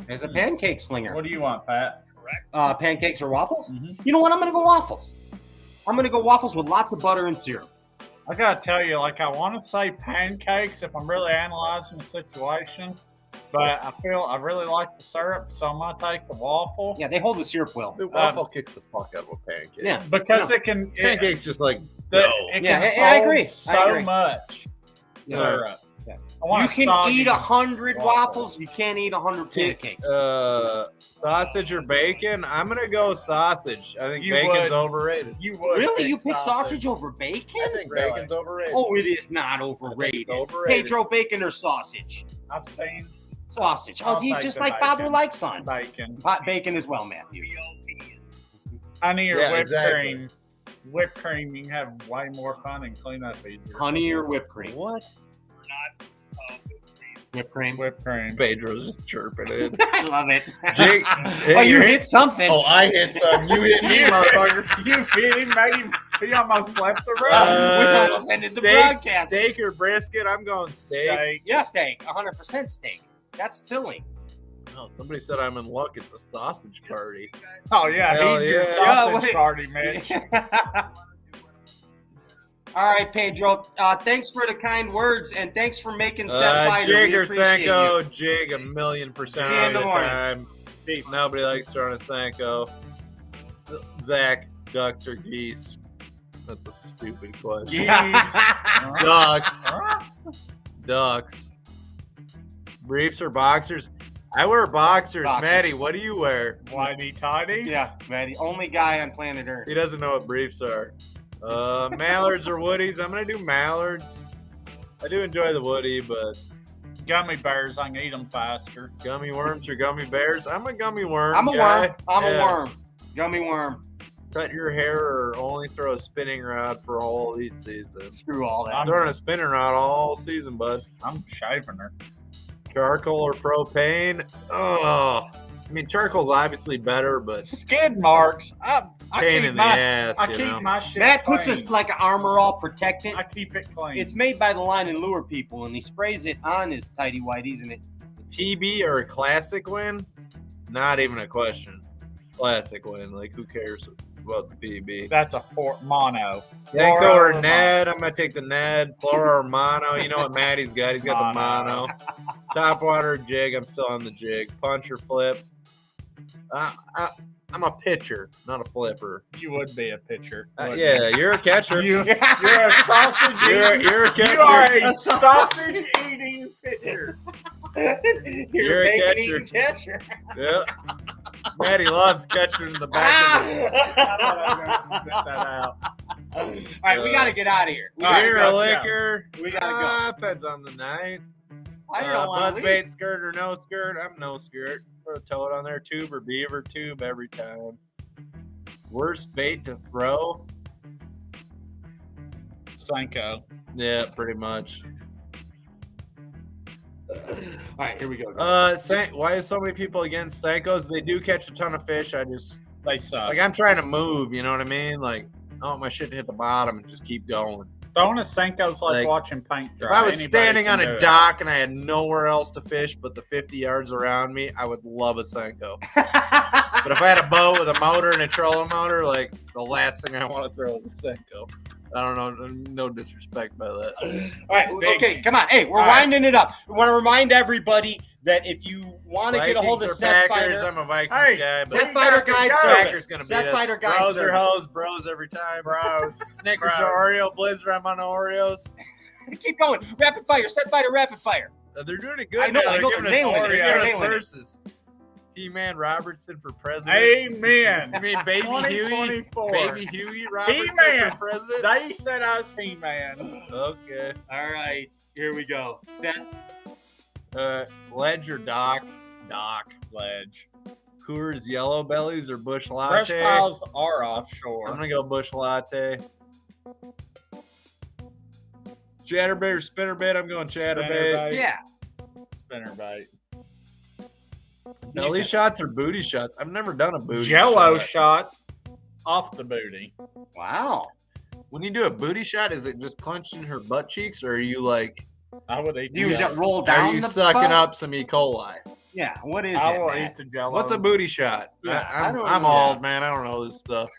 As a pancake slinger. What do you want, Pat? Pancakes or waffles? Mhm. You know what? I'm going to go waffles. I'm going to go waffles with lots of butter and syrup. I gotta tell you, like, I want to say pancakes if I'm really analyzing the situation, but I feel I really like the syrup, so I'm gonna take the waffle. Yeah, they hold the syrup well. The waffle kicks the fuck out of a pancake. Yeah. Because it can. Pancake's just like, It Yeah, can I hold agree. I So agree. much Yeah. syrup. Yeah. I want You a can soggy eat 100 waffle. waffles. You can't eat 100 pancakes. sausage or bacon? I'm going to go sausage. I think You bacon's would. overrated. You would Really? pick You pick sausage over bacon? I think Really? bacon's overrated. Oh, it is not I think overrated. it's overrated. Pedro, bacon or sausage? I've seen Sausage. I'll Oh, you take just the like bacon. father, like son. bacon. Bacon as well, Matthew. Honey or Yeah, whipped exactly. cream. Whipped cream, you can have way more fun and clean up easier. Honey or whipped cream? What? Whipped cream. Whipped cream. Pedro's just chirping it. I love it. Jake, Oh, you hit something. Oh, I hit some. You hit me, motherfucker. You hit him, made him. He almost slept the We rest. almost ended the broadcast. Steak or brisket? I'm going steak. Steak. Yeah, steak. 100% steak. That's silly. Oh, somebody said I'm in luck. It's a sausage party. Oh yeah, Hell he's your yeah. sausage wait. party, Mitch. All right, Pedro. Thanks for the kind words, and thanks for making Seth Feider. Jig We or appreciate you. Senko, jig 1,000,000% See you in of the the morning. time. Peace. Nobody likes throwing a Senko. Zach, ducks or geese? That's a stupid question. Ducks. Ducks. Briefs or boxers? I wear boxers. Boxers. Maddie, what do you wear? Whitey tighty. Yeah, man, the only guy on planet Earth. He doesn't know what briefs are. Mallards or woodies? I'm gonna do mallards. I do enjoy the woody, but Gummy bears, I can eat them faster. gummy worms or gummy bears? I'm a gummy worm. I'm a guy. worm. I'm a Yeah. worm. Gummy worm. Cut your hair or only throw a spinning rod for all each season. Screw all that. I'm throwing a spinning rod all season, bud. I'm shaving her. Charcoal or propane? Oh, I mean, charcoal's obviously better, but Skid marks. I pain keep in the my, ass. I you keep know? my shit Matt clean. puts this like an armor all protected. I keep it clean. It's made by the line and lure people, and he sprays it on his tighty whities, and it. PB or a classic win? Not even a question. Classic win. Like, who cares about the PB? That's a mono. Senko Flora or mono. Ned? I'm gonna take the Ned. Flora or mono? You know what Maddie's got? He's got the mono. Topwater or jig? I'm still on the jig. Punch or flip? I'm a pitcher, not a flipper. You would be a pitcher. wouldn't Yeah, you're a catcher. You're a sausage You're eating. a catcher. You are a A sausage eating pitcher. You're a a catcher. bacon-eating catcher. Yeah. Maddie loves catching in the back of the I thought I was gonna spit that out. All right, we got to get out of here. We All right, gotta beer let's or go. liquor. We gotta go. Depends on the night. I don't want Buzz to bait leave. skirt or no skirt. I'm no skirt. Throw a toad on there. Tube or beaver tube every time. Worst bait to throw? Senko. Yeah, pretty much. All right, here we go. Why is so many people against Senkos? They do catch a ton of fish. They suck. I'm trying to move, you know what I mean? Like, I want my shit to hit the bottom and just keep going. Throwing a Senko's like Like, watching paint dry. If I was Anybody standing can on do a it. dock and I had nowhere else to fish but the 50 yards around me, I would love a Senko. But if I had a boat with a motor and a trolling motor, like, the last thing I want to throw is a Senko. I don't know, no disrespect by that. All right, Big. okay, come on. Hey, we're All right. winding it up. We want to remind everybody that if you want to get a hold of Vikings or Seth Packers, Fighter, I'm a Vikings Hey, guy. But Seth Fighter Guide Packers Service. gonna beat Seth us. Fighter Guide Bros or Service. hoes, bros every time. Bros. Snickers Bros. or Oreo, Blizzard, I'm on Oreos. Keep going. Rapid fire. Seth Fighter Rapid Fire. They're doing it good. I know, now. I know, They're they're giving us nailing it. Oreos. They're They're giving nailing it. us verses. He-Man Robertson for president. Amen. I mean, Baby Huey. 2024. Baby Huey Robertson He-Man. for president. They said I was He-Man. Okay. All right, here we go. Seth. Ledge or Doc? Doc. Ledge. Coors Yellow Bellies or Bush Fresh Latte? piles are I'm offshore. gonna go Bush Latte. Chatterbait or spinnerbait? I'm going chatterbait. Spinnerbait. Yeah. Spinnerbait. Belly shots or booty shots? I've never done a booty Jello shot. shots off the booty. Wow. When you do a booty shot, is it just clenching her butt cheeks, or are you like, I would eat. Do you the just Jello. roll are down you the sucking butt? up some E. coli? Yeah. What is I it? will Matt? eat the Jello. What's a booty shot? Yeah, I don't I'm know. old, man. I don't know this stuff.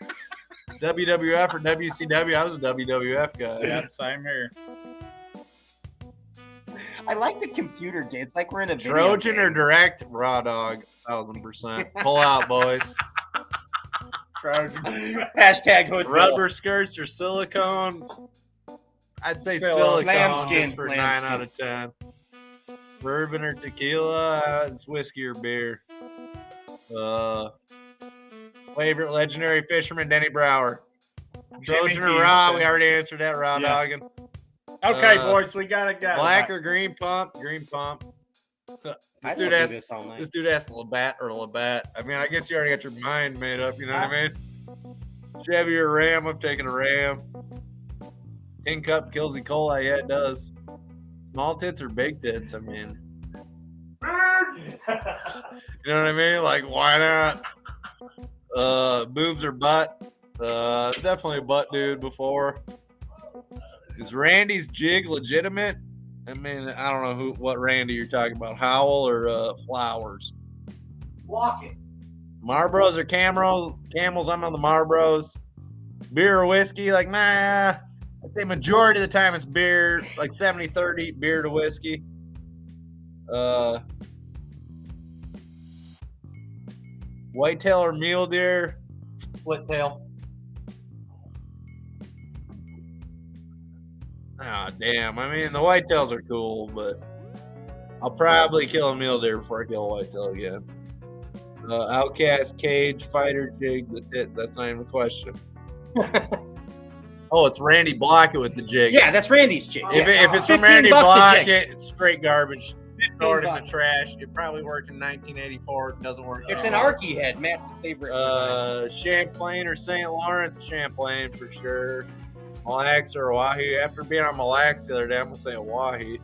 WWF or WCW? I was a WWF guy. Yeah, same here. I like the computer game. It's like we're in a video Trojan game. or direct? Raw dog, 1000%. Pull out, boys. Trojan. Hashtag hood. Rubber skirts or silicone? I'd say Silicone. silicone Lambskin, just for lambskin. 9 out of 10. Bourbon or tequila? It's whiskey or beer. Favorite legendary fisherman, Denny Brower. Trojan or raw? We already answered that, raw Yeah. dogging. Okay, boys, we gotta go. Black or green pump? Green pump. I This don't dude do asked, this all night. this dude asked Labatt or Labatt. I mean, I guess you already got your mind made up, you know what I mean? Chevy or Ram? I'm taking a Ram. Tin cup kills E. coli. Yeah, it does. Small tits or big tits? I mean, you know what I mean? Like, why not? Boobs or butt? Definitely a butt dude before. Is Randy's jig legitimate? I mean, I don't know what Randy you're talking about, Howell or Flowers. Walk it. Marlboros or Camels? I'm on the Marlboros. Beer or whiskey? Like, nah. I'd say majority of the time it's beer, like 70-30, beer to whiskey. Whitetail or mule deer? Split tail. Oh, damn. I mean, the whitetails are cool, but I'll probably kill a mule deer before I kill a whitetail again. Outcast, cage, fighter, jig, the tit. That's not even a question. Oh, it's Randy Blockett with the jig. Yeah, that's Randy's jig. If it's from 15 Randy bucks a Blockett, jig. it's straight garbage. Throw it in the bucks. trash. It probably worked in 1984. It doesn't work. It's an Arky head, Matt's favorite. Champlain or St. Lawrence? Champlain for sure. Mille Lacs or Oahu. After being on Mille Lacs the other day, I'm gonna say Oahu.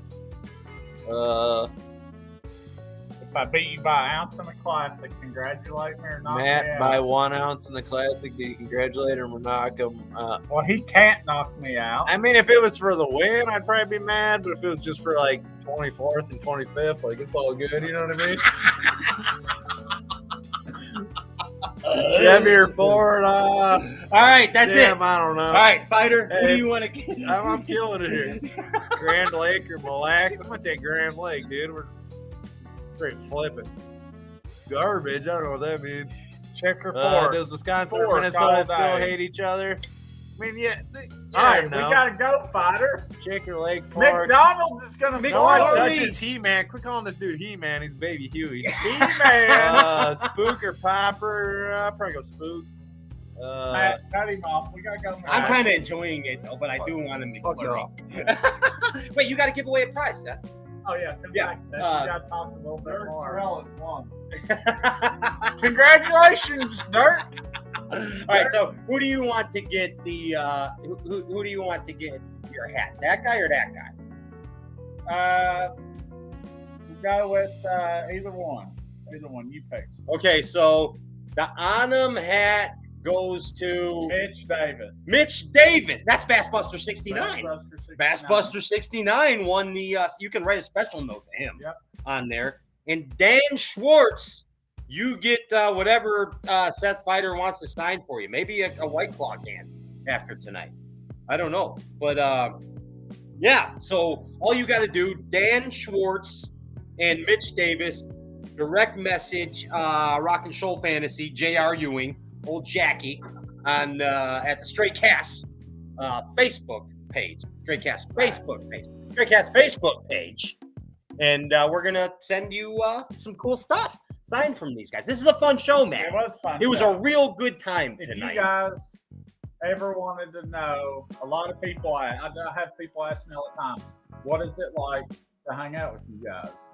If I beat you by an ounce in the classic, congratulate me or not. Matt by 1 ounce in the classic. Do you congratulate him or knock him? Well, he can't knock me out. I mean, if it was for the win, I'd probably be mad. But if it was just for like 24th and 25th, like it's all good. You know what I mean? Chevy or Ford? All right, that's damn, it. I don't know. All right, Fighter, who Hey, do you want to get? I'm killing it here. Grand Lake or Mille Lacs? I'm gonna take Grand Lake, dude. We're straight flipping. Garbage. I don't know what that means. Check or Ford. Does Wisconsin Ford or Minnesota all still day. hate each other? I mean, yeah. All right, we know. got to go, Fighter. Check your Lake Ford. McDonald's is going to No one close. touches He-Man. Quit calling this dude He-Man. He's Baby Huey. He-Man. Spook or Popper? I'll probably go Spook. Matt, cut him off. We got to go. I'm Matt. kind of enjoying it, though, but I do want to make Fuck it. Wait, you got to give away a prize, Seth. Oh, yeah. Come Yeah, back, Seth. We uh, got to talk a little bit Dirk more. Sorrellis won. Congratulations, Dirk. All right, so who do you want to get the who do you want to get your hat? That guy or that guy? We'll go with either one. Either one. You pick. Okay, so the Onum hat goes to Mitch Davis. That's Bassbuster 69. Bassbuster 69 won the you can write a special note to him on there. And Dan Schwartz, you get whatever Seth Feider wants to sign for you. Maybe a White Claw can after tonight. I don't know. But yeah, so all you got to do, Dan Schwartz and Mitch Davis, direct message Rock and Shoal Fantasy, J.R. Ewing, old Jackie, on at the Stray Cast Facebook page. Stray Cast Facebook page. Stray Cast Facebook page. And we're going to send you some cool stuff signed from these guys. This is a fun show, man. It was fun. It was a real good time If tonight. you guys ever wanted to know, a lot of people, I have people ask me all the time, what is it like to hang out with you guys?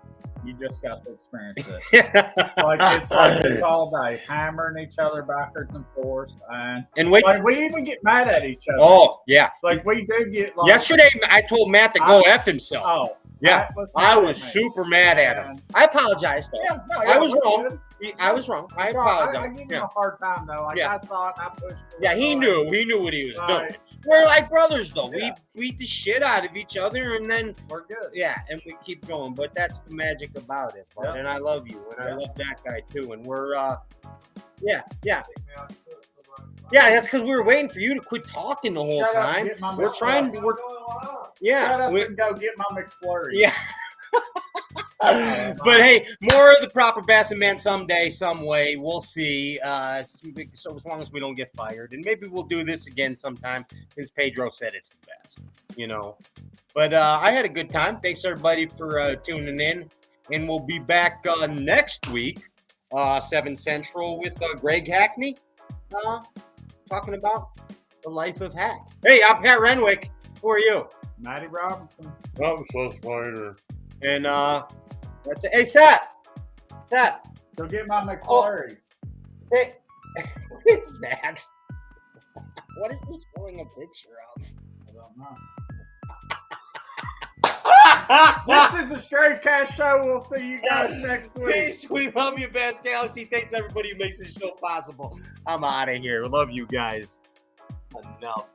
You just got to experience it. It's like this all day, hammering each other backwards and forwards, and wait, like we even get mad at each other. Oh, yeah. Like we do get. Like, yesterday, I told Matt to go F himself. Oh, yeah. I was mad super mad at him. I apologize, though. Yeah, no, I was we're wrong. good. I was wrong. I I apologize. give him a hard time though. Like I saw it, and I pushed. Yeah, he knew. He knew what he was doing. Right. We're like brothers, though. Yeah. We beat the shit out of each other, and then We're good. yeah, and we keep going. But that's the magic about it. Bud. Yep. And I love you, and I love that guy too. And we're yeah. That's because we were waiting for you to quit talking the whole Shut up and time. get my We're McFlurry. trying to. Shut up and go get my McFlurry. Yeah. But hey, more of the proper Bassin' Man someday, some way. We'll see. So as long as we don't get fired, and maybe we'll do this again sometime, since Pedro said it's the best, you know. But I had a good time. Thanks everybody for tuning in, and we'll be back next week, 7 Central, with Greg Hackney, talking about the life of Hack. Hey, I'm Pat Renwick. Who are you? Matty Robertson. I'm so spider. And that's it. Hey, Seth. Go get my McFlurry. Hey, what is that? What is he showing a picture of? I don't know. This is a Straight Cash Show. We'll see you guys next week. Peace. We love you, Bass Galaxy. Thanks, everybody who makes this show possible. I'm out of here. Love you guys. Enough.